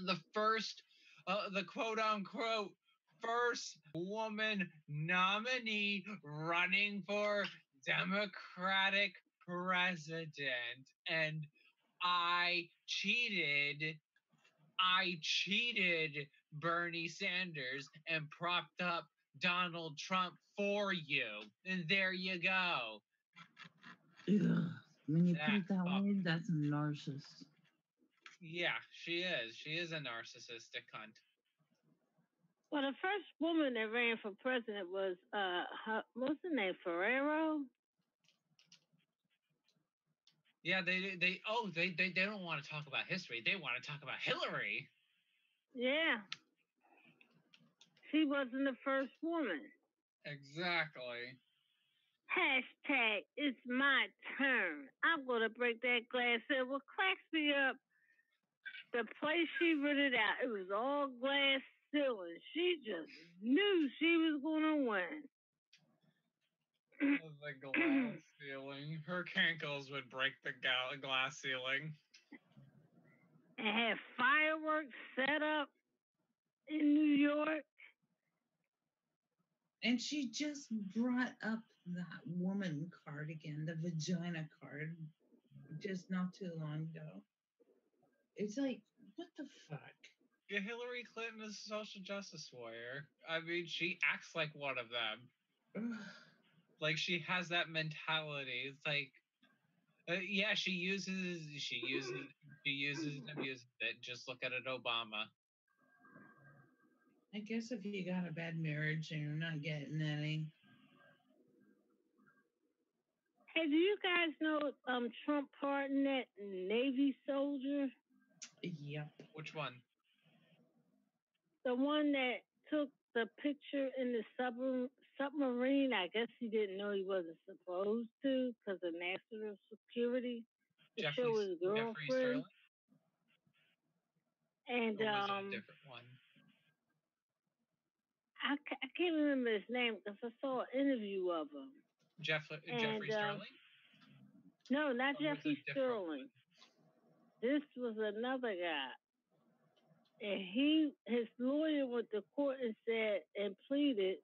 The first, the quote unquote first woman nominee running for Democratic president, and I cheated Bernie Sanders and propped up Donald Trump for you. And there you go. Ugh. When you put it that way, that's a narcissist. Yeah, she is. She is a narcissistic cunt. Well, the first woman that ran for president was what's her name? Ferrero. Yeah, they don't want to talk about history. They want to talk about Hillary. Yeah. She wasn't the first woman. Exactly. Hashtag it's my turn. I'm gonna break that glass. And what cracks me up, the place she rented out, it was all glass ceiling. She just knew she was gonna win. The glass ceiling. Her cankles would break the glass ceiling. And had fireworks set up in New York. And she just brought up that woman card again, the vagina card, just not too long ago. It's like, what the fuck? Yeah, Hillary Clinton is a social justice warrior. I mean, she acts like one of them. Like, she has that mentality. It's like, yeah, she uses and abuses it. Just look at it, Obama. I guess if you got a bad marriage and you're not getting any. Hey, do you guys know Trump pardoned that Navy soldier? Yep. Which one? The one that took the picture in the submarine. I guess he didn't know he wasn't supposed to because of national security to show his girlfriend. And or was it a different one? I can't remember his name because I saw an interview of him. Jeffrey Sterling? No, not Jeffrey Sterling. This was another guy. And his lawyer went to court and said and pleaded,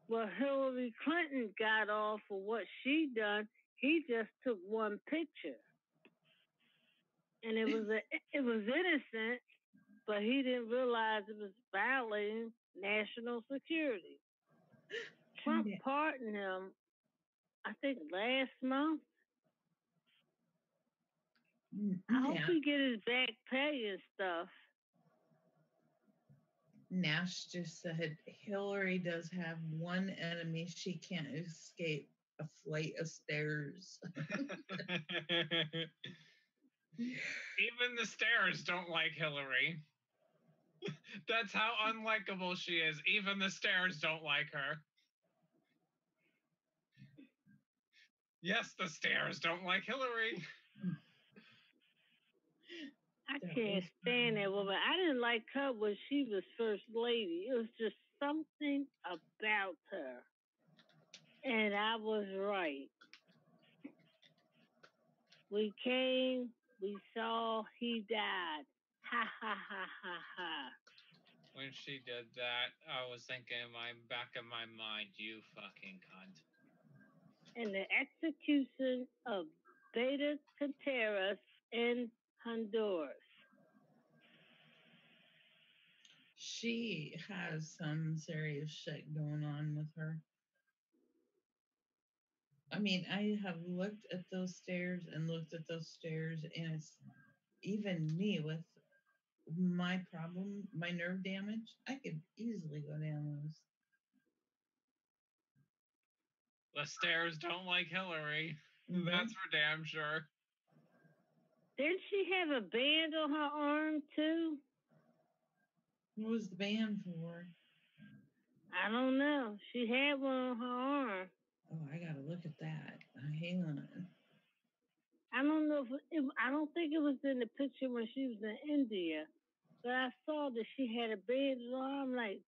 well, Hillary Clinton got off for what she done. He just took one picture. And it was innocent, but he didn't realize it was violating national security. Trump pardoned him, I think, last month. I hope he get his back pay and stuff. Nash just said Hillary does have one enemy. She can't escape a flight of stairs. Even the stairs don't like Hillary. That's how unlikable she is. Even the stairs don't like her. Yes, the stairs don't like Hillary. I can't stand that woman. I didn't like her when she was first lady. It was just something about her. And I was right. We came, we saw, he died. Ha ha ha ha ha. When she did that, I was thinking in my back of my mind, you fucking cunt. And the execution of Beta Contreras in Honduras. She has some serious shit going on with her. I mean, I have looked at those stairs and looked at those stairs, and it's even me with my problem, my nerve damage. I could easily go down those. The stairs don't like Hillary. Mhm. That's for damn sure. Didn't she have a band on her arm too? What was the band for? I don't know. She had one on her arm. Oh, I gotta look at that. Hang on. I don't know if I don't think it was in the picture when she was in India, but I saw that she had a band on her arm. I'm like,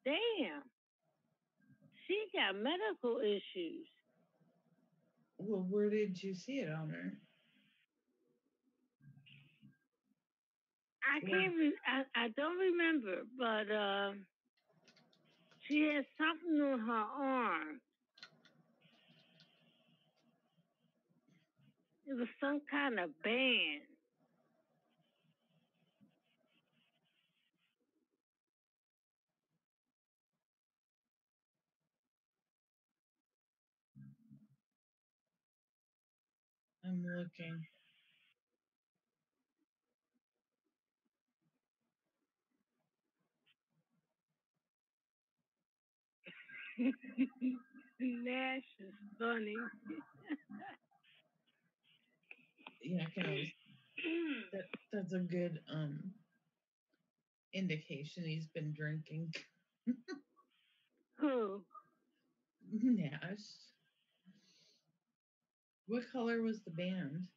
damn, she got medical issues. Well, where did you see it on her? I can't. I don't remember, but she had something on her arm. It was some kind of band. I'm looking. Nash is funny. Yeah, I can always. That's a good indication he's been drinking. Who? Nash. What color was the band?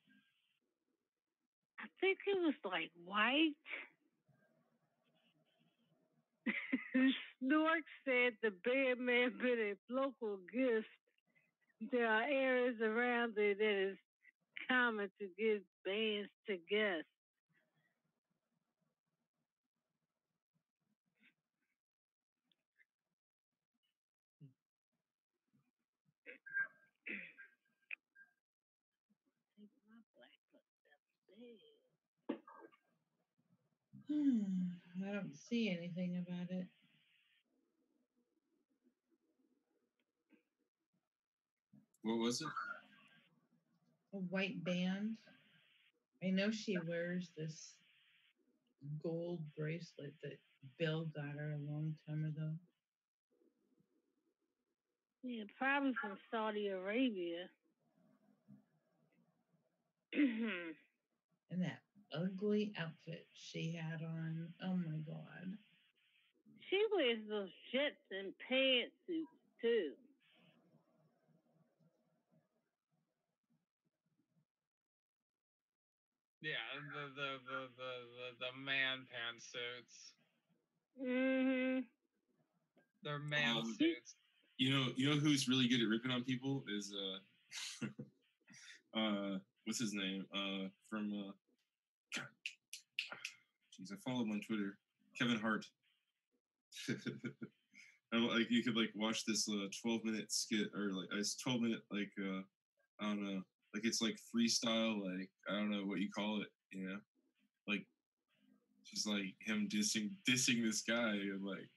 I think it was like white. Snork said the band may have been a local gift. There are areas around there that is common to give bands to guests. I don't see anything about it. What was it? A white band. I know she wears this gold bracelet that Bill got her a long time ago. Yeah, probably from Saudi Arabia. And that ugly outfit she had on. Oh my God. She wears those jets and pantsuits too. Yeah, the man pantsuits. Mhm. They're man suits. You know who's really good at ripping on people is what's his name? From jeez, I follow him on Twitter. Kevin Hart. Like you could like watch this 12-minute skit or like it's 12-minute like I don't know, like it's like freestyle, like I don't know what you call it, you know, like just like him dissing this guy and like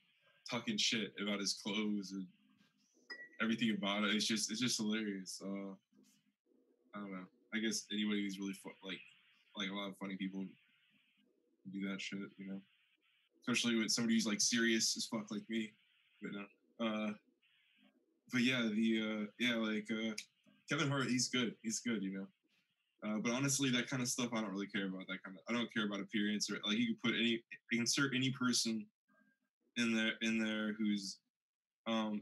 talking shit about his clothes and everything about it. It's just hilarious. I don't know. I guess anybody who's really like a lot of funny people do that shit, you know. especially with somebody who's like serious as fuck like me. But no. But yeah, Kevin Hart, he's good. He's good, you know. But honestly, that kind of stuff I don't really care about. I don't care about appearance, or like you can put insert any person in there who's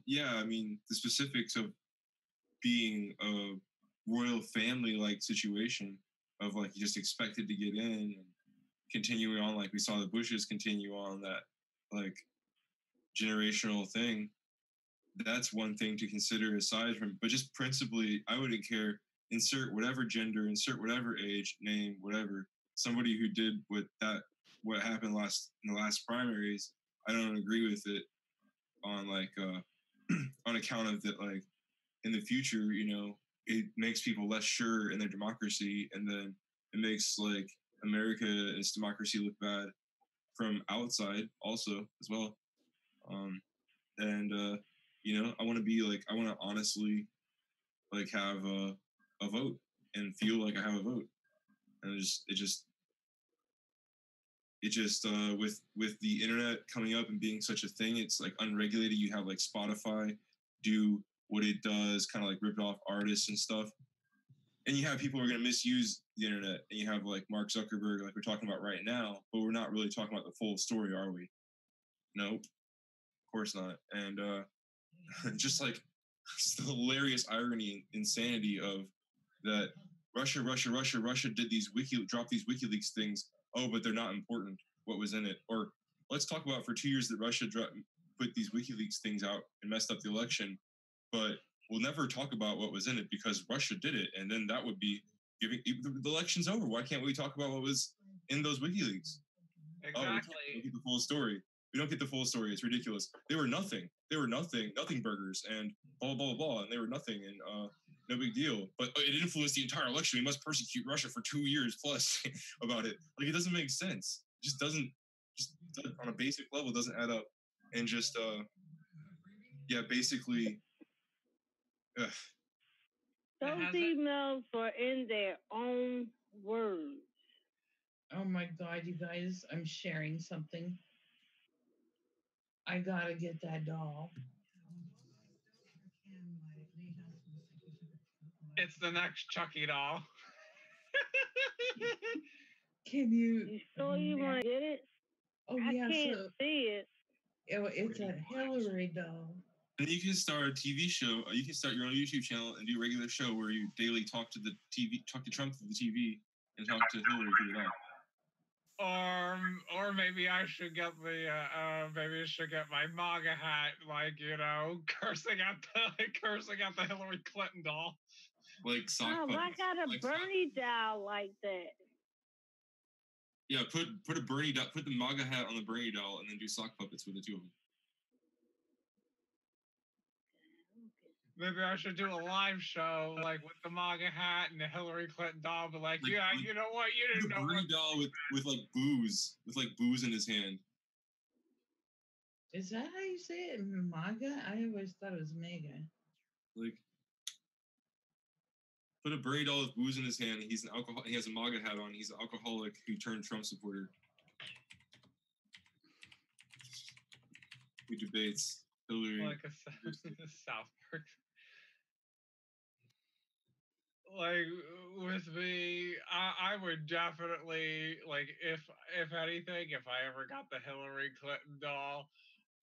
yeah, I mean the specifics of being a royal family like situation of like you just expected to get in and continuing on like we saw the Bushes continue on that like generational thing. That's one thing to consider aside from, but just principally, I wouldn't care. Insert whatever gender, insert whatever age, name, whatever. Somebody who did what happened in the last primaries, I don't agree with it on like on account of that, like in the future, you know, it makes people less sure in their democracy, and then it makes like America and its democracy look bad from outside also as well. And you know, I want to honestly like have a vote and feel like I have a vote, and it just with the internet coming up and being such a thing, it's like unregulated. You have like Spotify do what it does, kind of like ripped off artists and stuff, and you have people who are going to misuse the internet, and you have like Mark Zuckerberg, like we're talking about right now, but we're not really talking about the full story, are we? Nope, of course not. And just like the hilarious irony and insanity of that Russia did dropped these WikiLeaks things. Oh, but they're not important. What was in it? Or let's talk about for 2 years that Russia put these WikiLeaks things out and messed up the election, but we'll never talk about what was in it because Russia did it, and then that would be giving the election's over. Why can't we talk about what was in those WikiLeaks? Exactly. Oh, we don't get the full story. We don't get the full story. It's ridiculous. They were nothing. Nothing burgers, and blah blah blah, and they were nothing, and no big deal. But it influenced the entire election. We must persecute Russia for 2 years plus about it. Like it doesn't make sense. It just doesn't. Just on a basic level, doesn't add up. And just yeah, basically. Ugh. Those emails were in their own words. Oh my God, you guys, I'm sharing something. I gotta get that doll. It's the next Chucky doll. Can you? You sure you want to get it? Oh I yeah, can't see it. It's a Hillary doll. And you can start a TV show. You can start your own YouTube channel and do a regular show where you daily talk to Trump through the TV and talk to Hillary through the doll. Or maybe I should get my MAGA hat, like, you know, cursing at the Hillary Clinton doll. Like sock puppets. I got a Bernie doll like that. Yeah, put a Bernie doll, put the MAGA hat on the Bernie doll, and then do sock puppets with the two of them. Maybe I should do a live show, like with the MAGA hat and the Hillary Clinton doll, but like yeah, you know what? You didn't know. Bernie doll with booze in his hand. Is that how you say it? MAGA? I always thought it was MAGA. Like, put a Bernie doll with booze in his hand. He's an alcohol. He has a MAGA hat on. He's an alcoholic who turned Trump supporter. Who debates Hillary? Like a South Park. Like with me, I would definitely, like, if anything, if I ever got the Hillary Clinton doll,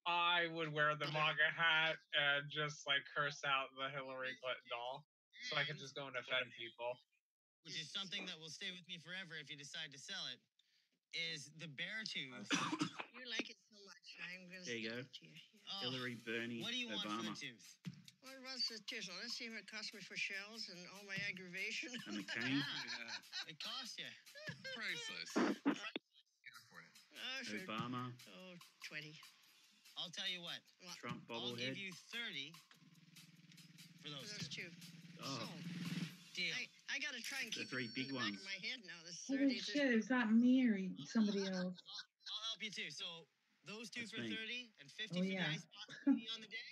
I would wear the MAGA hat and just like curse out the Hillary Clinton doll, so I could just go and offend people. Which is something that will stay with me forever if you decide to sell it. Is the bear tooth? You like it so much. I'm gonna. There you go. Oh, Hillary, Bernie, what do you want Obama. for the tooth? What about the tooth? Well, let's see what it cost me for shells and all my aggravation. And the cane. Yeah. It cost you. Priceless. Can't afford it. Oh, sure. Obama. Oh, 20. I'll tell you what. Trump I'll bobblehead. give you 30 for those two. Oh. So, deal. I gotta try and keep the 3 big in the ones. back of my head now. This Holy 30. shit, it's not me or somebody else. I'll help you too. So those two That's for me. 30 and 50 Oh, for yeah. the ice pop on the day.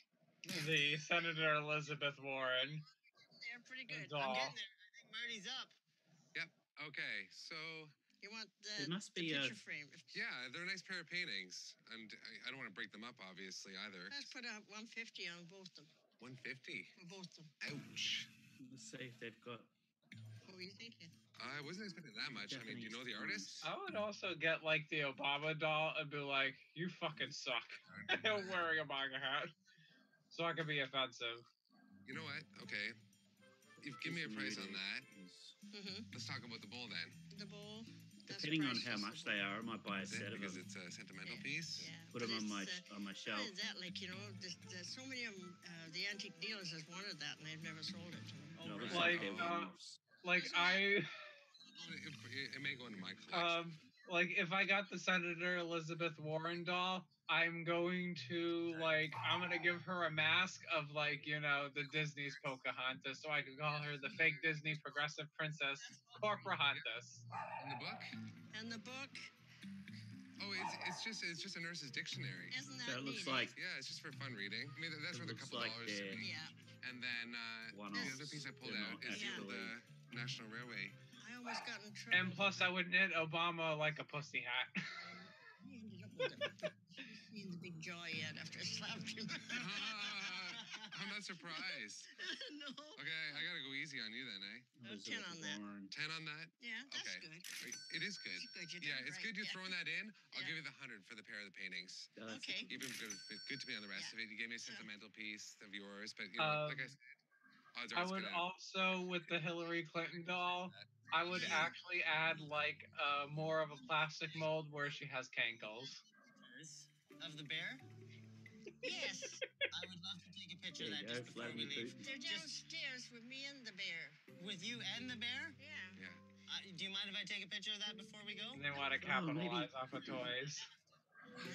The Senator Elizabeth Warren. They're pretty good. I'm getting there. I think Marty's up. Yep. Okay. So You want There the, must the be a. picture frame. Yeah, they're a nice pair of paintings, and I don't want to break them up, obviously, either. Let's put a 150 on both of them. 150. For both of them. Ouch. Let's see if they've got. What were you thinking? I wasn't expecting that much. I mean, do you know the Japanese artist? I would also get like the Obama doll and be like, "You fucking suck," wearing a MAGA hat, so I can be offensive. You know what? Okay. You've given me a price on that. Mm-hmm. Let's talk about the bowl then. The bowl. Depending on how much they are, I might buy a Is it? set of Because them. it's a sentimental piece. Yeah. Put them but on my it's, on my Not shelf. only that, like, you know, there's so many of them, the antique dealers has wanted that and they've never sold it to them. No, looks Like, they're one-offs. Like It may go into my collection. like if I got the Senator Elizabeth Warren doll, I'm going to I'm gonna give her a mask of the Disney's Pocahontas, so I can call her the fake Disney progressive princess Corporahontas. In the book? And the book. Oh, it's just a nurse's dictionary. Isn't So that it looks neat? like. Yeah, it's just for fun reading. I mean, that's It worth a looks couple like dollars to they're me. Yeah. And then the one-offs. other piece I pulled They're out not is actually. the National Railway. I almost got in trouble. And plus, I would knit Obama like a pussy hat. I ended up with it. She's seen the big jaw yet after I slapped him. I'm not surprised. No. Okay, I gotta go easy on you then, eh? 10 on that. 10 on that? Yeah, that's Okay. good. It is good. It's good. You Yeah, did it it's right. good you're Yeah. throwing that in. I'll Yeah. give you the 100 for the pair of the paintings. Okay. You've been good to me on the rest Yeah. of it. You gave me a Sure. sentimental piece of yours, but you know, like I said, odds are I it's would gonna. also, with the Hillary Clinton doll, I would actually add more of a plastic mold where she has cankles. Of the bear? Yes. I would love to take a picture of There that you just go, before we Vladimir leave. Putin. They're downstairs with me and the bear. With you and the bear? Yeah. Do you mind if I take a picture of that before we go? And they want to capitalize off of toys.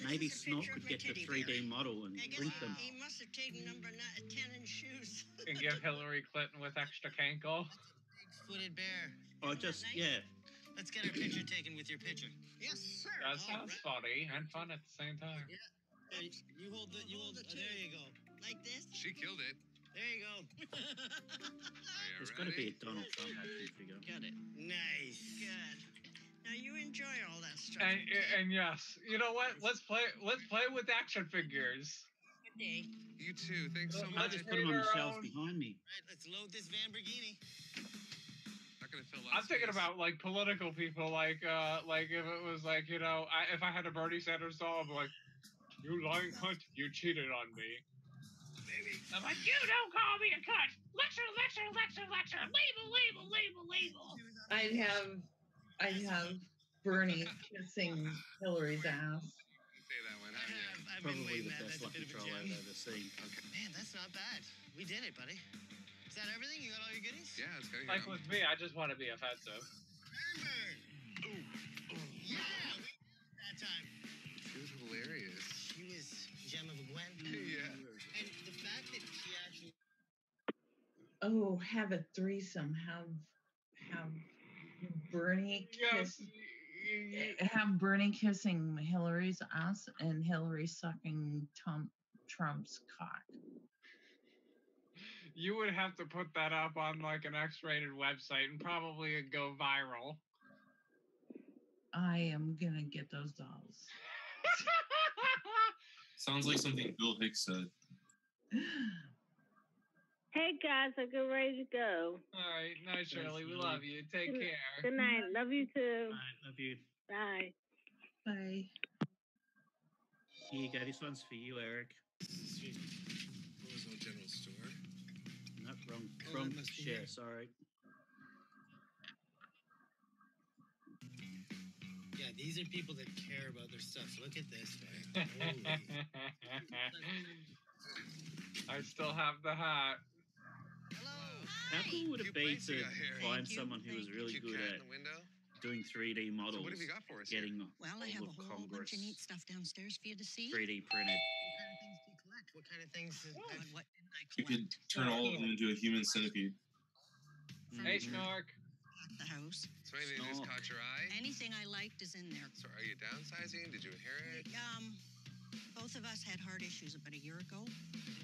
Maybe This is a Snot picture could of my get the teddy 3D bear. model and I guess print them. he must have taken number 10 in shoes. And give Hillary Clinton with extra cankle. Big-footed bear. Oh, Isn't that just nice? yeah. Let's get our picture taken with your picture. Yes, sir. That sounds funny and fun at the same time. Hey, you hold the. There you go. Like this? She killed it. There you go. There's got to be a Donald Trump action figure. Got it. Nice. Good. Now you enjoy all that stuff. And yes, you know what? Let's play with action figures. Good day. You too. Thanks so I much. just put them on the Their shelf own- behind me. Right, let's load this Lamborghini. Not gonna fill I'm thinking about political people, if it was if I had a Bernie Sanders doll, I'd be like, "You lying cunt, you cheated on me." I'm like, "You don't call me a cunt." Lecture, lecture, lecture, lecture. Label, label, label, label. I'd have Bernie kissing Hillary's ass. Say that one, haven't you? I've been Probably waiting the that. best That's a lucky bit of a troll gem. I've ever seen. Man, that's not bad. We did it, buddy. Is that everything? You got all your goodies? Yeah, it's gotta Like with me, I just want to be offensive. Yeah, we did it that time. She was hilarious. She was gem of a Gwen. Yeah. And the fact that she actually. Oh, have a threesome. Have Bernie kiss. Have Bernie kissing Hillary's ass and Hillary sucking Trump's cock. You would have to put that up on an X-rated website and probably it'd go viral. I am gonna get those dolls. Sounds like something Bill Hicks said. Hey guys, I get ready to go. All right, night, Shirley. We love you. Take Good- care. Good night. Love you too. Love you. Bye. Bye. Here you go. This one's for you, Eric. Roseville General Store. No, wrong. Oh, Wrong that must be share. here. Sorry. Yeah, these are people that care about their stuff. Look at this, man. Holy. I still have the hat. How cool would it be plates you to got here. find Thank you, someone who was thank really Cute good cat at in the window. doing 3D models, So what have you got for us here? getting Well, I have all a of whole bunch Congress of neat stuff downstairs for you to see. 3D printed? What kind of things do you collect? God, what didn't I You could collect? turn all of them into a human centipede. Hey, Mhm. Schnork. At the house. So anything that just Snark. caught your eye? Anything I liked is in there. So are you downsizing? Did you inherit? Both of us had heart issues about a year ago,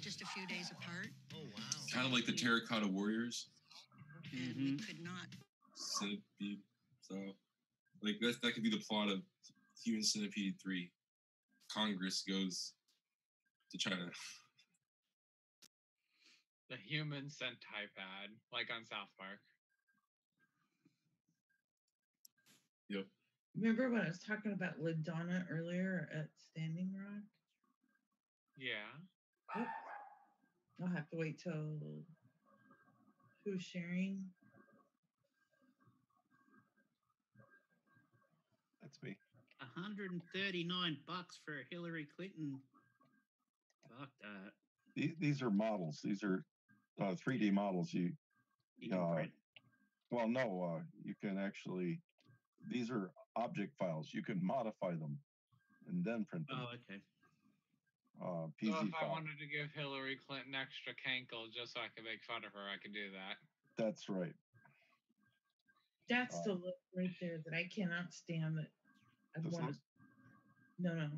just a few days apart, Oh, wow. Kind of like the Terracotta Warriors. and we could not. Centipede. So Like that could be the plot of Human Centipede 3. Congress goes to China. The human centipede, like on South Park. Yep. Remember when I was talking about LaDonna earlier at Standing Rock? Yeah. Oops. I'll have to wait till who's sharing. That's me. $139 for Hillary Clinton. Fuck that. These are models. These are 3D models. You can print. Well, no, you can actually. These are object files. You can modify them and then print them. Oh, okay. PZ So if I file. wanted to give Hillary Clinton extra cankle just so I could make fun of her, I could do that. That's right. That's the look right there that I cannot stand. That I want to. No,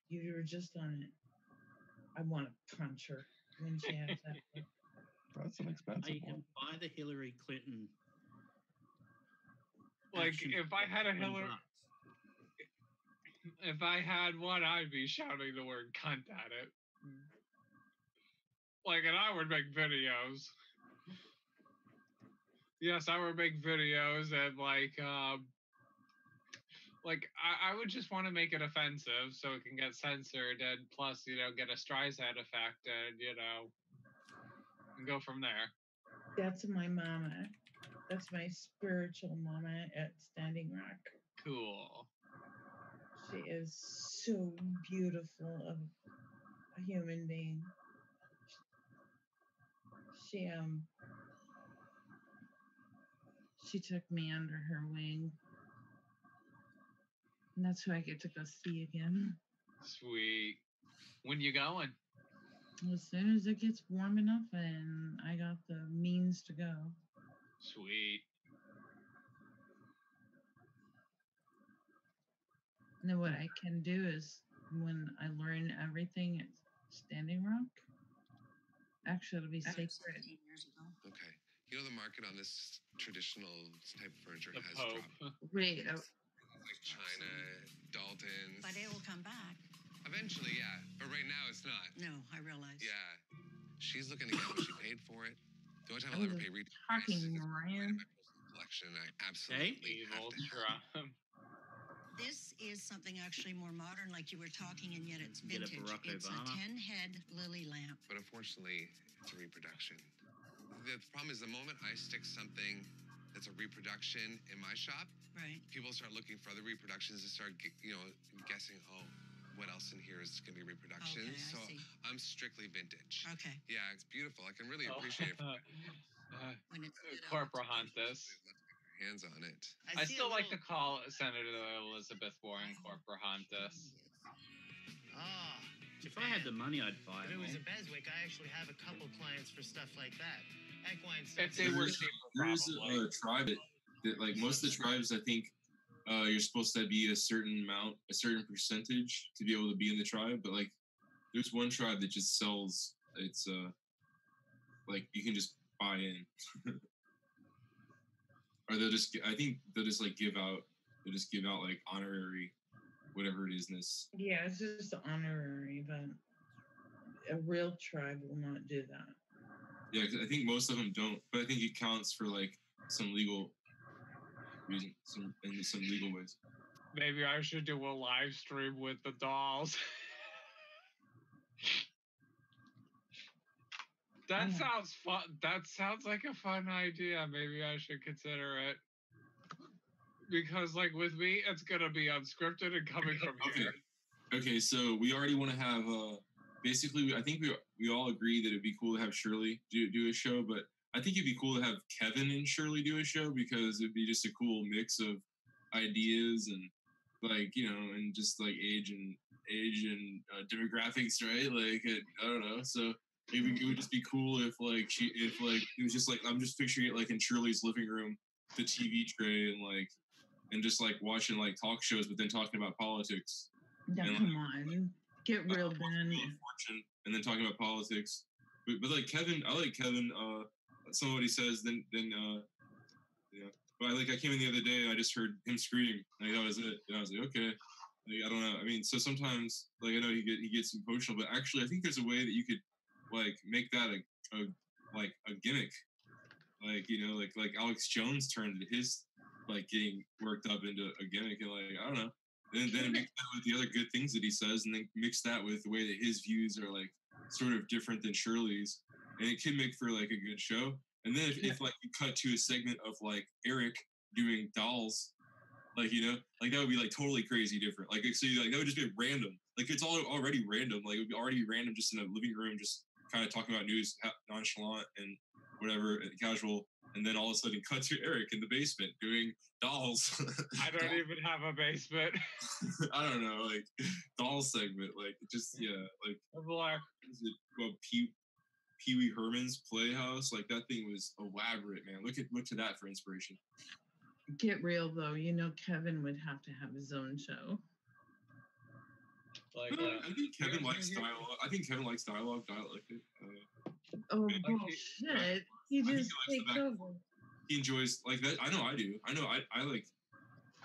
you were just on it. I want to punch her when she has that look. That's an expensive You can buy the Hillary Clinton. Like action if I had a $20. Hillary, if I had one, I'd be shouting the word cunt at it. Like, and I would make videos. Yes, I would make videos and like I would just want to make it offensive so it can get censored and plus, get a Streisand effect and, and go from there. That's my mama. That's my spiritual mama at Standing Rock. Cool. She is so beautiful of a human being. She took me under her wing. And that's who I get to go see again. Sweet. When you going? As soon as it gets warm enough and I got the means to go. Sweet. And then what I can do is when I learn everything at Standing Rock, actually it'll be sacred. Okay. You know the market on this traditional type of furniture has Pope. dropped. Wait. Like China, Dalton's. But it will come back. Eventually, yeah. But right now it's not. No, I realize. Yeah. She's looking to get what she paid for it. The only time I'll ever pay retail talking, Ryan. my personal collection. I absolutely have to have it. This is something actually more modern, like you were talking, and yet it's Get a vintage. Barack It's Obama. a 10-head lily lamp. But unfortunately, it's a reproduction. The problem is the moment I stick something that's a reproduction in my shop, right? People start looking for other reproductions and start, guessing, what else in here is going to be reproductions. Okay, I so see. I'm strictly vintage. Okay. Yeah, it's beautiful. I can really appreciate it. When it's Corporahantis. Hands on it. I still like to call Senator Elizabeth Warren Corporahantis. Ah. If I had the money, I'd buy If it. it was a Beswick, I actually have a couple clients for stuff like that. Equine If they were cheaper, There is a tribe that like most of the tribes, I think you're supposed to be a certain amount, a certain percentage to be able to be in the tribe. But like, there's one tribe that just sells. It's like you can just buy in, or they'll just. I think they'll just like give out. They'll just give out like honorary, whatever it is. Yeah, it's just honorary, but a real tribe will not do that. Yeah, 'cause I think most of them don't, but I think it counts for like some legal reason, in some legal ways. Maybe I should do a live stream with the dolls. That sounds fun. That sounds like a fun idea. Maybe I should consider it. Because, like, with me, it's gonna be unscripted and coming from here. Okay, so we already want to have basically. I think we all agree that it'd be cool to have Shirley do a show, but I think it'd be cool to have Kevin and Shirley do a show because it'd be just a cool mix of ideas and and just like age and demographics, right? Like I don't know. So maybe it would just be cool if it was just like I'm just picturing it like in Shirley's living room, the TV tray and just like watching like talk shows, but then talking about politics. No, and, come on, get real, Ben. And then talking about politics, but like Kevin, I like Kevin. Some of what he says, then yeah. But I came in the other day and I just heard him scream, like that was it, and I was like, okay, like, I don't know. I mean, so sometimes like I know he gets emotional, but actually I think there's a way that you could like make that a gimmick, like like Alex Jones turned his like getting worked up into a gimmick, and like I don't know. Then mix that with the other good things that he says, and then mix that with the way that his views are like sort of different than Shirley's, and it can make for like a good show. And then if like you cut to a segment of like Eric doing dolls, like like that would be like totally crazy different. Like so like that would just be random. Like it's already random. Like it would be already random just in a living room, just kind of talking about news, nonchalant and whatever, and casual. And then all of a sudden cut to Eric in the basement doing dolls. I don't even have a basement. I don't know, like doll segment, like just like Black. Is it Pee Wee Herman's Playhouse? Like that thing was elaborate, man. Look to that for inspiration. Get real though, Kevin would have to have his own show. Like I think Kevin likes dialogue. I think Kevin likes dialogue. Oh bullshit! He just takes over. He enjoys like that. I know I do. I know I like.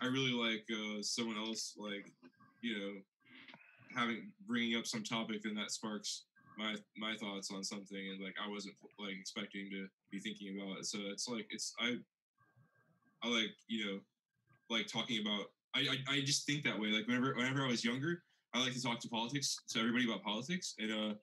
I really like someone else like bringing up some topic, and that sparks my thoughts on something, and like I wasn't like expecting to be thinking about it. So it's like I like like talking about. I just think that way. Like whenever I was younger, I like to talk to everybody about politics, and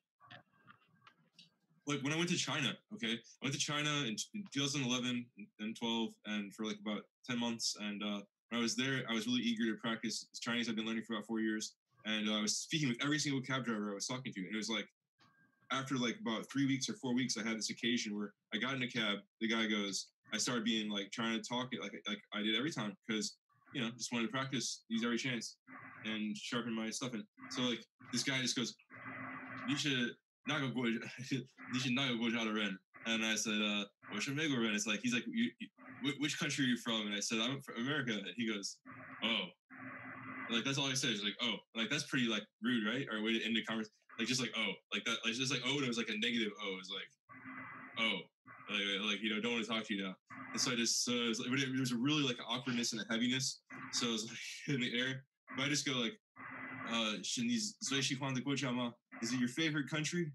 like when I went to China, okay, I went to China in 2011 and 12, and for like about 10 months. And when I was there, I was really eager to practice Chinese. I've been learning for about 4 years, and I was speaking with every single cab driver I was talking to. And it was like after like about 3 weeks or 4 weeks, I had this occasion where I got in a cab. The guy goes, I started being like trying to talk it like I did every time because just wanted to practice, use every chance, and sharpen my stuff. And so like this guy just goes, you should not go to Ren. And I said, what should make Ren? It's like he's like, which country are you from? And I said, I'm from America. And he goes, oh, like that's all I said. He's like, oh, like that's pretty like rude, right? Or a way to end the conversation, like just like oh, like that, like just like oh, and it was like a negative oh. It was like oh, like don't want to talk to you now. And so I just it was like, there was a really like awkwardness and a heaviness. So it was like in the air. But I just go like, is it your favorite country?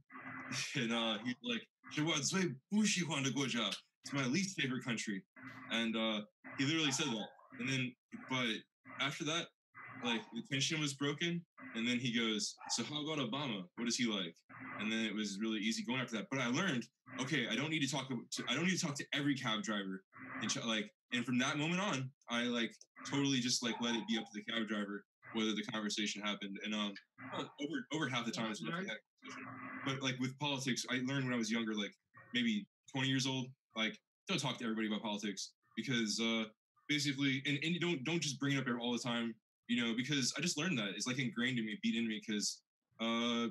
And he's like, it's my least favorite country. And he literally said that. And then, but after that, like the tension was broken. And then he goes, so how about Obama? What is he like? And then it was really easy going after that. But I learned, okay, I don't need to talk to every cab driver. And from that moment on, I like totally just like let it be up to the cab driver whether the conversation happened. And over half the time it's definitely had a conversation. But like with politics, I learned when I was younger, like maybe 20 years old, like don't talk to everybody about politics because basically, and you don't just bring it up all the time, because I just learned that it's like ingrained in me, beat into me, because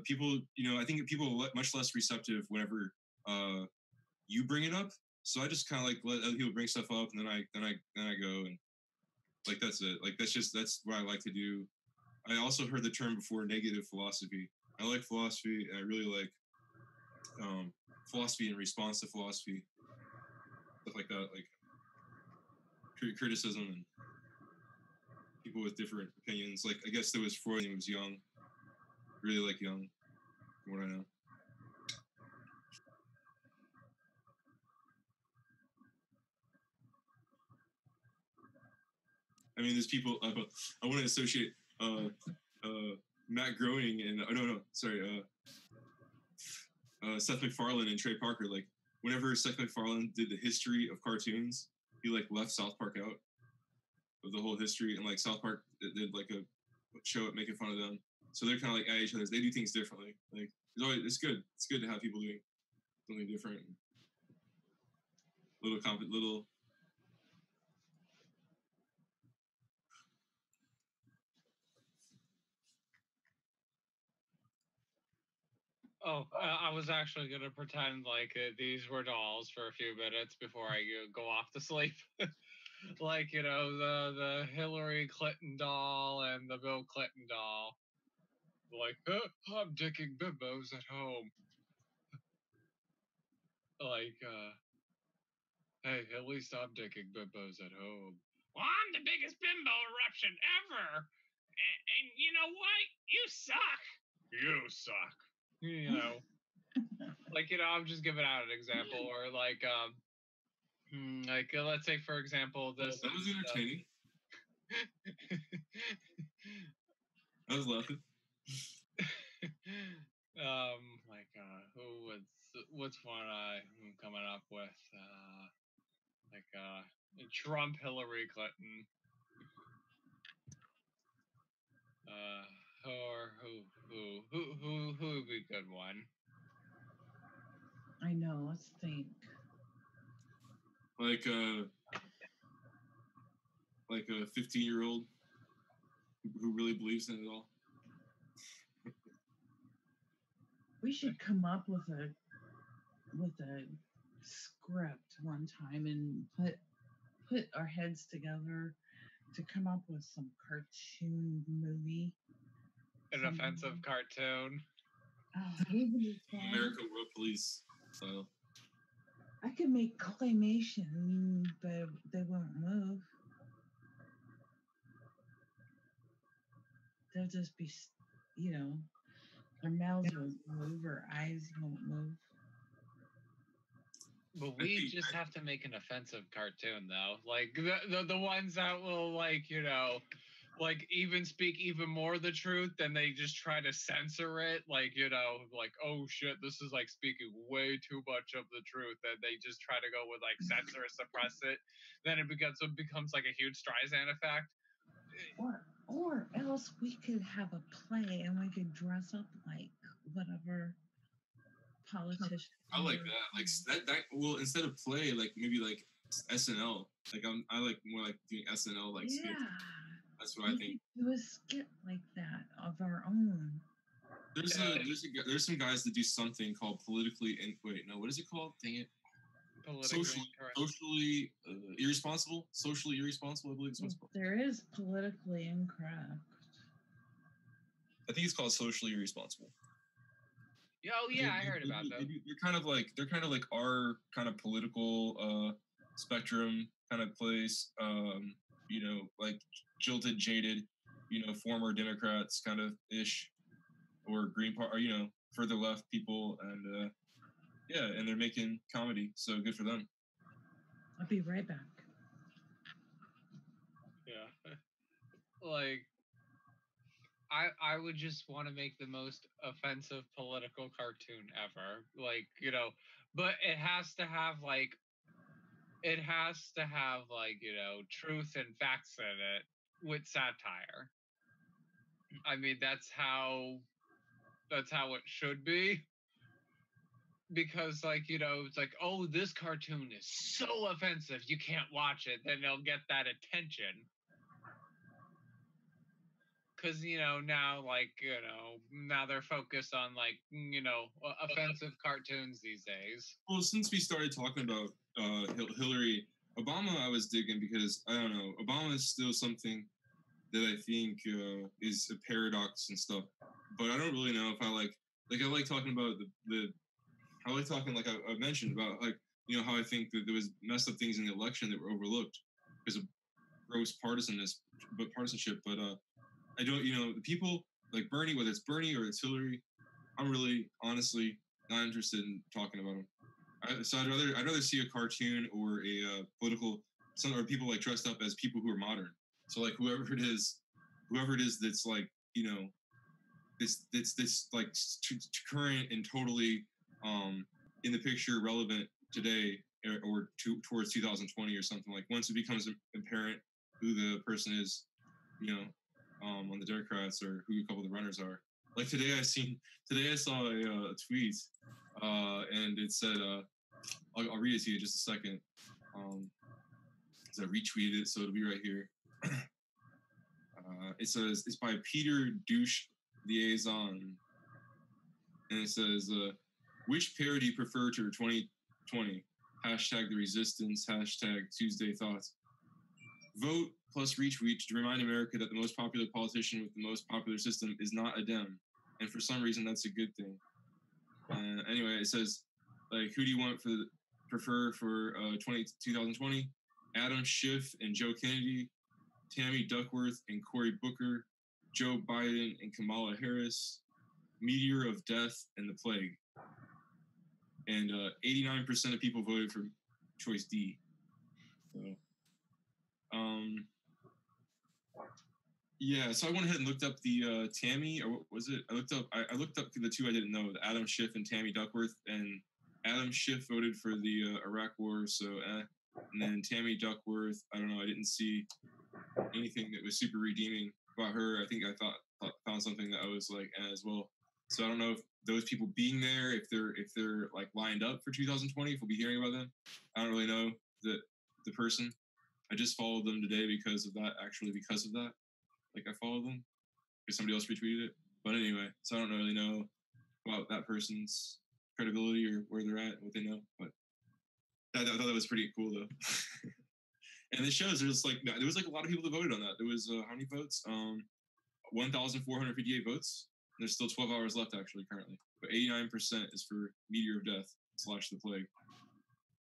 people, I think people are much less receptive whenever you bring it up. So I just kind of like let other people bring stuff up, and then I go, and like that's it. Like that's what I like to do. I also heard the term before, negative philosophy. I like philosophy, and I really like philosophy in response to philosophy, stuff like that, like criticism and people with different opinions. Like I guess there was Freud when he was young, really like Jung, from what I know. I mean, there's people. I want to associate Matt Groening and Seth MacFarlane and Trey Parker. Like whenever Seth MacFarlane did the history of cartoons, he like left South Park out of the whole history, and like South Park did like a show at making fun of them. So they're kind of like at each other. They do things differently. Like it's good. It's good to have people doing something different. Little. Oh, I was actually going to pretend like these were dolls for a few minutes before I go off to sleep. Like, the Hillary Clinton doll and the Bill Clinton doll. Like, I'm digging bimbos at home. Like, Hey, at least I'm taking bimbos at home. Well, I'm the biggest bimbo eruption ever. And you know what? You suck. You suck. You know, like, you know, I'm just giving out an example, or like, let's say, for example, this. That was entertaining. I was laughing. Like, what's one I'm coming up with? Trump, Hillary Clinton. Or who would be a good one? I know. Let's think. Like a 15-year-old who really believes in it all. We should come up with a script one time and put our heads together to come up with some cartoon movie. An offensive cartoon. America World Police style. I could make claymation, but they won't move. They'll just be, you know, their mouths won't move, or eyes won't move. But we just have to make an offensive cartoon, though. Like, the ones that will, like, you know, like, even speak even more the truth, then they just try to censor it. Like, you know, like, oh, shit, this is, like, speaking way too much of the truth. And they just try to go with, like, censor, suppress it. Then it becomes like, a huge Streisand effect. Or else we could have a play and we could dress up like whatever politician. I like that. Like that. Well, instead of play, like maybe like SNL. Like I like more like doing SNL like skits. That's what I think. Do a skit like that of our own. There's some guys that do something called politically what is it called? Dang it. Socially irresponsible. Socially irresponsible, I believe it's what's called. There is politically incorrect. I think it's called socially irresponsible. Oh yeah, I heard about that. They're kind of like our kind of political spectrum kind of place. You know, like jilted, jaded, you know, former Democrats kind of ish, or Green Party, or, you know, further left people, and yeah, and they're making comedy, so good for them. I'll be right back. Yeah. Like, I would just want to make the most offensive political cartoon ever. Like, you know, but it has to have, you know, truth and facts in it with satire. I mean, that's how it should be. Because, like, you know, it's like, oh, this cartoon is so offensive, you can't watch it. Then they'll get that attention. Because, you know, now, like, you know, now they're focused on, like, you know, offensive cartoons these days. Well, since we started talking about Hillary, Obama, I was digging because, I don't know, Obama is still something that I think is a paradox and stuff. But I don't really know if I like talking about I like talking, like I mentioned, about, like, you know, how I think that there was messed up things in the election that were overlooked because of gross partisanship. But I don't, you know, the people like Bernie, whether it's Bernie or it's Hillary, I'm really, honestly, not interested in talking about them. So I'd rather see a cartoon or a political, or people like dressed up as people who are modern. So like whoever it is that's like, you know, this like current and totally in the picture relevant today or towards 2020 or something. Like once it becomes apparent who the person is, you know, on the Democrats or who a couple of the runners are. Like today I saw a tweet and it said I'll read it to you in just a second. I retweeted it, so it'll be right here. It says it's by Peter Douche Liaison, and it says which pair do you prefer to 2020? Hashtag the resistance, hashtag Tuesday thoughts. Vote plus retweet to remind America that the most popular politician with the most popular system is not a Dem, and for some reason that's a good thing. Anyway, it says, like, who do you want for prefer for 2020, Adam Schiff and Joe Kennedy, Tammy Duckworth and Cory Booker, Joe Biden and Kamala Harris, Meteor of Death and the Plague. And 89% of people voted for choice D. So, yeah, so I went ahead and looked up the Tammy, or what was it? I looked up the two I didn't know, the Adam Schiff and Tammy Duckworth, and Adam Schiff voted for the Iraq War, so and then Tammy Duckworth, I don't know, I didn't see anything that was super redeeming about her. I think I found something that I was like as well. So I don't know if those people being there, if they're like lined up for 2020, if we'll be hearing about them. I don't really know the person. I just followed them today because of that. Actually, because of that, like I followed them because somebody else retweeted it. But anyway, so I don't really know about that person's credibility or where they're at, what they know. But I thought that was pretty cool though. And it shows there was like a lot of people that voted on that. There was how many votes? 1,458 votes. There's still 12 hours left actually currently, but 89% is for Meteor of Death / the Plague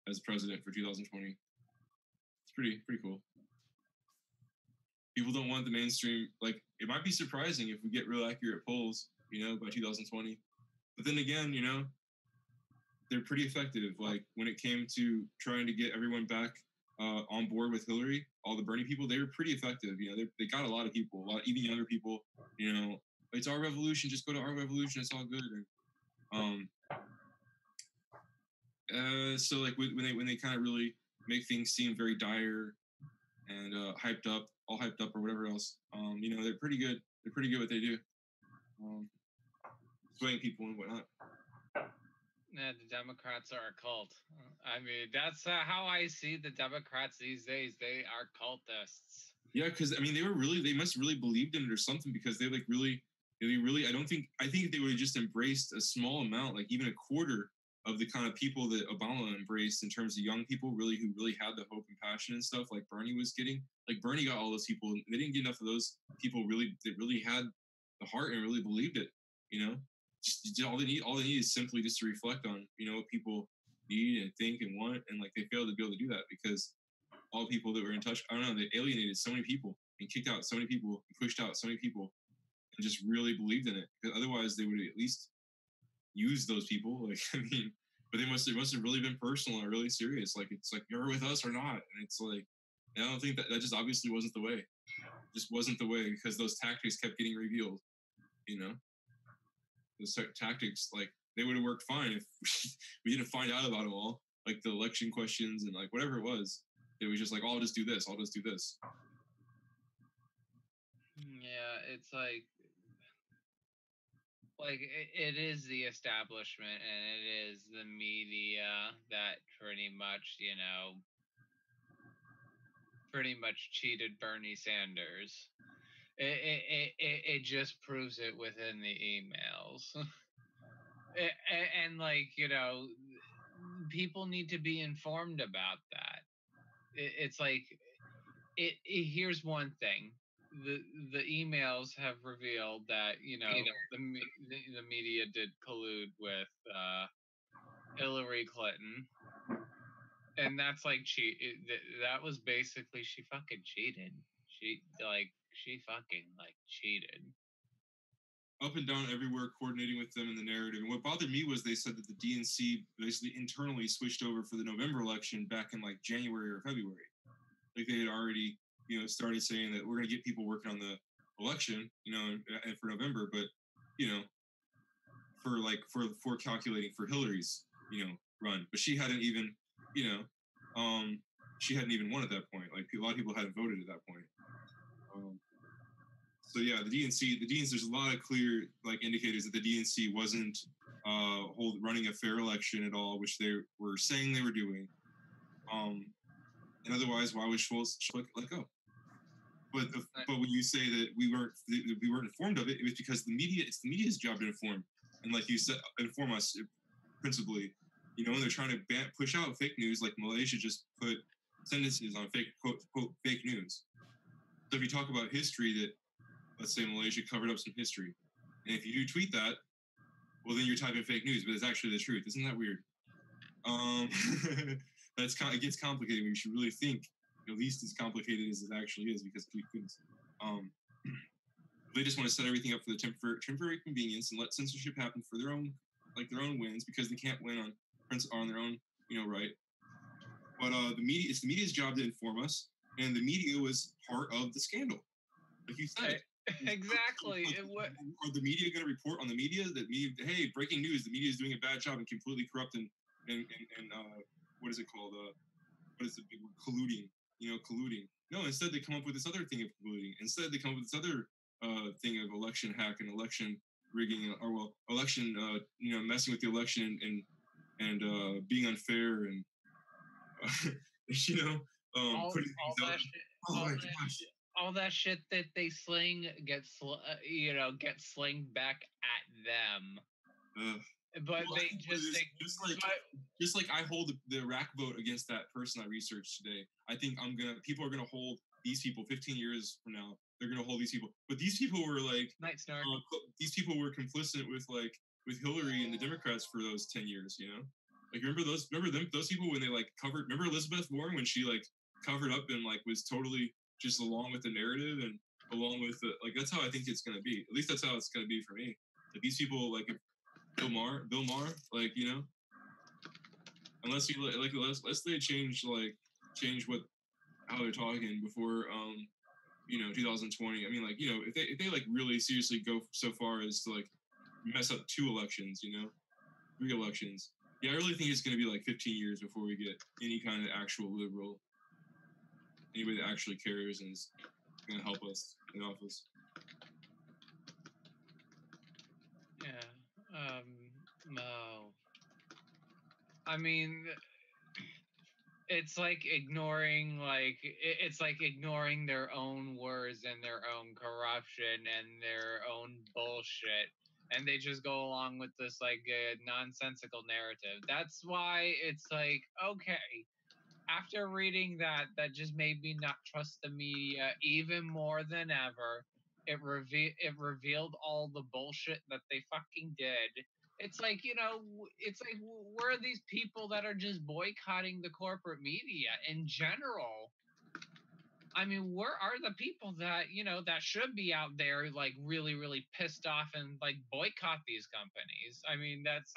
as president for 2020. It's pretty cool. People don't want the mainstream. Like, it might be surprising if we get real accurate polls, by 2020. But then again, they're pretty effective. Like when it came to trying to get everyone back on board with Hillary, all the Bernie people, they were pretty effective. They got a lot of people, even younger people. It's our revolution. Just go to our revolution. It's all good. And so like when they kind of really make things seem very dire and all hyped up or whatever else, they're pretty good. They're pretty good at what they do, swaying people and whatnot. Yeah, the Democrats are a cult. I mean, that's how I see the Democrats these days. They are cultists. Yeah, because they must really believed in it or something, because they really, I think they would have just embraced a small amount, like even a quarter of the kind of people that Obama embraced in terms of young people, who really had the hope and passion and stuff like Bernie was getting. Like Bernie got all those people, and they didn't get enough of those people that really had the heart and really believed it. Just all they need is simply just to reflect on, what people need and think and want, and like they failed to be able to do that because all people that were in touch, I don't know, they alienated so many people and kicked out so many people and pushed out so many people and just really believed in it. Because otherwise they would have at least used those people. Like, but it must have really been personal and really serious. Like, it's like, you're with us or not. And it's like, I don't think that just obviously wasn't the way. It just wasn't the way, because those tactics kept getting revealed, Those tactics, like, they would have worked fine if we didn't find out about them all, like the election questions and like whatever it was. It was just like, oh, I'll just do this. Yeah, it's like it is the establishment and it is the media that pretty much cheated Bernie Sanders. It just proves it within the emails. And people need to be informed about that. It's like, here's one thing. The emails have revealed that, the media did collude with Hillary Clinton. And that's like that was basically, she fucking cheated. She fucking cheated. Up and down everywhere, coordinating with them in the narrative. And what bothered me was they said that the DNC basically internally switched over for the November election back in like January or February. Like they had already, started saying that we're going to get people working on the election, and for November, but, for calculating for Hillary's, run. But she hadn't even, she hadn't even won at that point. Like a lot of people hadn't voted at that point. So yeah, the DNC, there's a lot of clear indicators that the DNC wasn't running a fair election at all, which they were saying they were doing. And otherwise, why was Schultz let go? But when you say that we weren't informed of it, it was because it's the media's job to inform, and like you said, inform us principally. And they're trying to push out fake news, like Malaysia just put sentences on quote fake news. So if you talk about history, that let's say Malaysia covered up some history, and if you do tweet that, well then you're typing fake news, but it's actually the truth. Isn't that weird? It gets complicated. We should really think at least as complicated as it actually is, because they just want to set everything up for the temporary convenience and let censorship happen for their own wins, because they can't win on their own, right. But it's the media's job to inform us, and the media was part of the scandal, like you said. Exactly. Are the media going to report on the media that hey, breaking news, the media is doing a bad job and completely corrupt and what is it called? What is the big word? Colluding. Colluding. No, instead they come up with this other thing of colluding. Instead they come up with this other thing of election hack and election rigging, or election, messing with the election and being unfair and putting things out. Oh my gosh. All that shit that they sling gets slinged back at them. But just like I hold the Iraq vote against that person I researched today. I think people are gonna hold these people 15 years from now. They're gonna hold these people, but these people were these people were complicit with Hillary and the Democrats for those 10 years. Remember those people when they covered? Remember Elizabeth Warren when she covered up and was totally just along with the narrative and along with the that's how I think it's gonna be. At least that's how it's gonna be for me. These people Bill Maher, unless they change how they're talking before 2020. I mean, if they really seriously go so far as to mess up 2 elections, 3 elections. Yeah, I really think it's going to be 15 years before we get any kind of actual liberal, anybody that actually cares and is going to help us in office. No. I mean, it's ignoring their own words and their own corruption and their own bullshit, and they just go along with this nonsensical narrative. That's why it's okay. After reading that just made me not trust the media even more than ever. It revealed all the bullshit that they fucking did. It's where are these people that are just boycotting the corporate media in general? I mean, where are the people that that should be out there really, really pissed off and boycott these companies? I mean, that's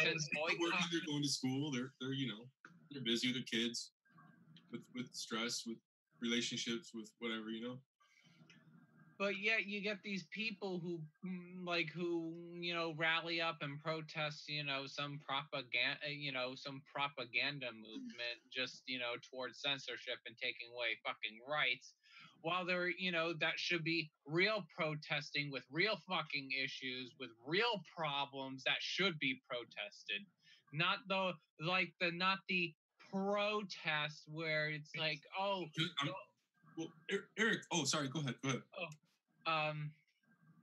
since boycott. They're going to school. They're they're busy with their kids, with stress, with relationships, with whatever. But yet you get these people who rally up and protest some propaganda movement just towards censorship and taking away fucking rights, while they're that should be real protesting with real fucking issues with real problems that should be protested, not the protest where it's Eric. Oh, sorry. Go ahead. I'm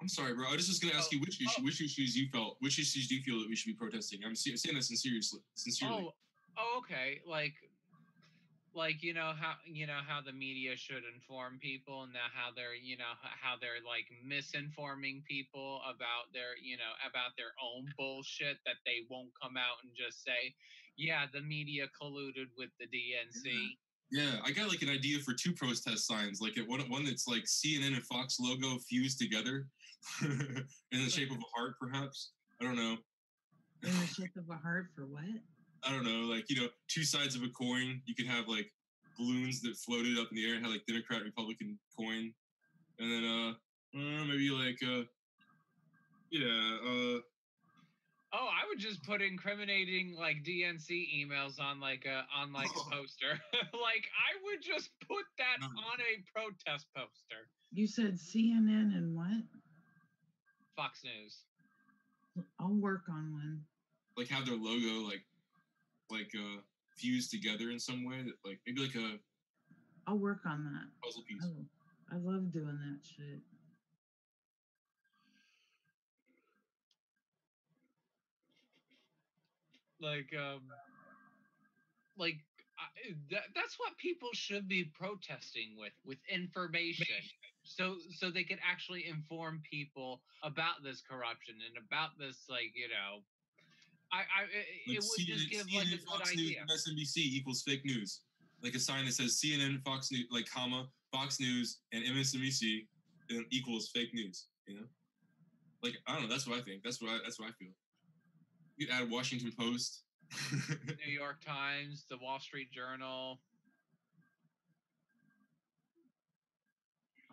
sorry, bro. I was just gonna ask you which issues do you feel that we should be protesting? I'm saying that sincerely. Oh, okay. How the media should inform people, and how they're misinforming people about their own bullshit, that they won't come out and just say, yeah, the media colluded with the DNC. Yeah, I got an idea for 2 protest signs, one that's CNN and Fox logo fused together in the shape of a heart, perhaps. I don't know. In the shape of a heart for what? I don't know, 2 sides of a coin. You could have balloons that floated up in the air and had Democrat, Republican coin, and then maybe Oh, I would just put incriminating DNC emails on a poster. I would just put that on a protest poster. You said CNN and what? Fox News. I'll work on one. Have their logo fused together in some way, that maybe a. I'll work on that. Puzzle piece. I love doing that shit. That's what people should be protesting with information, so they can actually inform people about this corruption and about this It would just give like a good Fox idea. News, and MSNBC equals fake news. Like a sign that says CNN, Fox News, like comma, Fox News, and MSNBC equals fake news. You know, like I don't know. That's what I think. That's what I feel. You could add Washington Post, New York Times, the Wall Street Journal.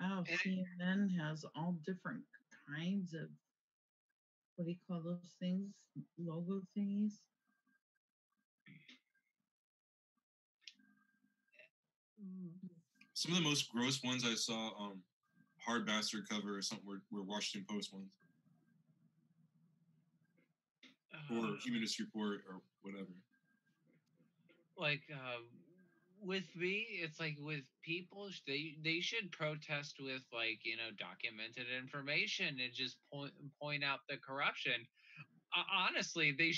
Wow, CNN has all different kinds of, what do you call those things? Logo thingies? Some of the most gross ones I saw, Hard Bastard cover or something were Washington Post ones. Or Humanist Report or whatever. Like with me, it's like with people, they should protest with like documented information and just point out the corruption. Honestly, they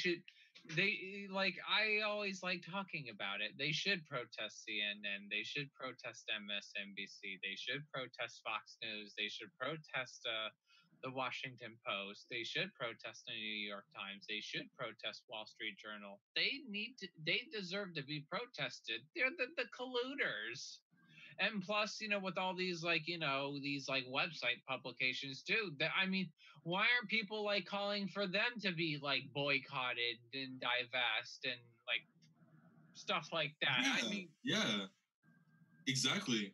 like I always like talking about it. They should protest CNN. They should protest MSNBC. They should protest Fox News. They should protest the Washington Post. They should protest the New York Times. They should protest Wall Street Journal. They deserve to be protested. They're the colluders. And plus, with all these these website publications too, I mean, why aren't people like calling for them to be like boycotted and divest and like stuff like that? Yeah, I mean, yeah, exactly.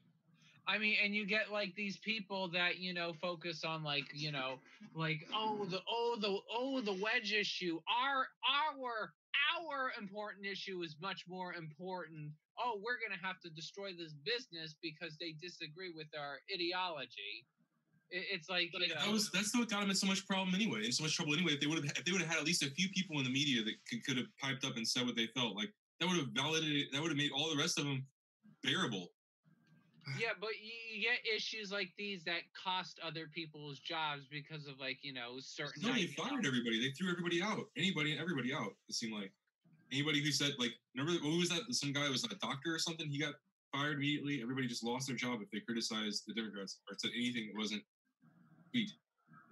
I mean, and you get like these people that focus on like the wedge issue. Our important issue is much more important. Oh, we're gonna have to destroy this business because they disagree with our ideology. It's like that's what got them in so much problem anyway, in so much trouble anyway. If they would have had at least a few people in the media that could have piped up and said what they felt, like that would have validated. That would have made all the rest of them bearable. Yeah, but you get issues like these that cost other people's jobs because of certain. No, they fired everybody. They threw everybody out. Anybody and everybody out. It seemed like anybody who said like, remember what was that? Some guy was a doctor or something. He got fired immediately. Everybody just lost their job if they criticized the Democrats or said anything that wasn't tweet.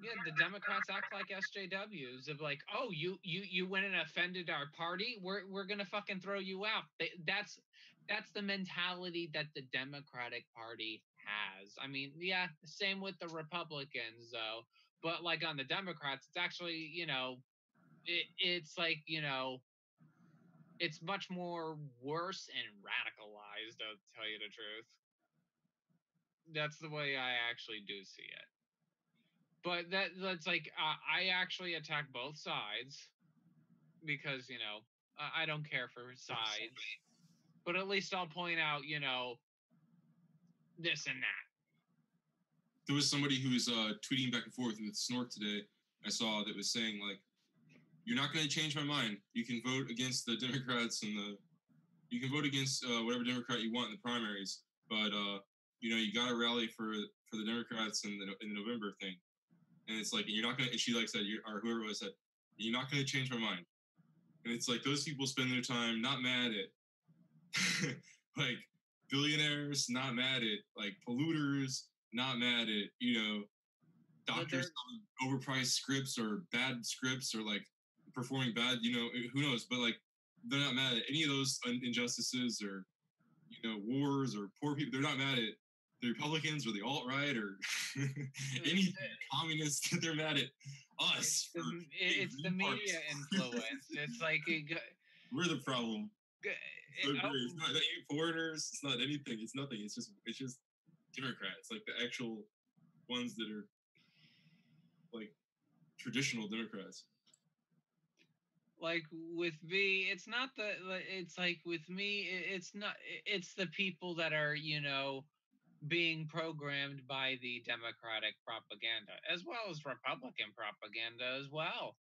Yeah, the Democrats act like SJWs of like, oh, you went and offended our party. We're gonna fucking throw you out. That's the mentality that the Democratic Party has. I mean, yeah, same with the Republicans though. But like on the Democrats, it's actually it's like it's much more worse and radicalized. To tell you the truth, that's the way I actually do see it. But that's like I actually attack both sides because I don't care for sides, but at least I'll point out this and that. There was somebody who was tweeting back and forth with Snork today. I saw that was saying like, "You're not going to change my mind. You can vote against the Democrats and you can vote against whatever Democrat you want in the primaries, but you got to rally for the Democrats in the November thing." And it's like, and you're not gonna. And she like said, or whoever it was said, "You're not gonna change my mind." And it's like those people spend their time not mad at like billionaires, not mad at like polluters, not mad at doctors selling overpriced scripts or bad scripts or like performing bad. Who knows? But like they're not mad at any of those injustices or wars or poor people. They're not mad at the Republicans or the alt-right or any communists. They're mad at us. It's the media influence. It's like we're the problem. It's not any foreigners. It's not anything. It's nothing. It's just Democrats, like the actual ones that are like traditional Democrats. Like with me, it's not it's like with me, it's not. It's the people that are being programmed by the Democratic propaganda as well as Republican propaganda as well.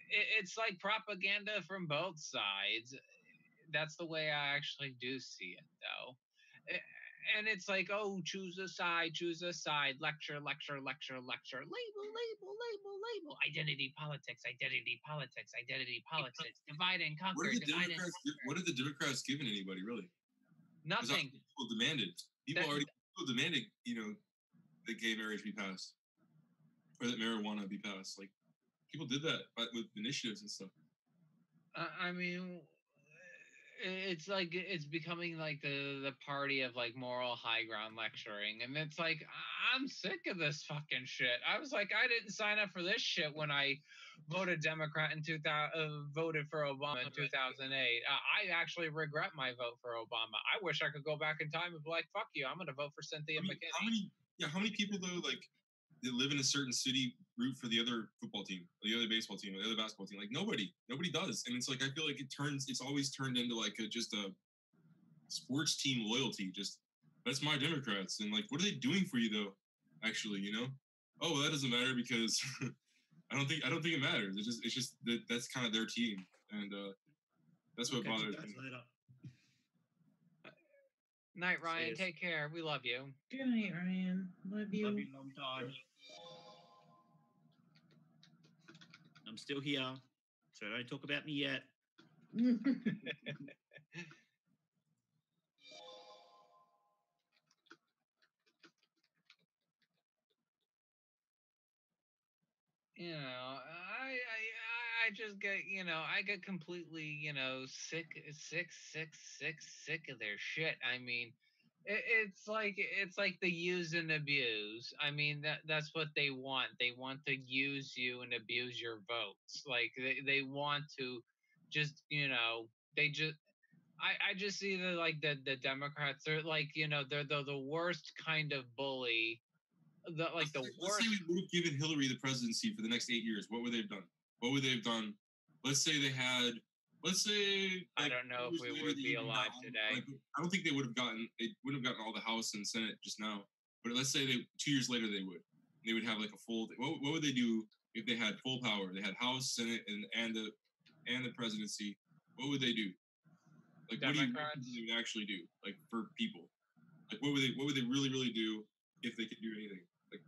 It's like propaganda from both sides. That's the way I actually do see it, though. And it's like, oh, choose a side, lecture, label, identity politics, divide and conquer. What are the Democrats giving anybody, really? Nothing. People demanded. People demanded, that gay marriage be passed. Or that marijuana be passed. Like, People did that with initiatives and stuff. I mean, it's like it's becoming like the party of like moral high ground lecturing, and it's like I'm sick of this fucking shit. I was like, I didn't sign up for this shit when I voted Democrat in 2000, voted for Obama in 2008. I actually regret my vote for Obama. I wish I could go back in time and be like, fuck you, I'm gonna vote for Cynthia McKinney. How many people though like that live in a certain city root for the other football team, or the other baseball team, or the other basketball team? Like nobody does, and it's like I feel like it's always turned into like just a sports team loyalty. Just that's my Democrats, and like what are they doing for you though? Actually, oh well, that doesn't matter because I don't think it matters. It's just that's kind of their team, and that's what bothers me. Night, Ryan. Take care. We love you. Good night, Ryan. Love you. Love you, long time. I'm still here, so don't talk about me yet. I just get, I get completely, sick of their shit. I mean, it's like the use and abuse. I mean, that's what they want. They want to use you and abuse your votes. Like they want to just, they just. I just see the Democrats are like, they're the worst kind of bully. Let's say we would have given Hillary the presidency for the next 8 years. What would they have done? Let's say they had. Let's say. I don't know if we would be alive today. I don't think they would have gotten. They wouldn't have gotten all the House and Senate just now. But let's say 2 years later they would. They would have like a full. What would they do if they had full power? They had House, Senate, and the presidency. What would they do? Like Democrats? What do you think they would actually do? Like for people. Like what would they really do if they could do anything? Like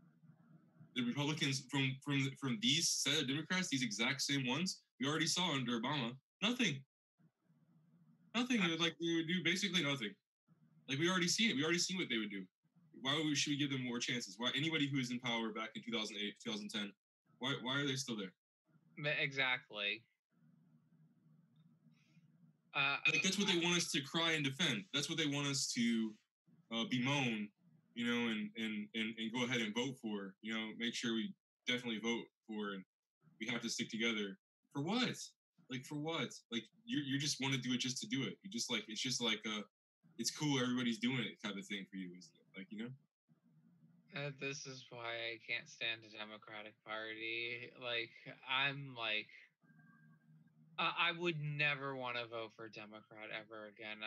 the Republicans from these set of Democrats, these exact same ones we already saw under Obama, nothing. Like they would do basically nothing. Like we already seen it. We already seen what they would do. Why should we give them more chances? Why anybody who was in power back in 2008, 2010? Why are they still there? Exactly. Like that's what they want us to cry and defend. That's what they want us to bemoan, and go ahead and vote for. Make sure we definitely vote for, and we have to stick together. For what? Like for what? Like you just want to do it just to do it. You just like it's just like it's cool. Everybody's doing it kind of thing for you, isn't it? Like This is why I can't stand the Democratic Party. Like I'm like. I would never want to vote for a Democrat ever again.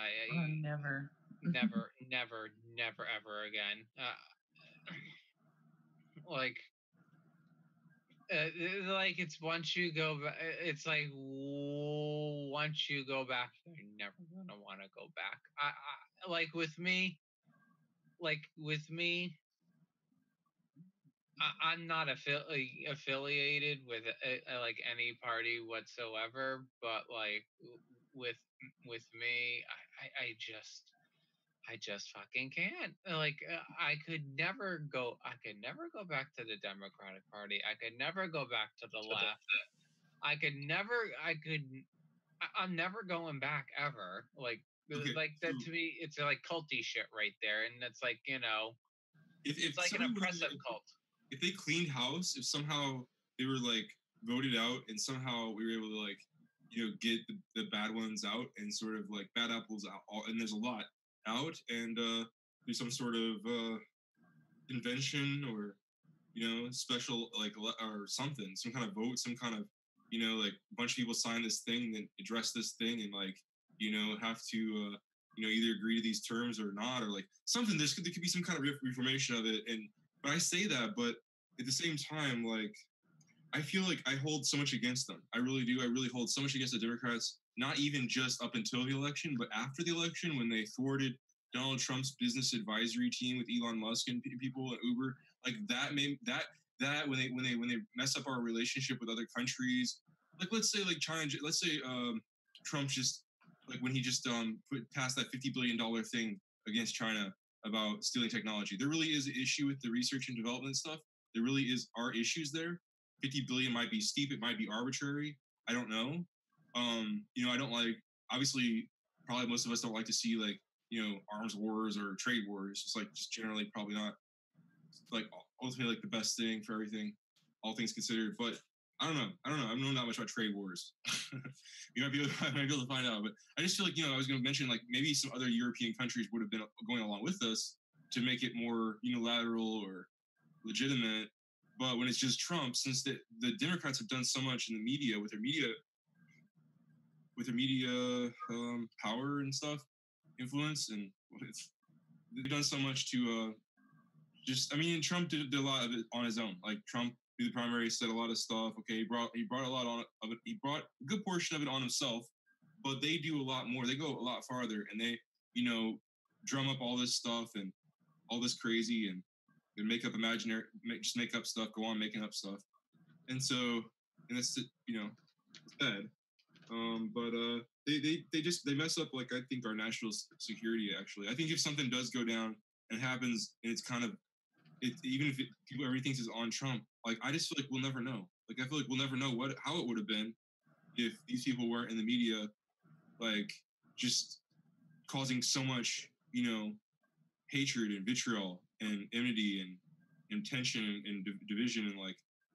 Never. Never, ever again. Like it's once you go back, it's like once you go back, you're never gonna want to go back. I like with me. I'm not affiliated with like any party whatsoever, but like with me, I just fucking can't. Like I could never go back to the Democratic Party. I could never go back to the left. I'm never going back ever. Like that to me, it's like culty shit right there, and it's like it's like an oppressive cult. If they cleaned house, if somehow they were like voted out, and somehow we were able to like get the bad ones out, and sort of like bad apples out, and there's a lot out, and do some sort of convention or special like or something, some kind of vote, some kind of like a bunch of people sign this thing, then address this thing, and like have to either agree to these terms or not, or like something. There could be some kind of reformation of it, but I say that, but at the same time, like I feel like I hold so much against them. I really do. I really hold so much against the Democrats. Not even just up until the election, but after the election, when they thwarted Donald Trump's business advisory team with Elon Musk and people at Uber, like that when they mess up our relationship with other countries, like let's say like China, let's say Trump just like when he just passed that $50 billion thing against China about stealing technology. There really is an issue with the research and development stuff. There really are issues there. 50 billion might be steep, it might be arbitrary. I don't know. I don't like, obviously, probably most of us don't like to see like, arms wars or trade wars. It's like just generally probably not like ultimately like the best thing for everything, all things considered. But I don't know. I don't know that much about trade wars. You might be able to find out. But I just feel like, I was going to mention like maybe some other European countries would have been going along with us to make it more unilateral or legitimate. But when it's just Trump, since the Democrats have done so much in the media with their media power and stuff, influence, and they've done so much to Trump did a lot of it on his own. Like Trump through the primary said a lot of stuff. Okay, he brought a lot of it. He brought a good portion of it on himself, but they do a lot more. They go a lot farther, and they drum up all this stuff and all this crazy and make up just make up stuff, go on making up stuff, and that's it's bad. But they mess up, like, I think our national security. Actually, I think if something does go down and happens, and it's kind of even if everybody thinks is on Trump, like, I just feel like we'll never know. Like, I feel like we'll never know how it would have been if these people weren't in the media, like, just causing so much hatred and vitriol and enmity and tension and division and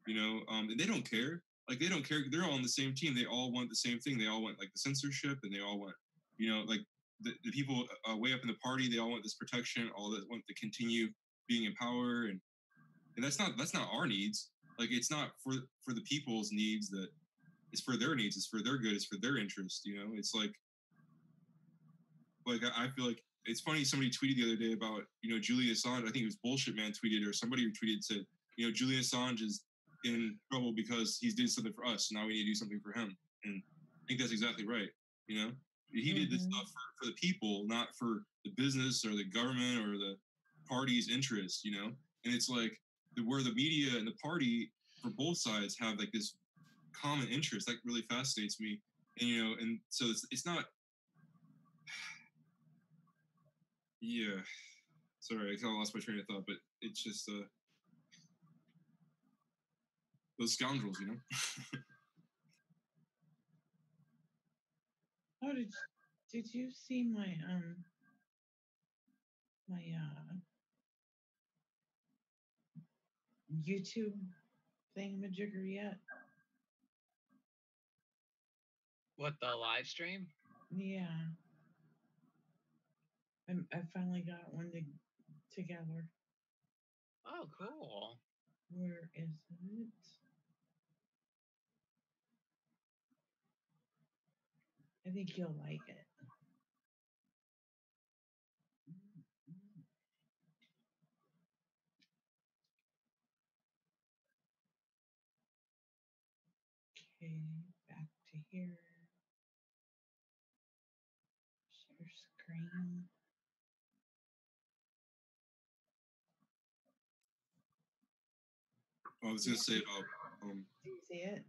and they don't care. Like, they don't care. They're all on the same team. They all want the same thing. They all want like the censorship, and they all want like the people way up in the party. They all want this protection. All that want to continue being in power, and that's not our needs. Like, it's not for the people's needs. That it's for their needs. It's for their good. It's for their interest. It's like I feel like. It's funny, somebody tweeted the other day about, Julian Assange. I think it was Bullshit Man tweeted, or somebody retweeted, said, Julian Assange is in trouble because he did something for us. So now we need to do something for him. And I think that's exactly right. He did this stuff for the people, not for the business or the government or the party's interests, And it's like where the media and the party for both sides have like this common interest that really fascinates me. And, and so it's not, yeah, sorry, I kind of lost my train of thought, but it's just those scoundrels, Oh, did you see my YouTube thingamajigger yet? What, the live stream? Yeah. I finally got one together. Oh, cool. Where is it? I think you'll like it. Okay, back to here. Share screen. I was gonna say about Do you see it?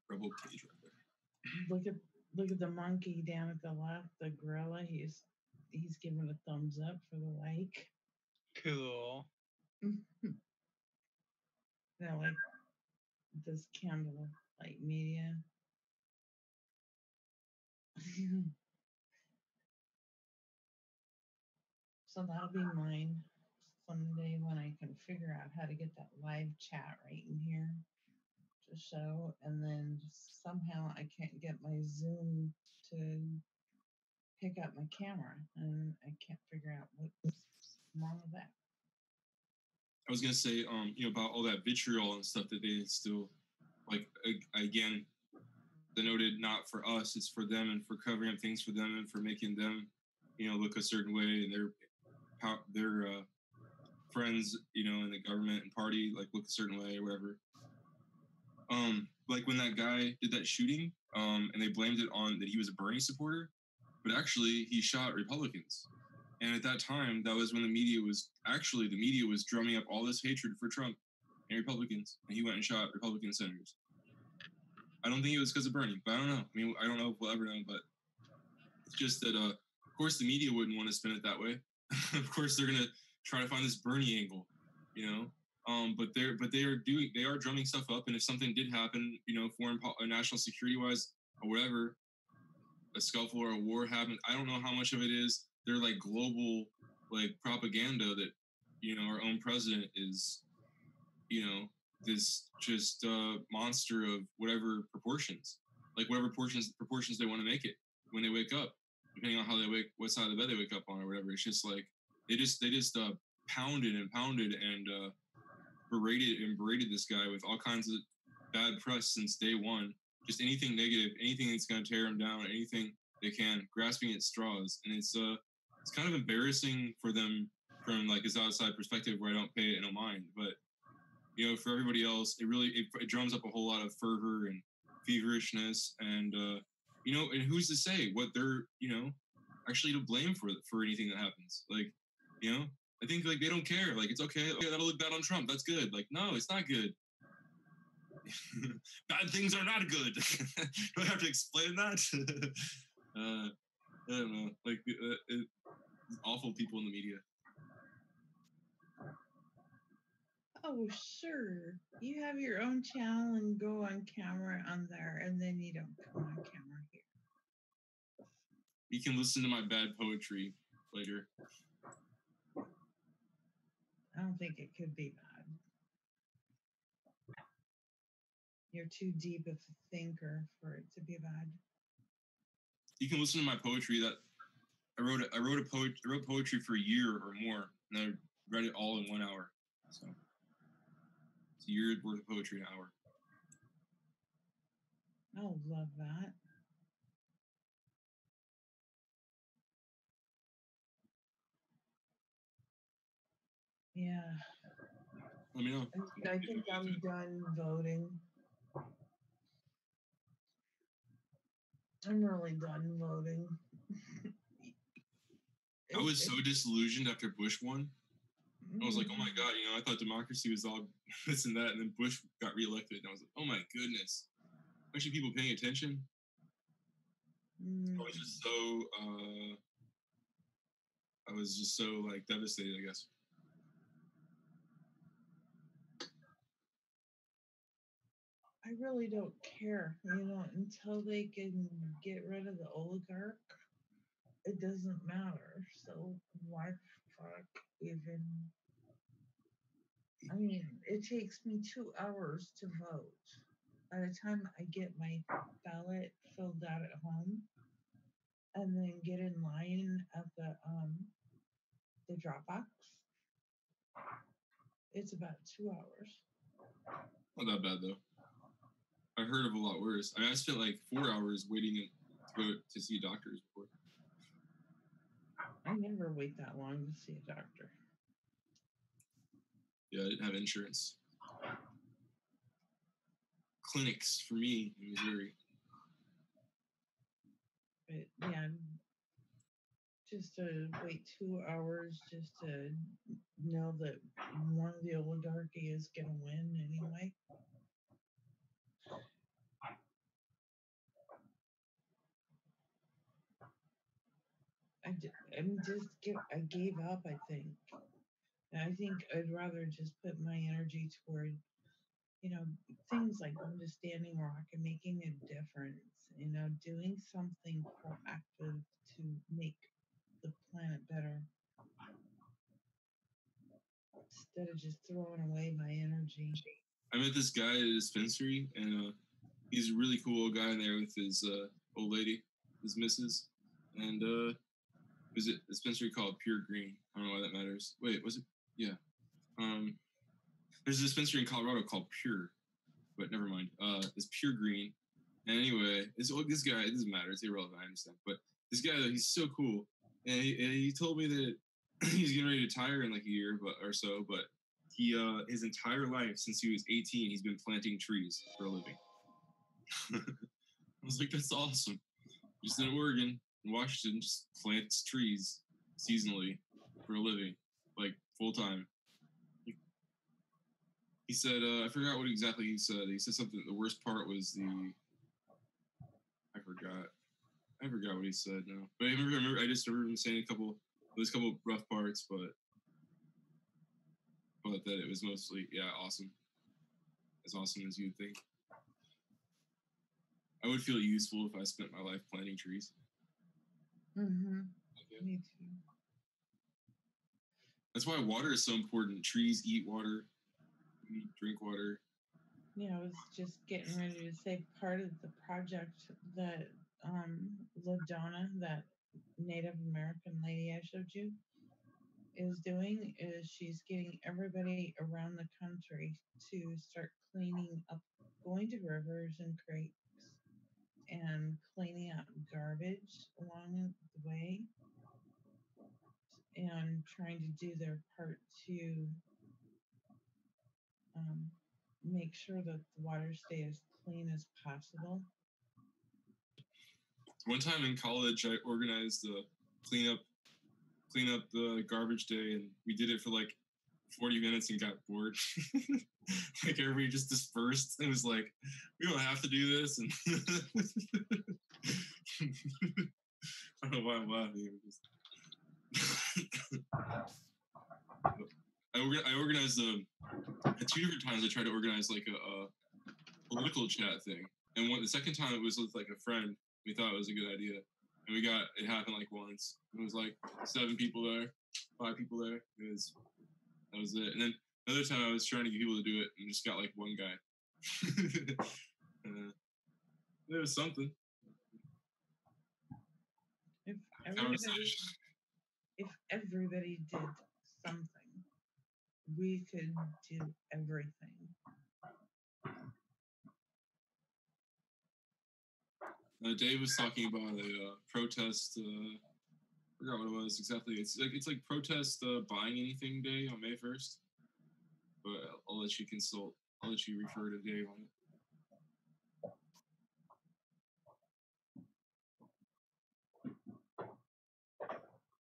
Rebel Cage right there. Look at the monkey down at the left, the gorilla. He's giving a thumbs up for the like. Cool. I like this candlelight media. So that'll be mine someday when I can figure out how to get that live chat right in here to show. And then somehow I can't get my Zoom to pick up my camera, and I can't figure out what's wrong with that. I was gonna say, about all that vitriol and stuff that they instill. Like, again, denoted not for us, it's for them, and for covering up things for them, and for making them, look a certain way, and their friends, in the government and party, like, look a certain way or whatever. Like when that guy did that shooting, and they blamed it on that he was a Bernie supporter, but actually he shot Republicans. And at that time, that was when the media was drumming up all this hatred for Trump and Republicans, and he went and shot Republican senators. I don't think it was because of Bernie, but I don't know. I mean, I don't know if we'll ever know, but it's just that, of course, the media wouldn't want to spin it that way. Of course, they're going to try to find this Bernie angle. you know. But they are drumming stuff up, and if something did happen, you know, national security wise or whatever, a scuffle or a war happened, I don't know how much of it is they're like global like propaganda that, you know, our own president is, you know, this just monster of whatever proportions, like whatever proportions they want to make it when they wake up, depending on how they what side of the bed they wake up on or whatever. It's just like they just pounded and berated this guy with all kinds of bad press since day one. Just anything negative, anything that's going to tear him down, anything they can, grasping at straws. And it's kind of embarrassing for them from like this outside perspective where I don't pay it, I don't mind. But you know, for everybody else, it drums up a whole lot of fervor and feverishness, and you know, and who's to say what they're, you know, actually to blame for anything that happens? Like, you know, I think like they don't care. Like it's okay. That'll look bad on Trump. That's good. Like no, it's not good. Bad things are not good. Do I have to explain that? I don't know. Like awful people in the media. Oh, sure. You have your own channel and go on camera on there, and then you don't come on camera here. You can listen to my bad poetry later. I don't think it could be bad. You're too deep of a thinker for it to be bad. You can listen to my poetry that I wrote poetry for a year or more, and I read it all in 1 hour. So it's a year's worth of poetry in an hour. Oh, love that. Yeah. Let me know. I think I'm done voting. I'm really done voting. I was so disillusioned after Bush won. I was like, oh my God, you know, I thought democracy was all this and that, and then Bush got reelected, and I was like, oh my goodness. Actually, people paying attention? I was just so like devastated, I guess. I really don't care, you know, until they can get rid of the oligarch, it doesn't matter. So why fuck even? I mean, it takes me 2 hours to vote. By the time I get my ballot filled out at home and then get in line at the drop box, it's about 2 hours. Not that bad though. I heard of a lot worse. I mean, I spent like 4 hours waiting to go to see doctors before. I never wait that long to see a doctor. Yeah, I didn't have insurance. Clinics for me in Missouri. But yeah, just to wait 2 hours just to know that one of the oligarchy is going to win anyway. I gave up, I think. And I think I'd rather just put my energy toward, you know, things like understanding rock and making a difference, you know, doing something proactive to make the planet better instead of just throwing away my energy. I met this guy at a dispensary, and he's a really cool old guy in there with his old lady, his missus, and was it a dispensary called Pure Green? I don't know why that matters. Wait, was it? Yeah. There's a dispensary in Colorado called Pure, but never mind. It's Pure Green. And anyway, this guy, it doesn't matter. It's irrelevant, I understand. But this guy, though, he's so cool. And he told me that he's getting ready to retire in like a year or so, but he his entire life since he was 18, he's been planting trees for a living. I was like, that's awesome. Just in Oregon, in Washington, just plants trees seasonally for a living, like full time. He said, I forgot what exactly he said. He said something. The worst part was I forgot what he said now. But I just remember him saying a couple rough parts. But but that it was mostly awesome, as awesome as you'd think. I would feel useful if I spent my life planting trees. Mm-hmm. Me too. That's why water is so important. Trees eat water. We drink water. Yeah, I was just getting ready to say part of the project that LaDonna, that Native American lady I showed you, is doing is she's getting everybody around the country to start cleaning up, going to rivers and creeks and cleaning up garbage along the way and trying to do their part to make sure that the water stays as clean as possible. One time in college, I organized the clean up the garbage day, and we did it for like 40 minutes and got bored. Like everybody just dispersed. It was like, we don't have to do this, and I don't know why I'm laughing. I organized at 2 different times. I tried to organize like a political chat thing, and the second time it was with like a friend. We thought it was a good idea, and it happened like once. It was like 7 people there, 5 people there. That was it. And then another time I was trying to get people to do it, and just got like one guy. It was something. If everybody did something, we could do everything. Dave was talking about a protest. I forgot what it was exactly. It's like protest buying anything day on May 1st. But I'll let you consult. I'll let you refer to Dave on it.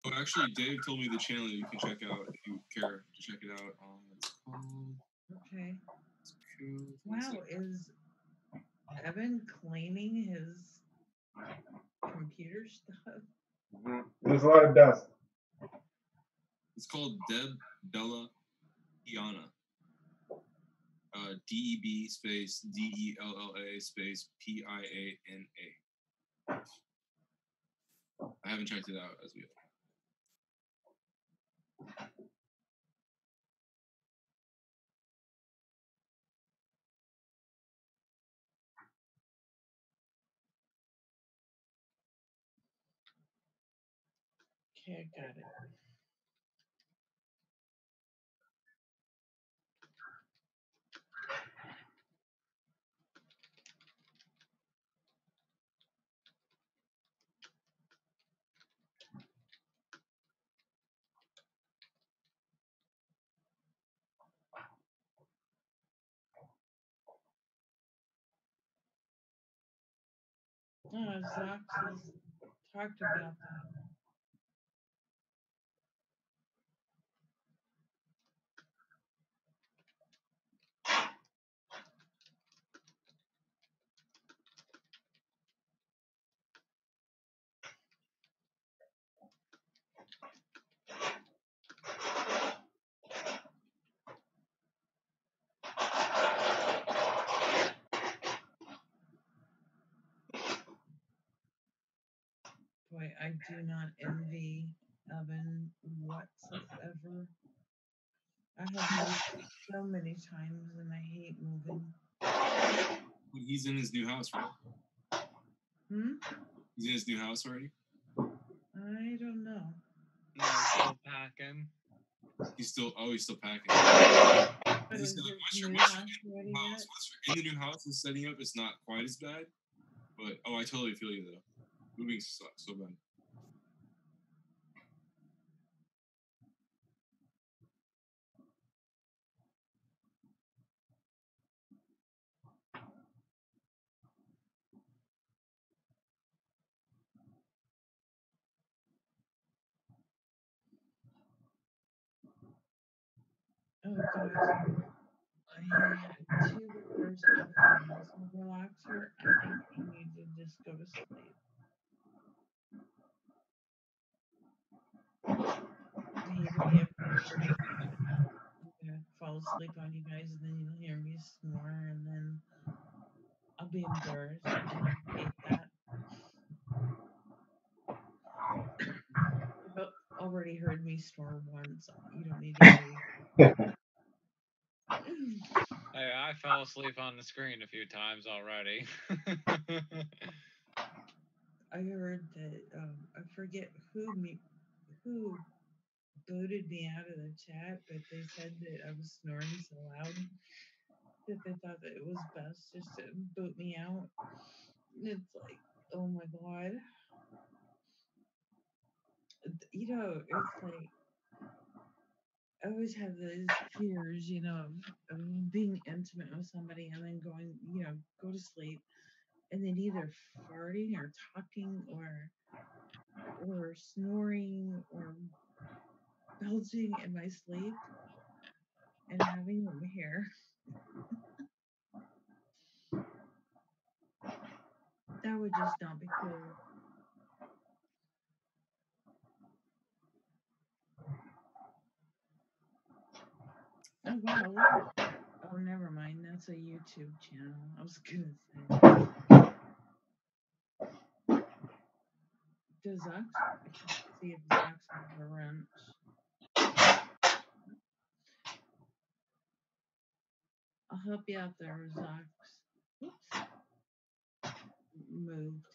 Oh, actually, Dave told me the channel you can check out if you care to check it out. It's called. Okay. Wow, is Evan cleaning his computer stuff? Mm-hmm. There's a lot of dust. It's called Deb Bella Iana. DEB space DELLA space PIANA. I haven't checked it out as we. Okay, I got it. Zox has talked about that. Boy, I do not envy Evan whatsoever. I have moved so many times and I hate moving. He's in his new house, right? Hmm? He's in his new house already? I don't know. No, he's still packing. He's still packing. But is his new house house ready yet? in the new house and setting up is not quite as bad. But I totally feel you though. Moving sucks so bad. Oh gosh. I had 2 hours of muscle relaxer. I think I need to just go to sleep. I hate to be a sleep on you guys, and then you'll hear me snore, and then I'll be embarrassed, and I hate that. You've already heard me snore once. You don't need to hear it. Hey, I fell asleep on the screen a few times already. I heard that I forget who booted me out of the chat, but they said that I was snoring so loud that they thought that it was best just to boot me out. And it's like, oh my god. You know, it's like I always have those fears, you know, of being intimate with somebody and then going, you know, go to sleep and then either farting or talking or snoring or belching in my sleep and having them here. That would just not be cool. Oh wow, look at, oh never mind, that's a YouTube channel. I was gonna say. Does Zux? I can't see if Zux has a wrench. I'll help you out there, Zux. Oops. Moved.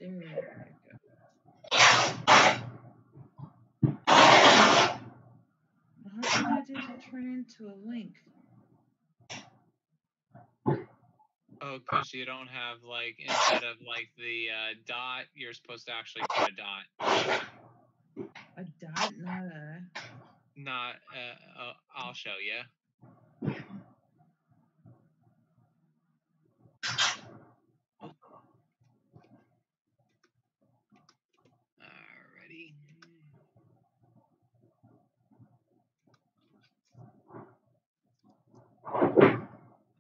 There you go. How come that didn't turn into a link? Oh, because you don't have, like, instead of, like, the dot, you're supposed to actually put a dot. A dot, not a... Not, I'll show you. Alrighty.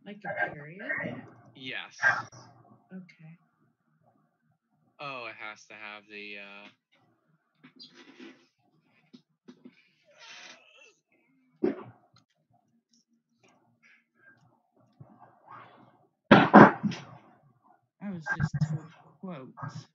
Like a period? Yes. Okay. Oh, it has to have the, I was just told quotes.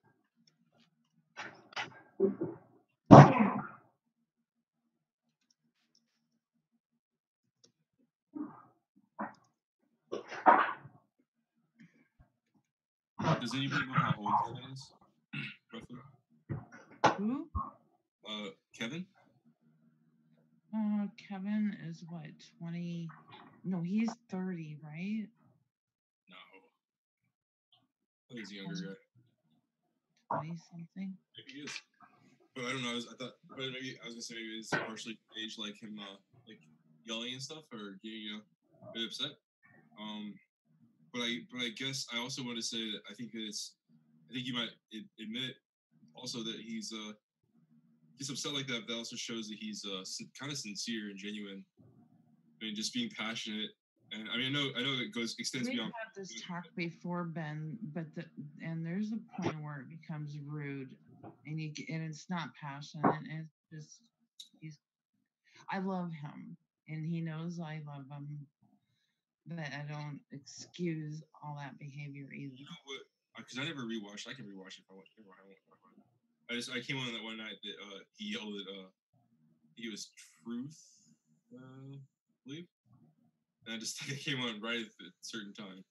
Does anybody know how old Kevin is? Roughly? Who? Kevin? Kevin is what, 20? No, he's 30, right? No. I think he's a younger guy. 20 something? Maybe he is. But I don't know. I was gonna say maybe it's partially age, like him, like yelling and stuff, or getting a bit upset. But I guess I also want to say that I think you might admit also that he's upset like that. That also shows that he's kind of sincere and genuine. I mean, just being passionate. And I mean, I know it extends beyond. We've had this talk before, Ben, but there's a point where it becomes rude, and it's not passionate. And it's just I love him, and he knows I love him, but I don't excuse all that behavior either. You know what? Because I never rewatched. I can rewatch it if I want. I came on that one night that he yelled at he was Truth, I believe. And I came on right at a certain time.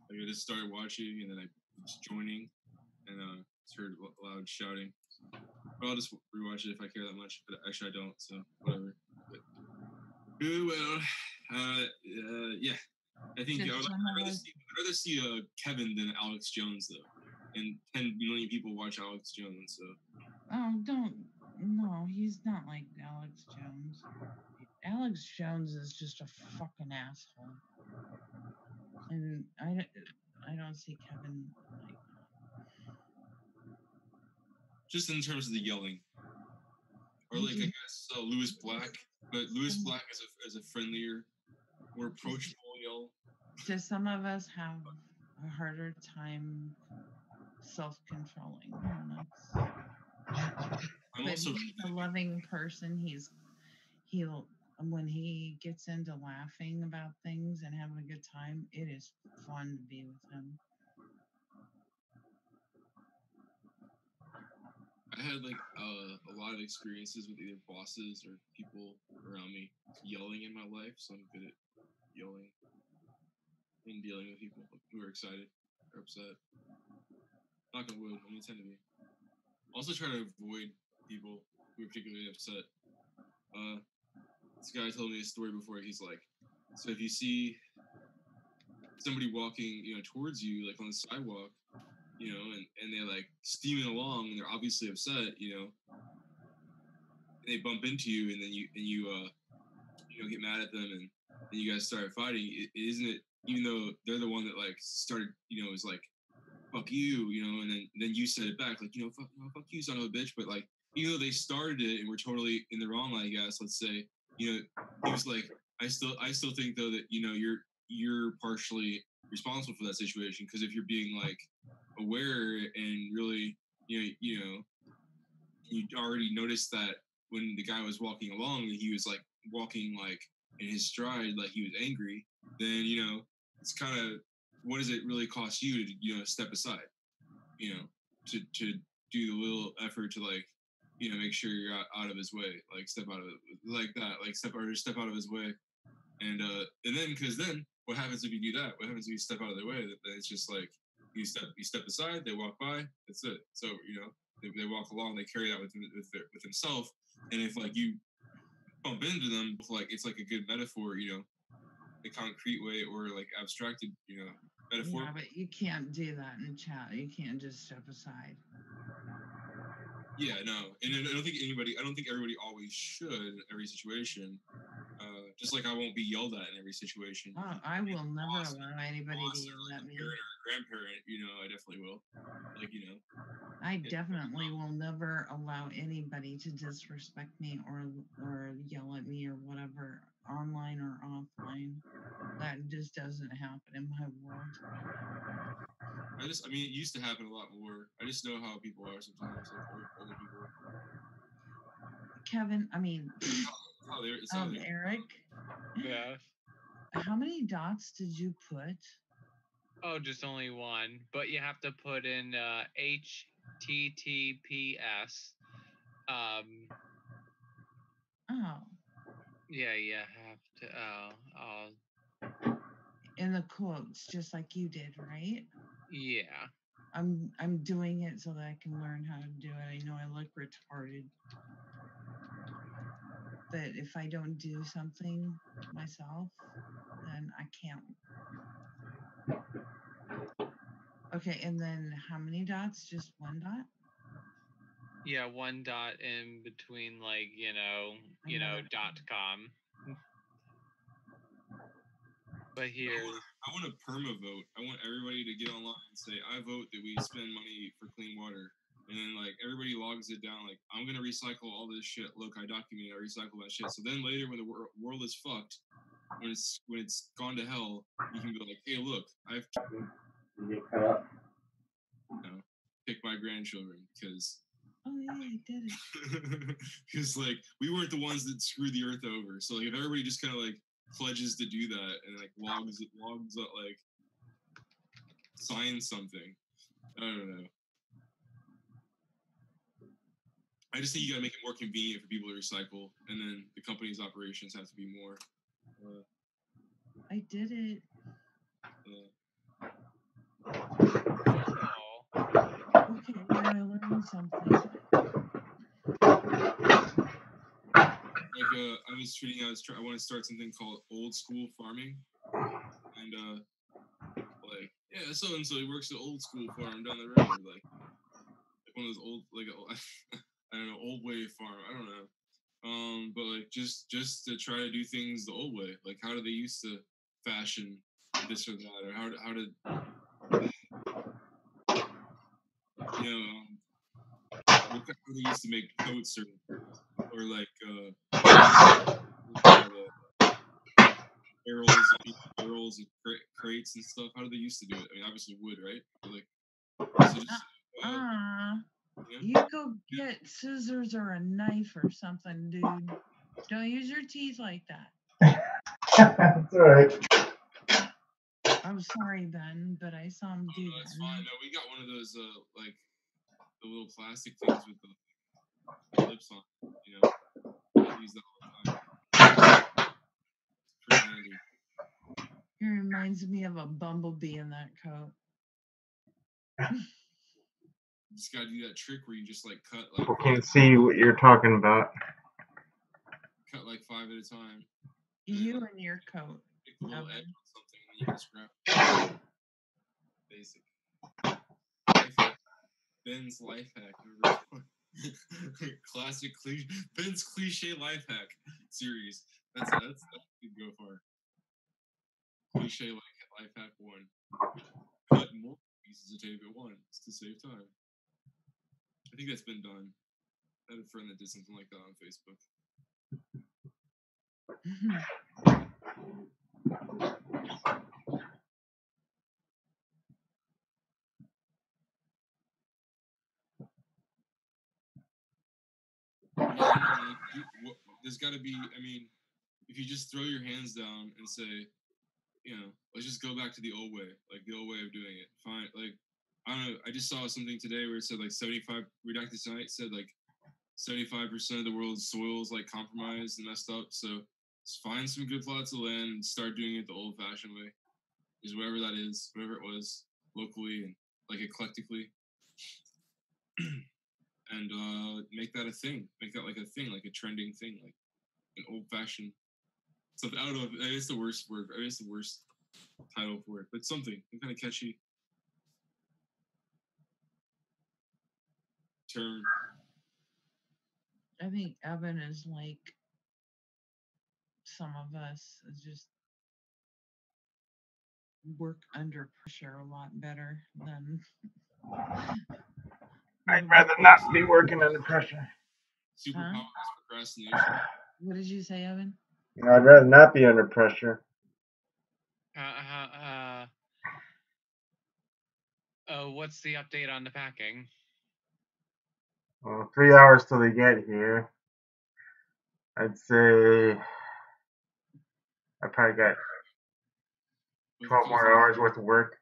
Like I just started watching, and then I was joining, and just heard loud shouting. But I'll just rewatch it if I care that much. But actually, I don't. So whatever. But, well, yeah. I think I'd rather see Kevin than Alex Jones though, and 10 million people watch Alex Jones. So. Oh, no, he's not like Alex Jones. Alex Jones is just a fucking asshole. And I don't see Kevin like that. Just in terms of the yelling. Or like, I guess, Lewis Black. But Lewis Black is a friendlier, more approachable yell. Just some of us have a harder time self-controlling. I'm But also he's a loving person. He'll when he gets into laughing about things and having a good time, it is fun to be with him. I had like a lot of experiences with either bosses or people around me yelling in my life, so I'm good at yelling and dealing with people who are excited or upset. Knock on wood, I tend to be. Also try to avoid people who are particularly upset. This guy told me a story before. He's like, so if you see somebody walking, towards you, like on the sidewalk, and they're like steaming along, and they're obviously upset, and they bump into you, and then you get mad at them, and then you guys start fighting. Isn't it? Even though they're the one that like started, was like, fuck you, and then you said it back, like, fuck you, son of a bitch. But like, even though they started it and were totally in the wrong, I guess, let's say, he was like, I still think though that you're partially responsible for that situation, because if you're being like aware and really, you already noticed that when the guy was walking along, he was like walking like in his stride, like he was angry, then it's kind of, what does it really cost you to step aside, to do the little effort to like make sure you're out of his way, like step out of it like that, like step out of his way, and then because then what happens if you do that? What happens if you step out of their way? Then it's just like you step aside, they walk by, that's it. So they walk along, they carry that with themselves, and if like you bump into them, like it's like a good metaphor, the concrete way or like abstracted, metaphor. Yeah, but you can't do that in chat. You can't just step aside. Yeah, no, and I don't think everybody always should in every situation. Just like I won't be yelled at in every situation. Oh, I will never allow anybody to yell at me. Parent or grandparent, I definitely will. Like, I definitely will never allow anybody to disrespect me or yell at me or whatever, online or offline. That just doesn't happen in my world. it used to happen a lot more. I just know how people are sometimes, like older people. Kevin, Eric. Yeah. How many dots did you put? Oh, just only one, but you have to put in HTTPS. Oh. Yeah, you have to. In the quotes, just like you did, right? Yeah. I'm doing it so that I can learn how to do it. I know I look retarded, but if I don't do something myself, then I can't. Okay, and then how many dots? Just one dot? Yeah, one dot in between, like, .com. But here, I want a perma vote. I want everybody to get online and say, I vote that we spend money for clean water. And then, like, everybody logs it down. Like, I'm going to recycle all this shit. Look, I documented, I recycle that shit. So then later when the world is fucked, when it's gone to hell, you can be like, hey, look, I've pick my grandchildren because... Oh, yeah, I did it. Because, like, we weren't the ones that screwed the earth over. So, like, if everybody just kind of, like, pledges to do that and, like, logs up, like, signs something. I don't know. I just think you gotta make it more convenient for people to recycle, and then the company's operations have to be more. I did it. Okay, well, I learned something. Like, I want to start something called old school farming, and like, yeah, so and so he works at old school farm down the road, like one of those old, like, I don't know, old way farm. I don't know, but like just to try to do things the old way. Like, how do they used to fashion this or that, or how did how they used to make coats or like barrels and crates and stuff. How do they used to do it? I mean, obviously wood, right? But like, is it just, you go get scissors or a knife or something, dude. Don't use your teeth like that. That's all right. I'm sorry, Ben, but I saw him do that. That's fine. No, we got one of those like the little plastic things with the lips on. You know, I use that all the time. It's pretty handy. It reminds me of a bumblebee in that coat. You just gotta do that trick where you just like cut like. People can't see what you're talking about. Cut like 5 at a time. You and your coat. Pick the little edge on something and you can scrap. Basic. Life hack. Ben's life hack. Classic Ben's cliche life hack series. That's good go far. Cliche life hack 1. Cut more pieces of tape at once to save time. I think that's been done. I had a friend that did something like that on Facebook. There's got to be. I mean, if you just throw your hands down and say, you know, let's just go back to the old way, like the old way of doing it. Fine, like I don't know. I just saw something today where it said like 75. Redacted tonight said like 75% of the world's soil is like compromised and messed up. So just find some good plots of land and start doing it the old-fashioned way. Is whatever that is, whatever it was, locally and like eclectically. And make that a thing. Make that like a thing, like a trending thing, like an old-fashioned something. I don't know. It's the worst word. It's the worst title for it, but something kind of catchy term. I think Evan is like some of us. Is just work under pressure a lot better than. I'd rather not be working under pressure. Superpowers, procrastination. What did you say, Evan? I'd rather not be under pressure. What's the update on the packing? Well, 3 hours till they get here. I'd say I probably got 12 more hours worth of work.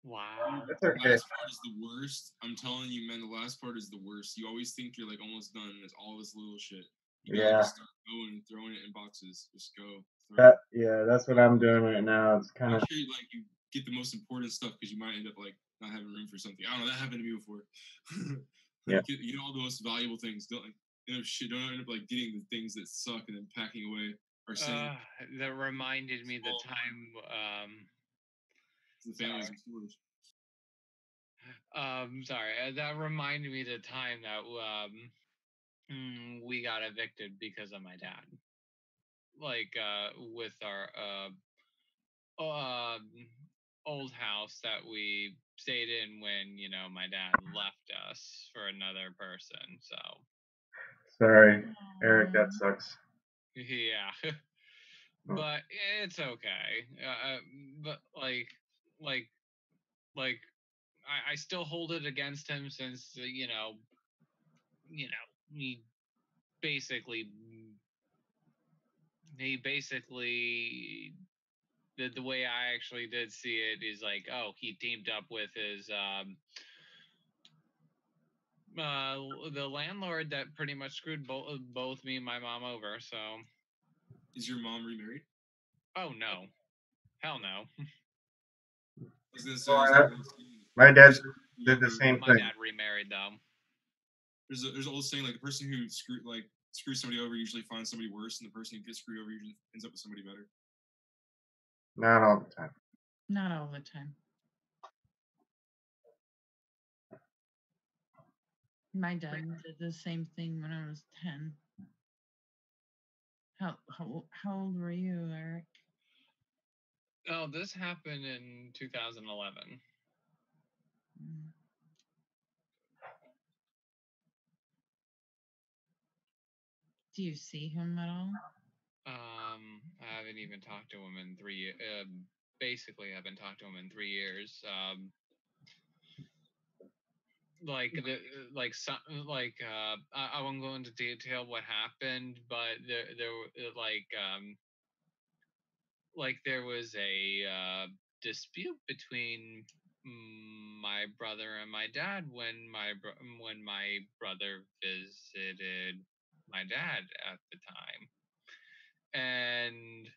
Wow. That's okay. The last part is the worst. I'm telling you, man, the last part is the worst. You always think you're like almost done, and it's all this little shit. You gotta just start going and throwing it in boxes. Just go. That's what I'm doing right now. It's kind of. Make sure like you get the most important stuff because you might end up like not having room for something. I don't know. That happened to me before. Yeah. You get all the most valuable things. Don't end up like getting the things that suck and then packing away or saying. That reminded me the time. The families and storage. Sorry. That reminded me the time that we got evicted because of my dad. Like with our old house that we stayed in when my dad left us for another person. So Sorry, Eric. That sucks. Yeah. But it's okay. But I still hold it against him since he basically the way I actually did see it is like, oh, he teamed up with his the landlord that pretty much screwed both me and my mom over. So is your mom remarried? Oh no, hell no. My dad did the same thing. My dad remarried though. There's an old saying like the person who screws somebody over usually finds somebody worse, and the person who gets screwed over usually ends up with somebody better. Not all the time. Not all the time. My dad did the same thing when I was 10. How old were you, Eric? Oh, this happened in 2011. Do you see him at all? I haven't even talked to him in 3 years. Basically, I haven't talked to him in 3 years. I won't go into detail what happened, but there was a dispute between my brother and my dad when my brother visited my dad at the time, and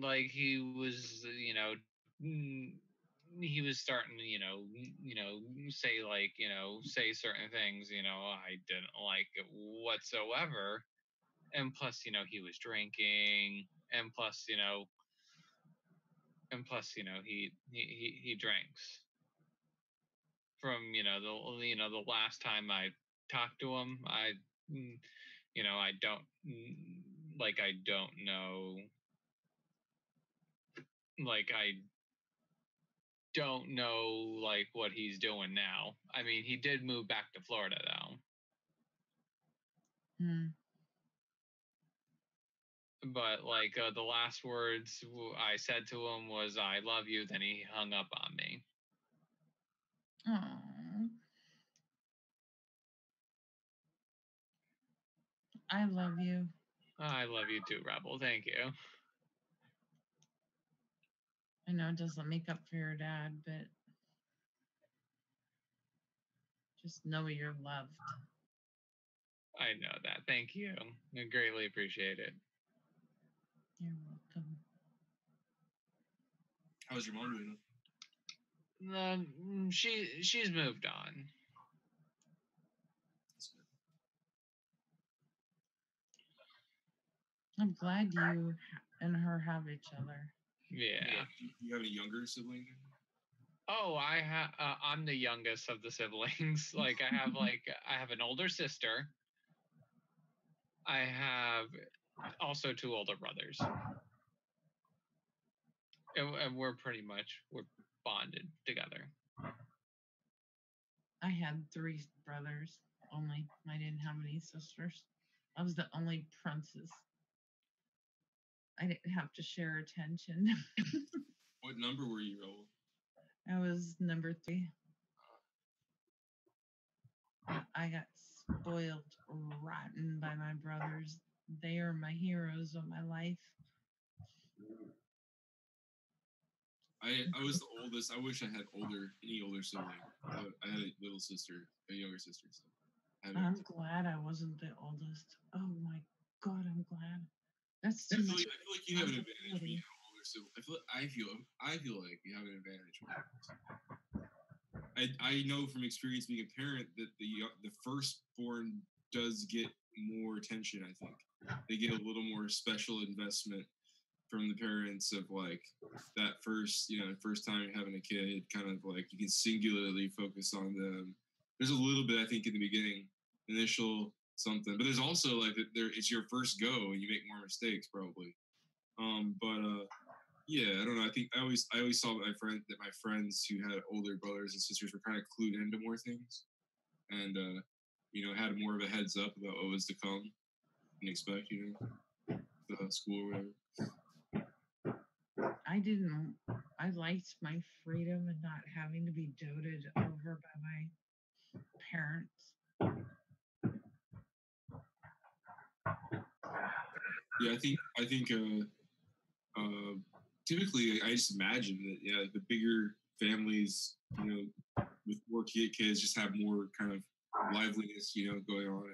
like he was, he was starting to, say certain things, I didn't like it whatsoever. And plus, he was drinking, and plus, he drinks. From, the last time I talked to him, I don't know, I don't know what he's doing now. I mean, he did move back to Florida though. But the last words I said to him was, "I love you." Then he hung up on me. Aww. I love you. I love you too, Rebel. Thank you. I know it doesn't make up for your dad, but just know you're loved. I know that. Thank you. I greatly appreciate it. You're welcome. How's your mom doing? She's moved on. I'm glad you and her have each other. Yeah. You have a younger sibling? Oh, I'm the youngest of the siblings. I have an older sister. I have also 2 older brothers. And we're bonded together. I had 3 brothers only. I didn't have any sisters. I was the only princess. I didn't have to share attention. What number were you, Raul? I was number 3. I got spoiled rotten by my brothers. They are my heroes of my life. I was the oldest. I wish I had any older sibling. I had a little sister, a younger sister. So I'm glad I wasn't the oldest. Oh my God, I'm glad. That's I too feel much. like you have an advantage when you have an older sibling. I feel like you have an advantage. I know from experience being a parent that the firstborn does get more attention. I think they get a little more special investment from the parents of that first time you're having a kid, kind of you can singularly focus on them. There's a little bit, I think, in the beginning, initial something, but there's also it's your first go and you make more mistakes probably. Yeah, I don't know. I think I always saw that my friends who had older brothers and sisters were kind of clued into more things, and had more of a heads up about what was to come and expect, the school or whatever. I liked my freedom and not having to be doted over by my parents. Yeah, I think typically I just imagine that the bigger families, with more kids just have more kind of liveliness, going on,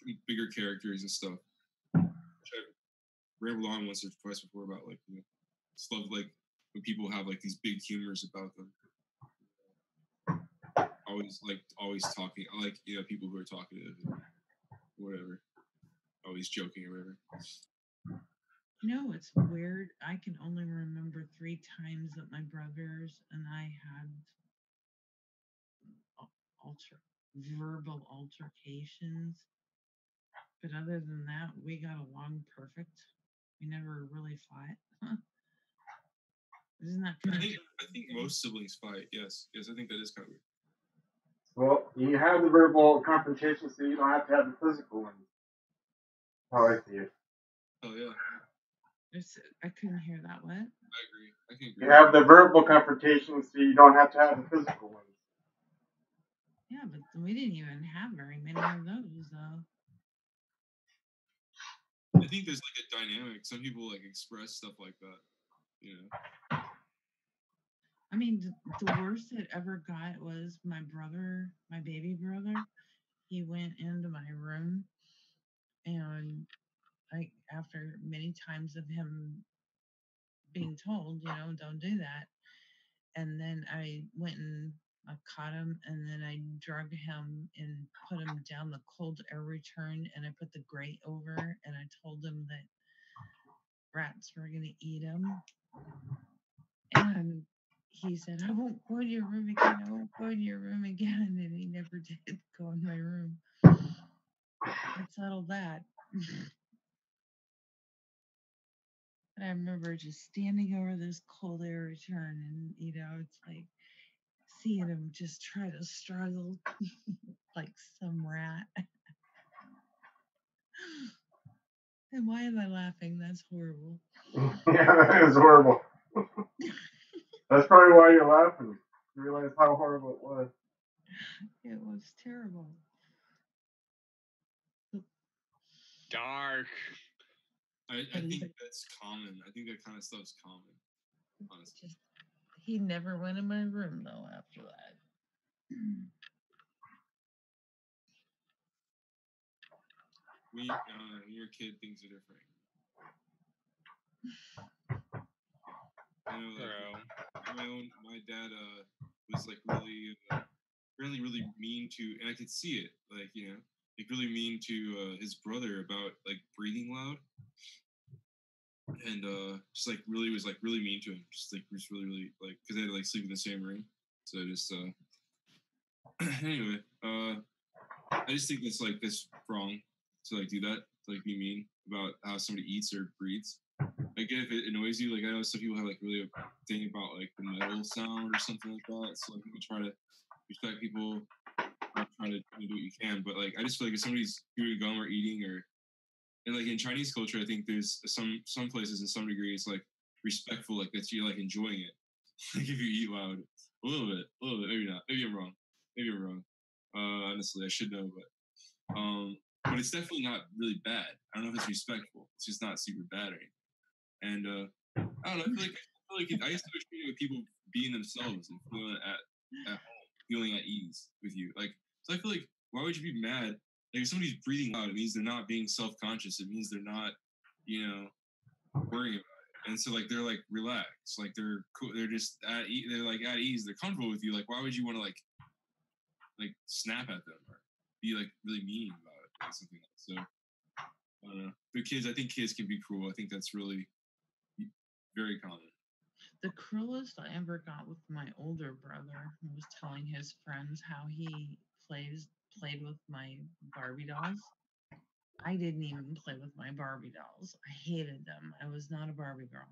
and bigger characters and stuff. Which I rambled on once or twice before about stuff when people have these big humors about them. Always talking. I like people who are talkative and whatever. Always joking or whatever. It's weird. I can only remember 3 times that my brothers and I had verbal altercations. But other than that, we got along perfect. We never really fought. Isn't that kind I think most siblings fight. Yes, I think that is kind of weird. Well, you have the verbal confrontation, so you don't have to have the physical ones. How I see it. Oh yeah, I couldn't hear that. What? I agree. I can agree. You have the verbal confrontations, so you don't have to have the physical ones. Yeah, but we didn't even have very many of those, though. I think there's like a dynamic. Some people like express stuff like that. You know. I mean, the worst it ever got was my brother, my baby brother. He went into my room, and after many times of him being told, don't do that. And then I went and I caught him, and then I drugged him and put him down the cold air return, and I put the grate over, and I told him that rats were going to eat him. And he said, I won't go in your room again. I won't go in your room again. And he never did go in my room. I settled that. And I remember just standing over this cold air return, and it's like seeing him just try to struggle like some rat. And why am I laughing? That's horrible. Yeah, that is horrible. That's probably why you're laughing. You realize how horrible it was. It was terrible. Dark. I think that's common. I think that kind of stuff's common. Honestly. He never went in my room though after that. Your kid, things are different. My dad was like really mean to, and I could see it, like like really mean to his brother about like breathing loud, and just like really was like really mean to him, just like was really like because they had to like sleep in the same room, so just anyway, I just think that's wrong to like do that, to like be mean about how somebody eats or breathes. I get if it annoys you. Like I know some people have like really a thing about like the metal sound or something like that. So like you try to respect people, try to do what you can. But like I just feel like if somebody's chewing gum or eating and like in Chinese culture, I think there's some places in some degree it's like respectful, like that you're like enjoying it. Like if you eat loud, a little bit, maybe not. Maybe I'm wrong. Honestly, I should know, but it's definitely not really bad. I don't know if it's respectful. It's just not super bad or anything. And I don't know. I feel like I used to appreciate with people being themselves and feeling at home, feeling at ease with you. Like, so I feel like why would you be mad? Like if somebody's breathing out, it means they're not being self-conscious. It means they're not, worrying about it. And so like they're like relaxed, like they're cool. They're just they're like at ease. They're comfortable with you. Like why would you want to like snap at them or be like really mean about it or something? So I don't know. But kids, I think kids can be cruel. I think that's really very common. The cruelest I ever got with my older brother was telling his friends how he played with my Barbie dolls. I didn't even play with my Barbie dolls. I hated them. I was not a Barbie girl.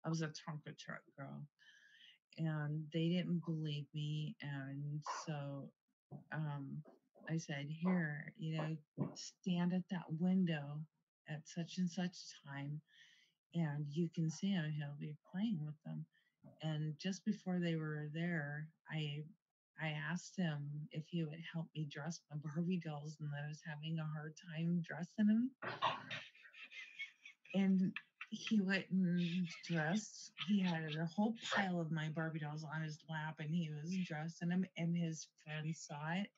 I was a Tonka truck girl. And they didn't believe me. And so I said, here, stand at that window at such and such time, and you can see him. He'll be playing with them. And just before they were there, I asked him if he would help me dress my Barbie dolls, and that I was having a hard time dressing them. And he went and dressed. He had a whole pile of my Barbie dolls on his lap, and he was dressing them, and his friends saw it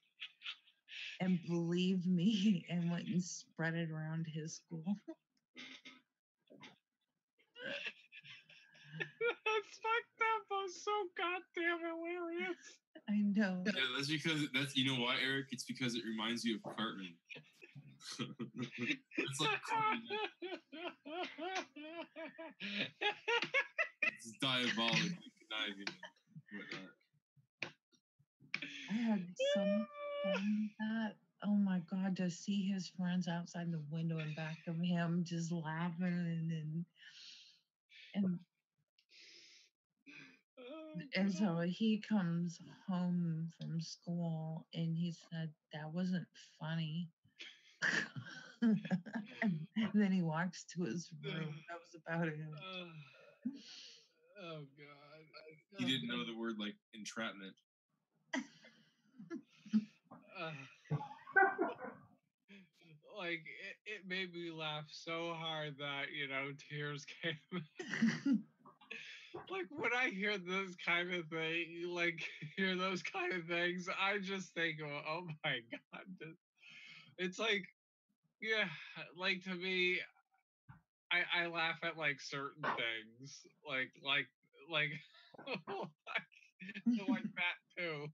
and believed me and went and spread it around his school. That's fucked up. I'm so goddamn hilarious. I know. Yeah, that's because you know why, Eric? It's because it reminds you of Cartman. It's like it's diabolically conniving and whatnot. I had some fun with that. Oh my god, to see his friends outside the window in back of him just laughing and so he comes home from school and he said that wasn't funny. And then he walks to his room. That was about it. Oh God. He didn't know the word like entrapment. Like it made me laugh so hard that tears came. Like when I hear this kind of thing, hear those kind of things, I just think, oh my God, it's like, yeah, like to me, I laugh at like certain things, like like that too.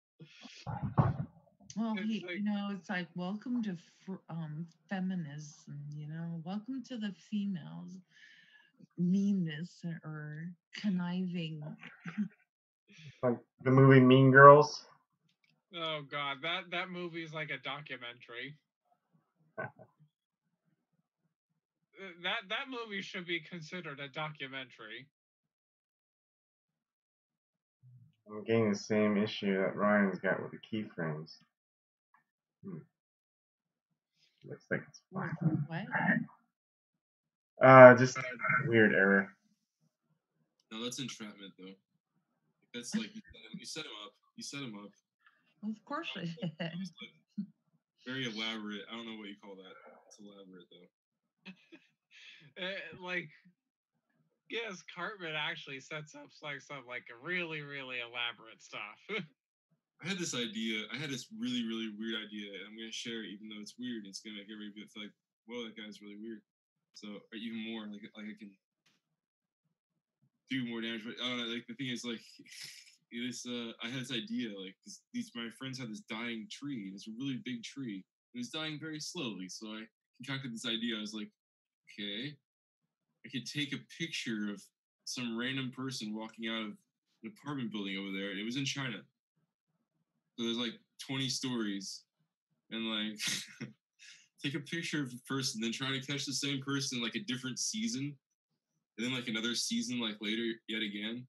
Well, It's like, it's like welcome to feminism. Welcome to the females meanness or conniving. Like the movie Mean Girls. oh God, that movie is like a documentary. That movie should be considered a documentary. I'm getting the same issue that Ryan's got with the keyframes. Looks like it's fine. What? Just weird error. No, that's entrapment though. That's like you set him up. You set him up. Of course I did. Very elaborate. I don't know what you call that. It's elaborate though. Like, yes, Cartman actually sets up some really, really elaborate stuff. I had this idea. I had this really, really weird idea, and I'm gonna share it, even though it's weird. It's gonna make everybody feel like, "Whoa, that guy's really weird." So, or even more, like I can do more damage. But like the thing is, like, I had this idea, like, these my friends had this dying tree. It's a really big tree. It was dying very slowly. So I concocted this idea. I was like, okay, I could take a picture of some random person walking out of an apartment building over there. It was in China. So there's like 20 stories, and like take a picture of the person, then try to catch the same person in like a different season, and then like another season like later yet again,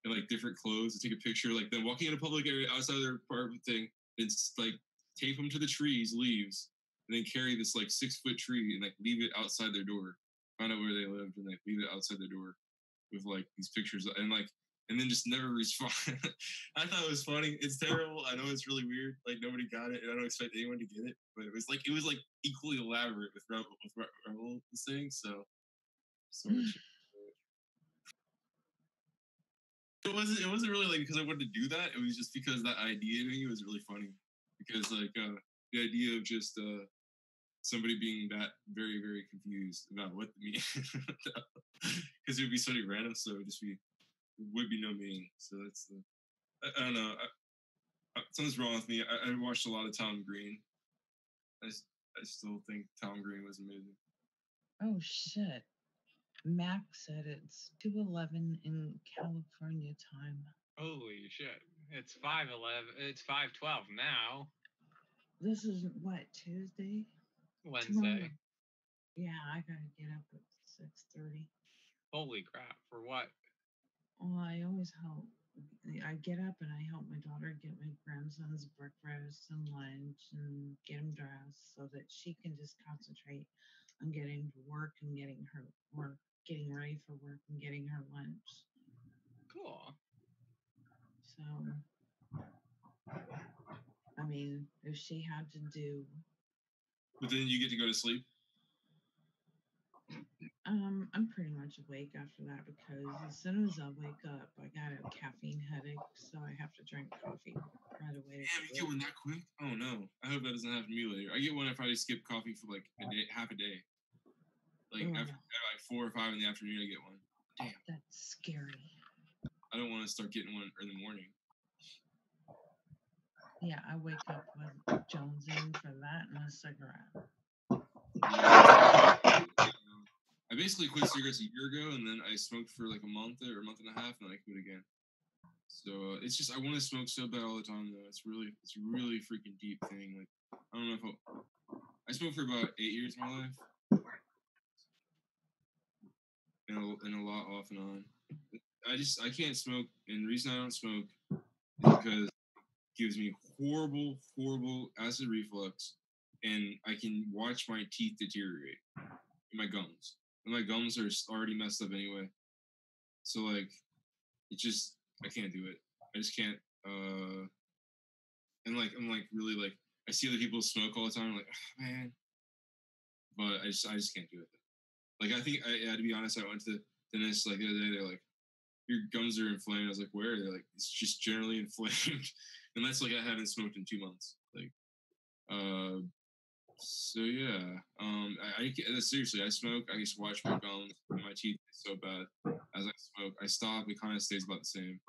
in like different clothes, and take a picture like them walking in a public area outside of their apartment thing, and like tape them to the trees, leaves, and then carry this like 6-foot tree and like leave it outside their door, find out where they lived, and like leave it outside their door with like these pictures, and then just never respond. I thought it was funny. It's terrible. I know it's really weird. Like nobody got it, and I don't expect anyone to get it. But it was like equally elaborate with Rebel saying. So much. It wasn't really like because I wanted to do that. It was just because that idea to me was really funny. Because like the idea of just somebody being that very, very confused about what the meaning, because it would be so random. So it would just be. Would be no meaning. So that's the. I don't know. Something's wrong with me. I watched a lot of Tom Green. I still think Tom Green was amazing. Oh shit! Max said it's 2:11 in California time. Holy shit! It's 5:11. It's 5:12 now. This is what, Tuesday? Wednesday. Tomorrow. Yeah, I gotta get up at 6:30. Holy crap! For what? Well, I always help. I get up and I help my daughter get my grandson's breakfast and lunch and get him dressed so that she can just concentrate on getting to work and getting her work, getting ready for work and getting her lunch. Cool. So, I mean, if she had to do. But then you get to go to sleep? I'm pretty much awake after that because as soon as I wake up, I got a caffeine headache, so I have to drink coffee right away. Damn, you get one that quick? Oh no! I hope that doesn't happen to me later. I get one if I just skip coffee for like a day, half a day. Like after like 4 or 5 in the afternoon, I get one. Damn, that's scary. I don't want to start getting one in the morning. Yeah, I wake up with jonesing for that and a cigarette. I basically quit cigarettes a year ago, and then I smoked for like a month or a month and a half, and then I quit again. So it's just I want to smoke so bad all the time though. It's really freaking deep thing. Like I don't know if I smoked for about 8 years of my life, and a lot off and on. I can't smoke, and the reason I don't smoke is because it gives me horrible acid reflux, and I can watch my teeth deteriorate in my gums. And my gums are already messed up anyway. So like, it just, I can't do it. I just can't. And like, I'm like really like, I see other people smoke all the time. I'm like, oh, man, but I just can't do it. Like, I think to be honest, I went to the dentist like the other day. They're like, your gums are inflamed. I was like, where? They're like, it's just generally inflamed. And that's like, I haven't smoked in 2 months. Like, so yeah, seriously, I smoke. I just watch my gums and my teeth is so bad. As I smoke, I stop. It kind of stays about the same.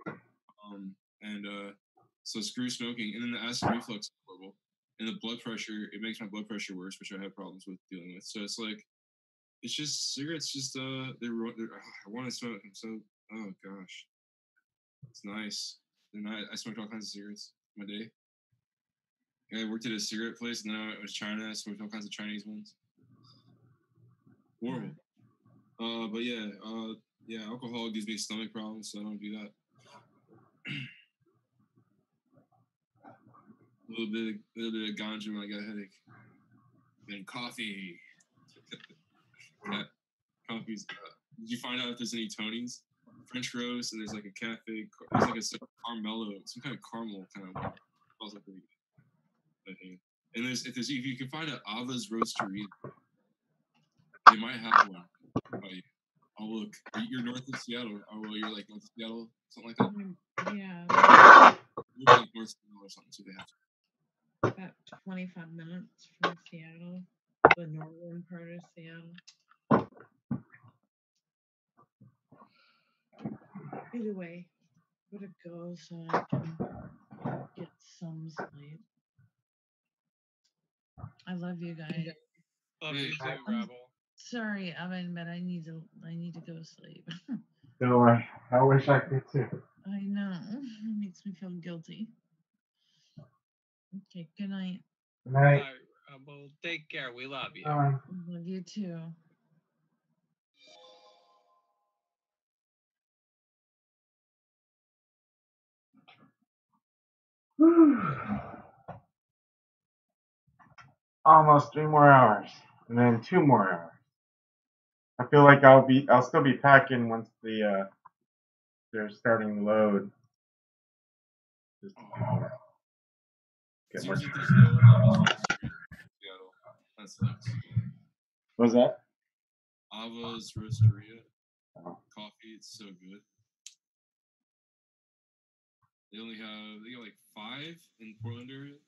So screw smoking. And then the acid reflux is horrible. And the blood pressure, it makes my blood pressure worse, which I have problems with dealing with. So it's like, it's just cigarettes. Just I want to smoke. I'm so, oh gosh, it's nice. And I smoked all kinds of cigarettes in my day. I worked at a cigarette place, and then I went to China. I smoked all kinds of Chinese ones. Horrible. But yeah, alcohol gives me stomach problems, so I don't do that. A little bit of ganja when I got a headache. Then coffee. Coffee's. Did you find out if there's any Tonys? French roast, and there's like a cafe. There's like a Carmelo, some kind of caramel kind of one. Also pretty good. I think. And if you can find an Ava's Roastery, they might have one. Oh look, you're north of Seattle. Oh well, you're like north of Seattle, something like that. Yeah. You're like north of Seattle or something, so they have to. About 25 minutes from Seattle, the northern part of Seattle. Either way, I'm gonna go so I can get some sleep. I love you guys. Love you too, Rebel. Sorry, Evan, but I need to go sleep. So I wish I could too. I know. It makes me feel guilty. Okay, good night. Good night. All right, Rebel. Take care. We love you. Love you too. Almost 3 more hours, and then 2 more hours. I feel like I'll still be packing once they're starting to load. Just get more. Seems like there's no Seattle. That sucks. What's that? Ava's Roasteria. Coffee, it's so good. They got like 5 in Portland area.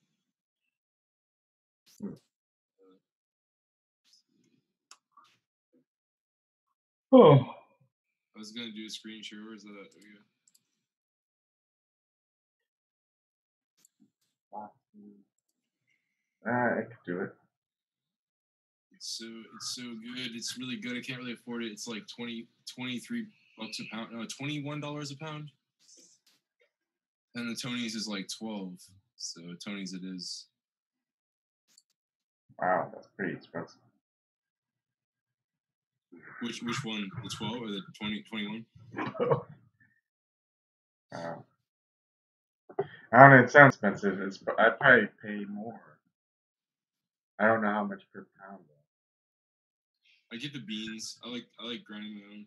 Oh. I was gonna do a screen share. Where's that at? There we go. I could do it. It's so good. It's really good. I can't really afford it. It's like $23 a pound. No, $21 a pound. And the Tony's is like 12. So Tony's it is. Wow, that's pretty expensive. Which one? The 12 or the 21? Wow. I don't know. It sounds expensive. I'd probably pay more. I don't know how much per pound. I get the beans. I like grinding my own.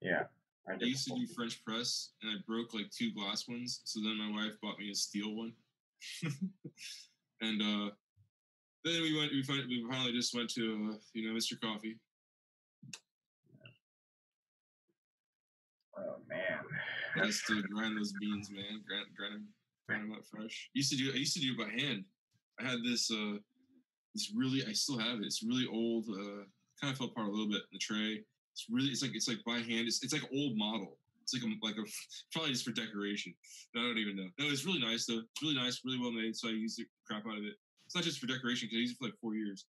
Yeah. I used to do French press, and I broke like 2 glass ones. So then my wife bought me a steel one. And then we finally just went to Mr. Coffee. Oh man. That's to grind those beans, man. Grind them up fresh. I used to do it by hand. I had this really, I still have it. It's really old. Kind of fell apart a little bit. The tray. It's like by hand. It's like old model. It's like a probably just for decoration. I don't even know. No, it's really nice though. It's really nice, really well made. So I used the crap out of it. It's not just for decoration because I used it for like 4 years.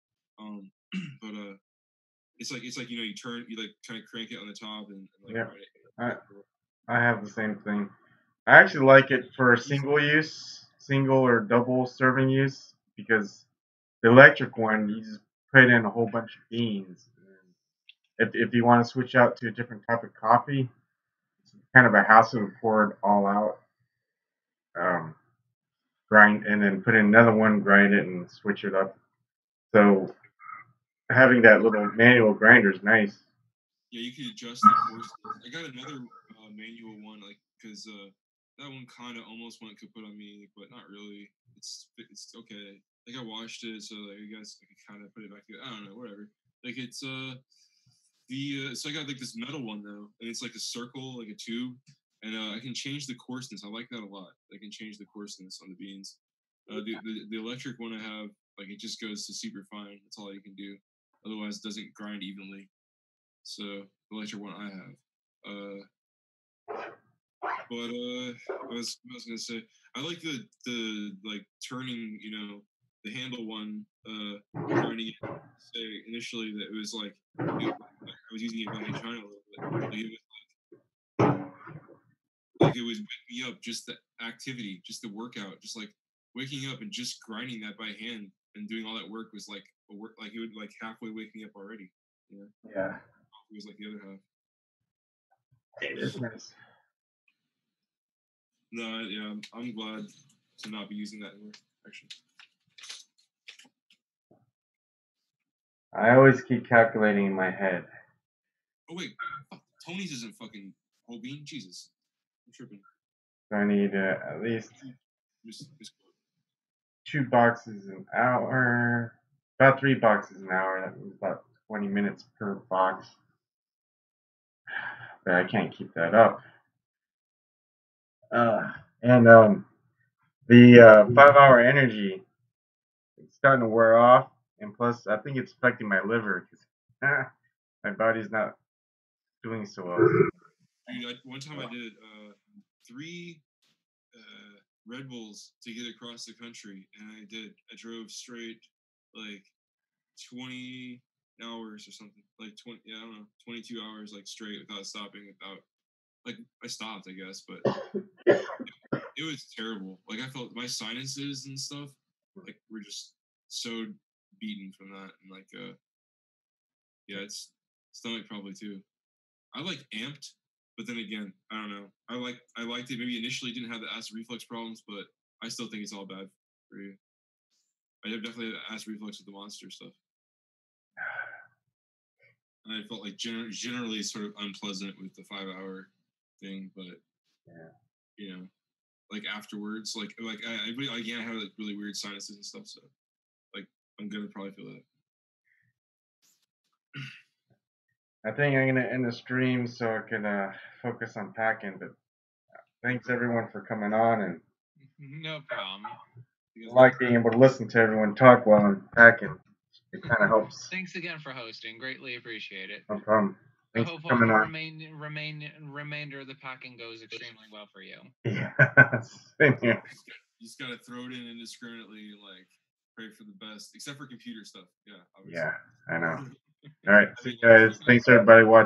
But it's like you like kind of crank it on the top and like yeah. I have the same thing. I actually like it for single or double serving use because the electric one you just put in a whole bunch of beans. If you want to switch out to a different type of coffee, it's kind of a hassle to pour it all out. Grind and then put in another one, grind it and switch it up. So having that little manual grinder is nice. Yeah, you could adjust the course. I got another manual one, like, because that one kind of almost went kaput on me, but not really. It's okay. Like, I watched it, so like, I guess I could kind of put it back together. I don't know, whatever. Like, it's so I got like this metal one though, and it's like a circle, like a tube, and I can change the coarseness. I like that a lot. I can change the coarseness on the beans. The electric one I have, like, it just goes to super fine. That's all you can do. Otherwise, it doesn't grind evenly. So the electric one I have. But I was gonna say, I like the like turning, you know, the handle one, grinding it. Say initially that it was like, I was using it back in China a little bit. Like it was waking me up, just the activity, just the workout, just like waking up and just grinding that by hand and doing all that work was like a work, like it would like halfway wake me up already. You know? Yeah. It was like the other half. It is nice. No, yeah, I'm glad to not be using that anymore, actually. I always keep calculating in my head. Oh wait, Tony's isn't fucking whole bean. Jesus, I'm tripping. So I need at least 2 boxes an hour. About 3 boxes an hour. That means about 20 minutes per box. But I can't keep that up. And the 5-hour energy is starting to wear off, and plus I think it's affecting my liver because my body's not doing so well. Dude, one time I did 3 Red Bulls to get across the country, and I drove straight like 20 hours or something, like 20, yeah, I don't know, 22 hours like straight without stopping, without, like, I stopped, I guess, but it was terrible. Like, I felt my sinuses and stuff like were just so beaten from that, and like yeah, it's stomach probably too. I like amped, but then again, I don't know. I liked it. Maybe initially didn't have the acid reflux problems, but I still think it's all bad for you. I definitely had acid reflux with the monster stuff. And I felt like generally sort of unpleasant with the 5-hour thing, but yeah, you know, like afterwards, like I have like really weird sinuses and stuff, so like I'm gonna probably feel that. I think I'm gonna end the stream so I can focus on packing. But thanks everyone for coming on, and no problem. I like being able to listen to everyone talk while I'm packing. It kind of helps. Thanks again for hosting. Greatly appreciate it. No problem. I Thanks hope for coming the on. remainder of the packing goes extremely well for you. Yeah, same here. You just gotta throw it in indiscriminately, like pray for the best, except for computer stuff. Yeah, obviously. Yeah, I know. All right, see you guys. Thanks everybody watching.